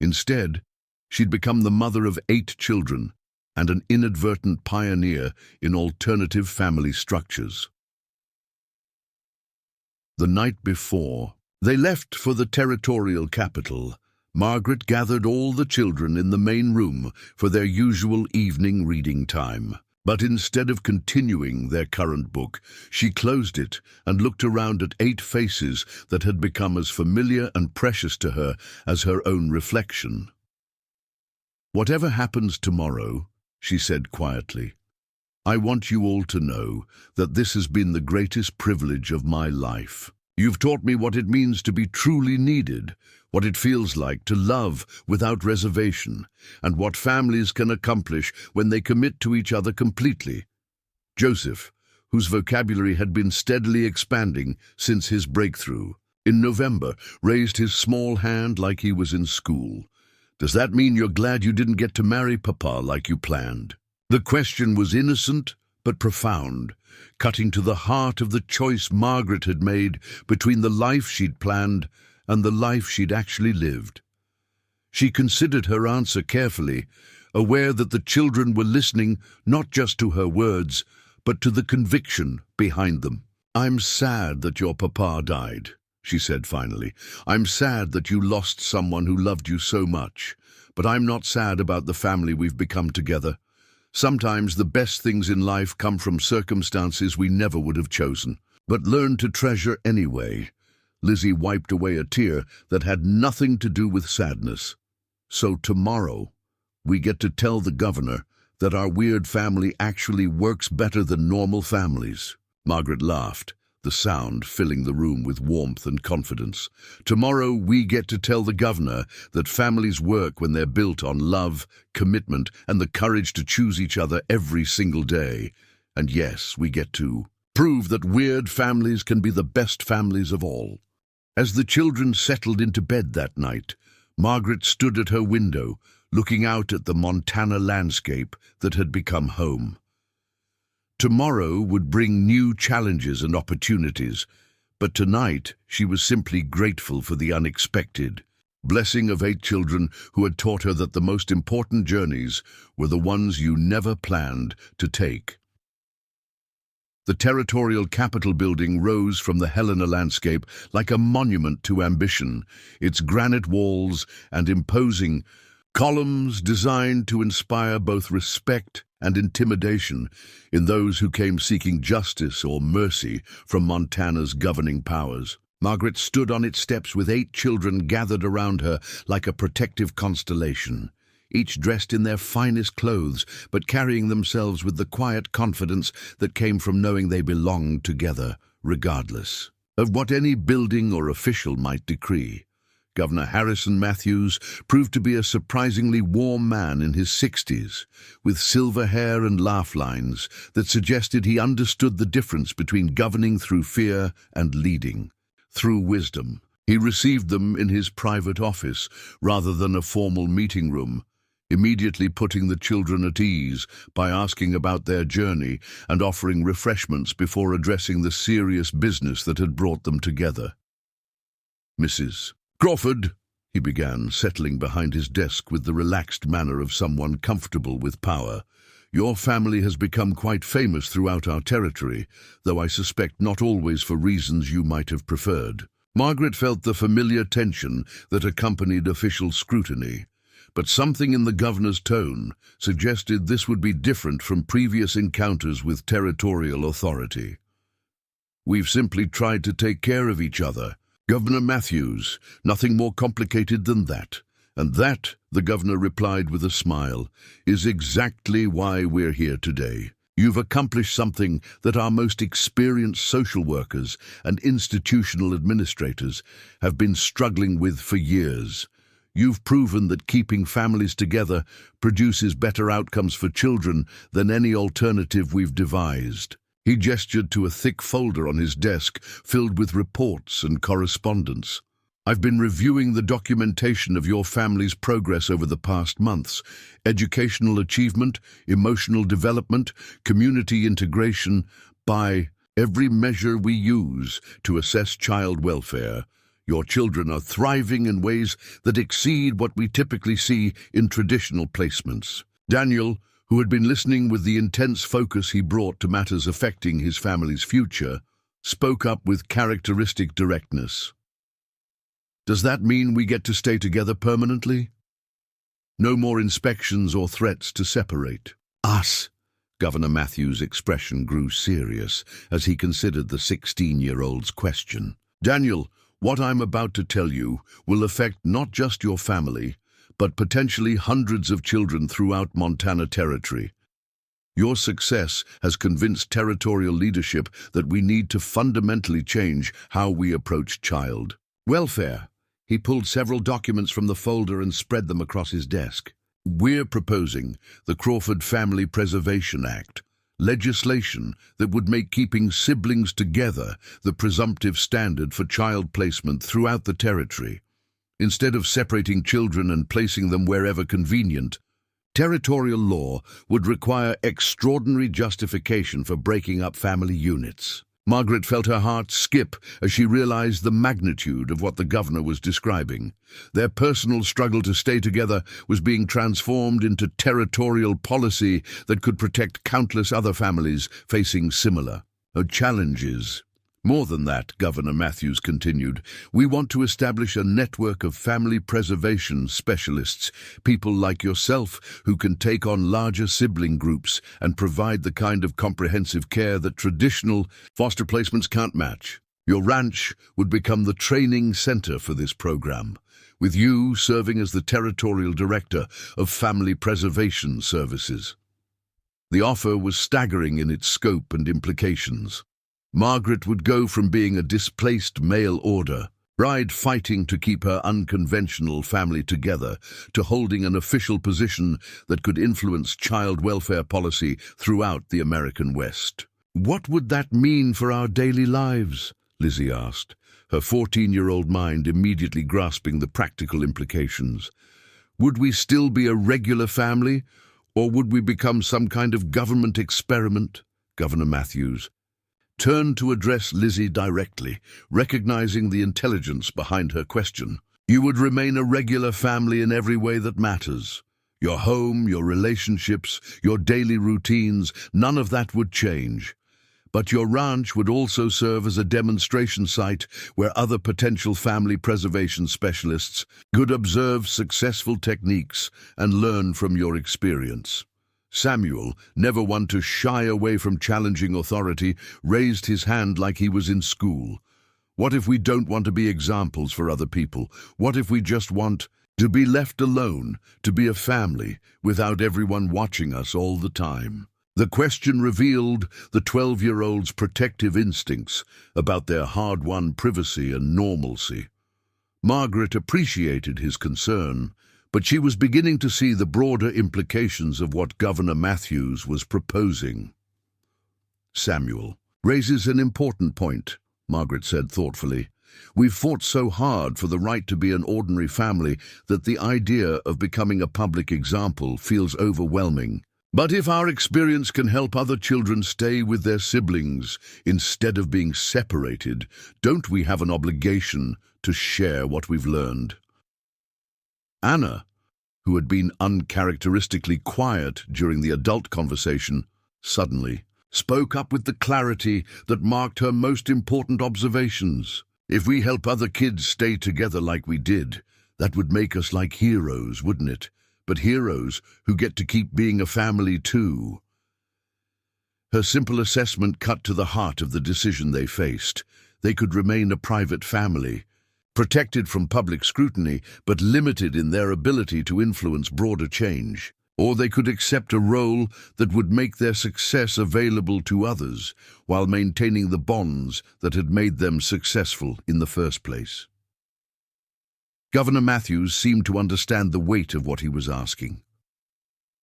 Instead, she'd become the mother of 8 children and an inadvertent pioneer in alternative family structures. The night before they left for the territorial capital, Margaret gathered all the children in the main room for their usual evening reading time. But instead of continuing their current book, she closed it and looked around at 8 faces that had become as familiar and precious to her as her own reflection. "Whatever happens tomorrow," she said quietly, "I want you all to know that this has been the greatest privilege of my life. You've taught me what it means to be truly needed, what it feels like to love without reservation, and what families can accomplish when they commit to each other completely." Joseph, whose vocabulary had been steadily expanding since his breakthrough, in November raised his small hand like he was in school. "Does that mean you're glad you didn't get to marry Papa like you planned?" The question was innocent but profound, cutting to the heart of the choice Margaret had made between the life she'd planned and the life she'd actually lived. She considered her answer carefully, aware that the children were listening not just to her words, but to the conviction behind them. "I'm sad that your papa died," she said finally. "I'm sad that you lost someone who loved you so much, but I'm not sad about the family we've become together. Sometimes the best things in life come from circumstances we never would have chosen, but learn to treasure anyway." Lizzie wiped away a tear that had nothing to do with sadness. "So tomorrow, we get to tell the governor that our weird family actually works better than normal families." Margaret laughed, the sound filling the room with warmth and confidence. "Tomorrow we get to tell the governor that families work when they're built on love, commitment, and the courage to choose each other every single day. And yes, we get to prove that weird families can be the best families of all." As the children settled into bed that night, Margaret stood at her window, looking out at the Montana landscape that had become home. Tomorrow would bring new challenges and opportunities, but tonight she was simply grateful for the unexpected blessing of 8 children who had taught her that the most important journeys were the ones you never planned to take. The territorial capital building rose from the Helena landscape like a monument to ambition, its granite walls and imposing columns designed to inspire both respect and intimidation in those who came seeking justice or mercy from Montana's governing powers. Margaret stood on its steps with 8 children gathered around her like a protective constellation, each dressed in their finest clothes, but carrying themselves with the quiet confidence that came from knowing they belonged together, regardless of what any building or official might decree. Governor Harrison Matthews proved to be a surprisingly warm man in his 60s, with silver hair and laugh lines that suggested he understood the difference between governing through fear and leading through wisdom. He received them in his private office rather than a formal meeting room, immediately putting the children at ease by asking about their journey and offering refreshments before addressing the serious business that had brought them together. "Mrs. Crawford," he began, settling behind his desk with the relaxed manner of someone comfortable with power, "your family has become quite famous throughout our territory, though I suspect not always for reasons you might have preferred." Margaret felt the familiar tension that accompanied official scrutiny, but something in the governor's tone suggested this would be different from previous encounters with territorial authority. "We've simply tried to take care of each other, Governor Matthews, nothing more complicated than that. And that," the governor replied with a smile, "is exactly why we're here today. You've accomplished something that our most experienced social workers and institutional administrators have been struggling with for years. You've proven that keeping families together produces better outcomes for children than any alternative we've devised." He gestured to a thick folder on his desk filled with reports and correspondence. I've been reviewing the documentation of your family's progress over the past months. Educational achievement, emotional development, community integration. By every measure we use to assess child welfare, your children are thriving in ways that exceed what we typically see in traditional placements. Daniel, who had been listening with the intense focus he brought to matters affecting his family's future, spoke up with characteristic directness. Does that mean we get to stay together permanently? No more inspections or threats to separate us? Governor Matthews' expression grew serious as he considered the 16-year-old's question. Daniel, what I'm about to tell you will affect not just your family, but potentially hundreds of children throughout Montana Territory. Your success has convinced territorial leadership that we need to fundamentally change how we approach child welfare. He pulled several documents from the folder and spread them across his desk. We're proposing the Crawford Family Preservation Act, legislation that would make keeping siblings together the presumptive standard for child placement throughout the territory. Instead of separating children and placing them wherever convenient, territorial law would require extraordinary justification for breaking up family units. Margaret felt her heart skip as she realized the magnitude of what the governor was describing. Their personal struggle to stay together was being transformed into territorial policy that could protect countless other families facing similar challenges. More than that, Governor Matthews continued, we want to establish a network of family preservation specialists, people like yourself who can take on larger sibling groups and provide the kind of comprehensive care that traditional foster placements can't match. Your ranch would become the training center for this program, with you serving as the territorial director of family preservation services. The offer was staggering in its scope and implications. Margaret would go from being a displaced mail order bride fighting to keep her unconventional family together to holding an official position that could influence child welfare policy throughout the American West. What would that mean for our daily lives? Lizzie asked, her 14-year-old mind immediately grasping the practical implications. Would we still be a regular family, or would we become some kind of government experiment? Governor Matthews turned to address Lizzie directly, recognizing the intelligence behind her question. You would remain a regular family in every way that matters. Your home, your relationships, your daily routines, none of that would change. But your ranch would also serve as a demonstration site where other potential family preservation specialists could observe successful techniques and learn from your experience. Samuel, never one to shy away from challenging authority, raised his hand like he was in school. What if we don't want to be examples for other people? What if we just want to be left alone, to be a family, without everyone watching us all the time? The question revealed the 12-year-old's protective instincts about their hard-won privacy and normalcy. Margaret appreciated his concern, but she was beginning to see the broader implications of what Governor Matthews was proposing. Samuel raises an important point, Margaret said thoughtfully. We've fought so hard for the right to be an ordinary family that the idea of becoming a public example feels overwhelming. But if our experience can help other children stay with their siblings instead of being separated, don't we have an obligation to share what we've learned? Anna, who had been uncharacteristically quiet during the adult conversation, suddenly spoke up with the clarity that marked her most important observations. If we help other kids stay together like we did, that would make us like heroes, wouldn't it? But heroes who get to keep being a family too. Her simple assessment cut to the heart of the decision they faced. They could remain a private family, protected from public scrutiny, but limited in their ability to influence broader change. Or they could accept a role that would make their success available to others, while maintaining the bonds that had made them successful in the first place. Governor Matthews seemed to understand the weight of what he was asking.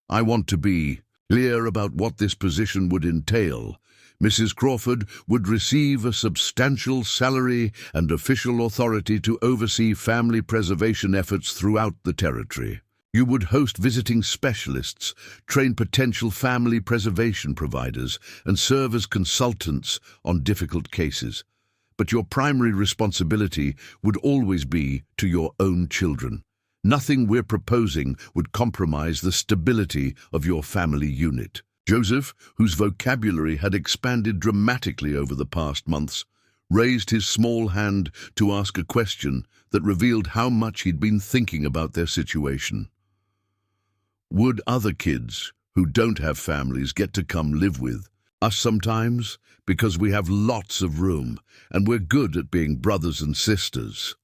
I want to be Clear about what this position would entail, Mrs. Crawford would receive a substantial salary and official authority to oversee family preservation efforts throughout the territory. You would host visiting specialists, train potential family preservation providers, and serve as consultants on difficult cases. But your primary responsibility would always be to your own children. Nothing we're proposing would compromise the stability of your family unit. Joseph, whose vocabulary had expanded dramatically over the past months, raised his small hand to ask a question that revealed how much he'd been thinking about their situation. Would other kids who don't have families get to come live with us sometimes? Because we have lots of room and we're good at being brothers and sisters.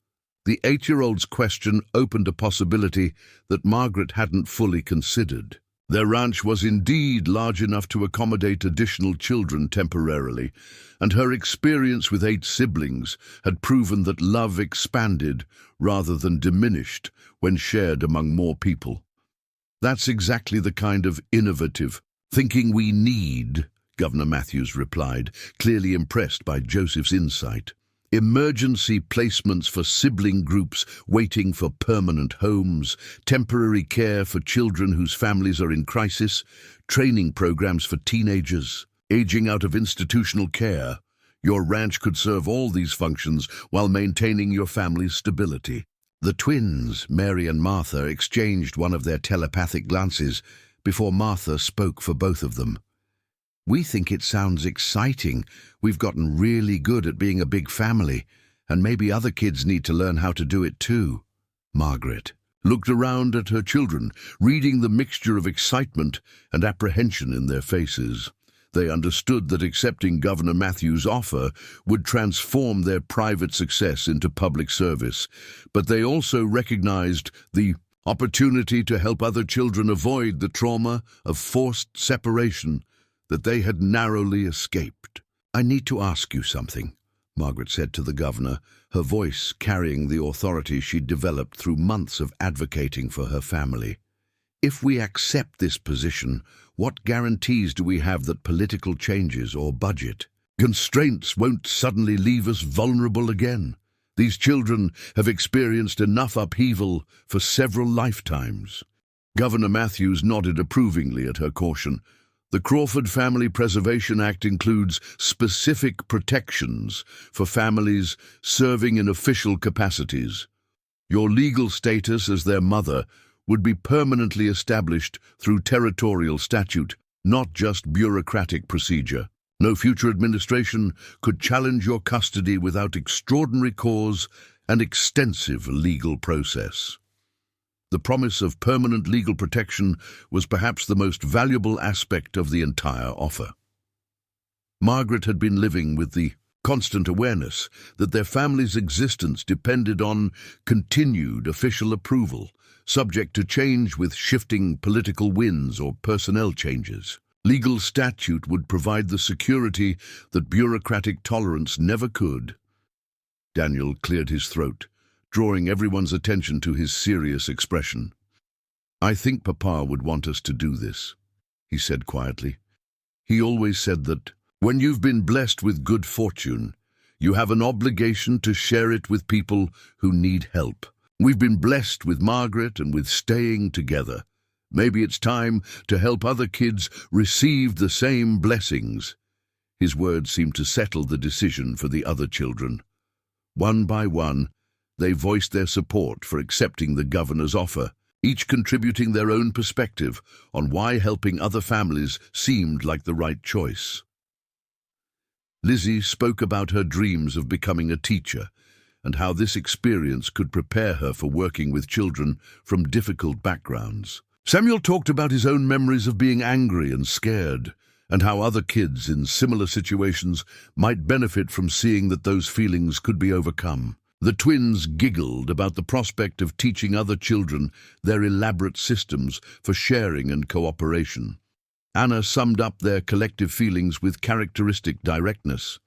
The 8-year-old's question opened a possibility that Margaret hadn't fully considered. Their ranch was indeed large enough to accommodate additional children temporarily, and her experience with 8 siblings had proven that love expanded rather than diminished when shared among more people. That's exactly the kind of innovative thinking we need, Governor Matthews replied, clearly impressed by Joseph's insight. Emergency placements for sibling groups waiting for permanent homes, temporary care for children whose families are in crisis, training programs for teenagers, aging out of institutional care. Your ranch could serve all these functions while maintaining your family's stability. The twins, Mary and Martha, exchanged one of their telepathic glances before Martha spoke for both of them. We think it sounds exciting. We've gotten really good at being a big family, and maybe other kids need to learn how to do it too. Margaret looked around at her children, reading the mixture of excitement and apprehension in their faces. They understood that accepting Governor Matthews' offer would transform their private success into public service, but they also recognized the opportunity to help other children avoid the trauma of forced separation that they had narrowly escaped. I need to ask you something, Margaret said to the governor, her voice carrying the authority she'd developed through months of advocating for her family. If we accept this position, what guarantees do we have that political changes or budget constraints won't suddenly leave us vulnerable again? These children have experienced enough upheaval for several lifetimes. Governor Matthews nodded approvingly at her caution. The Crawford Family Preservation Act includes specific protections for families serving in official capacities. Your legal status as their mother would be permanently established through territorial statute, not just bureaucratic procedure. No future administration could challenge your custody without extraordinary cause and extensive legal process. The promise of permanent legal protection was perhaps the most valuable aspect of the entire offer. Margaret had been living with the constant awareness that their family's existence depended on continued official approval, subject to change with shifting political winds or personnel changes. Legal statute would provide the security that bureaucratic tolerance never could. Daniel cleared his throat, drawing everyone's attention to his serious expression. I think Papa would want us to do this, he said quietly. He always said that when you've been blessed with good fortune, you have an obligation to share it with people who need help. We've been blessed with Margaret and with staying together. Maybe it's time to help other kids receive the same blessings. His words seemed to settle the decision for the other children. One by one, they voiced their support for accepting the governor's offer, each contributing their own perspective on why helping other families seemed like the right choice. Lizzie spoke about her dreams of becoming a teacher and how this experience could prepare her for working with children from difficult backgrounds. Samuel talked about his own memories of being angry and scared, and how other kids in similar situations might benefit from seeing that those feelings could be overcome. The twins giggled about the prospect of teaching other children their elaborate systems for sharing and cooperation. Anna summed up their collective feelings with characteristic directness.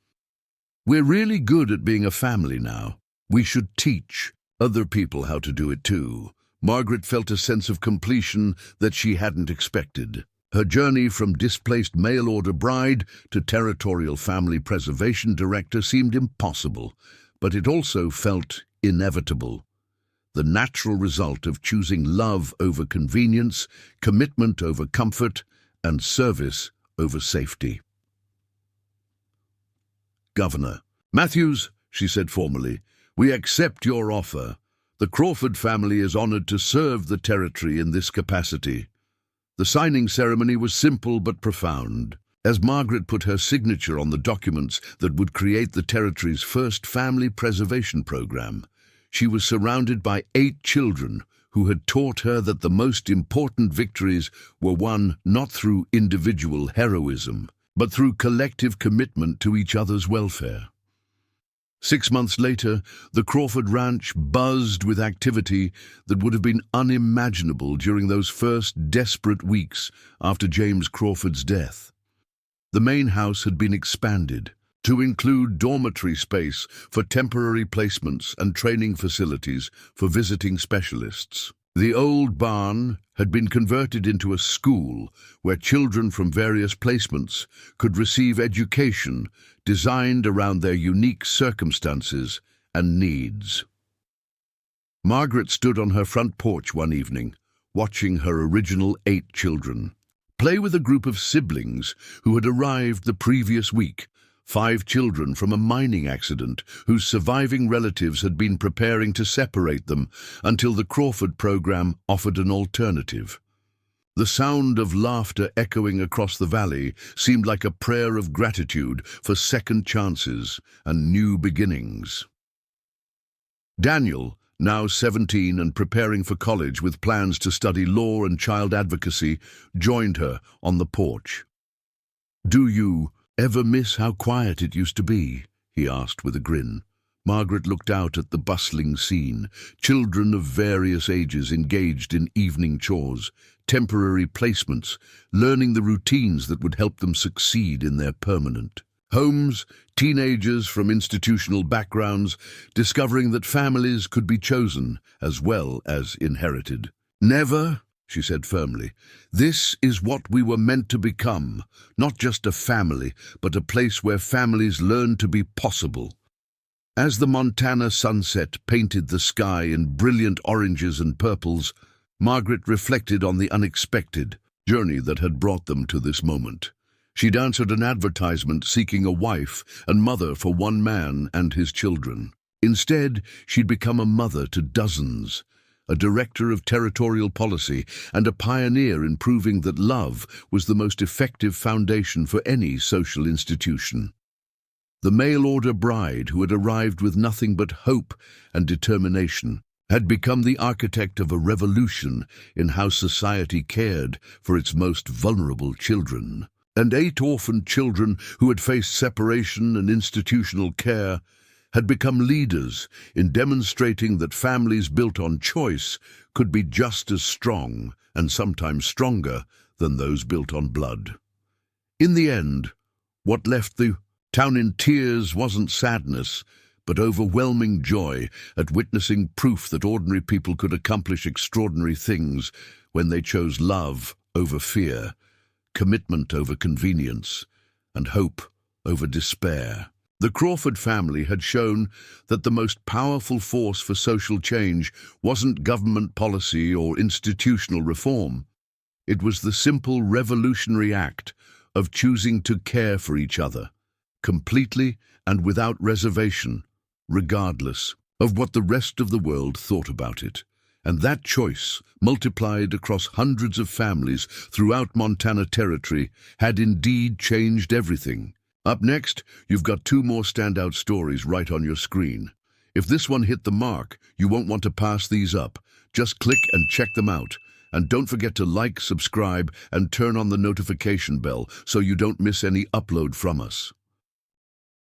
We're really good at being a family now. We should teach other people how to do it too. Margaret felt a sense of completion that she hadn't expected. Her journey from displaced mail-order bride to territorial family preservation director seemed impossible, but it also felt inevitable. The natural result of choosing love over convenience, commitment over comfort, and service over safety. "Governor Matthews," she said formally, "we accept your offer. The Crawford family is honored to serve the territory in this capacity." The signing ceremony was simple but profound. As Margaret put her signature on the documents that would create the territory's first family preservation program, she was surrounded by 8 children who had taught her that the most important victories were won not through individual heroism, but through collective commitment to each other's welfare. 6 months later, the Crawford Ranch buzzed with activity that would have been unimaginable during those first desperate weeks after James Crawford's death. The main house had been expanded to include dormitory space for temporary placements and training facilities for visiting specialists. The old barn had been converted into a school where children from various placements could receive education designed around their unique circumstances and needs. Margaret stood on her front porch one evening, watching her original 8 children play with a group of siblings who had arrived the previous week, 5 children from a mining accident whose surviving relatives had been preparing to separate them until the Crawford program offered an alternative. The sound of laughter echoing across the valley seemed like a prayer of gratitude for second chances and new beginnings. Daniel, now 17 and preparing for college with plans to study law and child advocacy, joined her on the porch. "Do you ever miss how quiet it used to be?" he asked with a grin. Margaret looked out at the bustling scene, children of various ages engaged in evening chores, temporary placements, learning the routines that would help them succeed in their permanent homes, teenagers from institutional backgrounds discovering that families could be chosen as well as inherited. "Never," she said firmly. "This is what we were meant to become, not just a family, but a place where families learn to be possible." As the Montana sunset painted the sky in brilliant oranges and purples, Margaret reflected on the unexpected journey that had brought them to this moment. She'd answered an advertisement seeking a wife and mother for one man and his children. Instead, she'd become a mother to dozens, a director of territorial policy, and a pioneer in proving that love was the most effective foundation for any social institution. The mail-order bride who had arrived with nothing but hope and determination had become the architect of a revolution in how society cared for its most vulnerable children. And 8 orphaned children who had faced separation and institutional care had become leaders in demonstrating that families built on choice could be just as strong and sometimes stronger than those built on blood. In the end, what left the town in tears wasn't sadness, but overwhelming joy at witnessing proof that ordinary people could accomplish extraordinary things when they chose love over fear, commitment over convenience, and hope over despair. The Crawford family had shown that the most powerful force for social change wasn't government policy or institutional reform. It was the simple revolutionary act of choosing to care for each other, completely and without reservation, regardless of what the rest of the world thought about it. And that choice, multiplied across hundreds of families throughout Montana Territory, had indeed changed everything. Up next, you've got 2 more standout stories right on your screen. If this one hit the mark, you won't want to pass these up. Just click and check them out. And don't forget to like, subscribe, and turn on the notification bell so you don't miss any upload from us.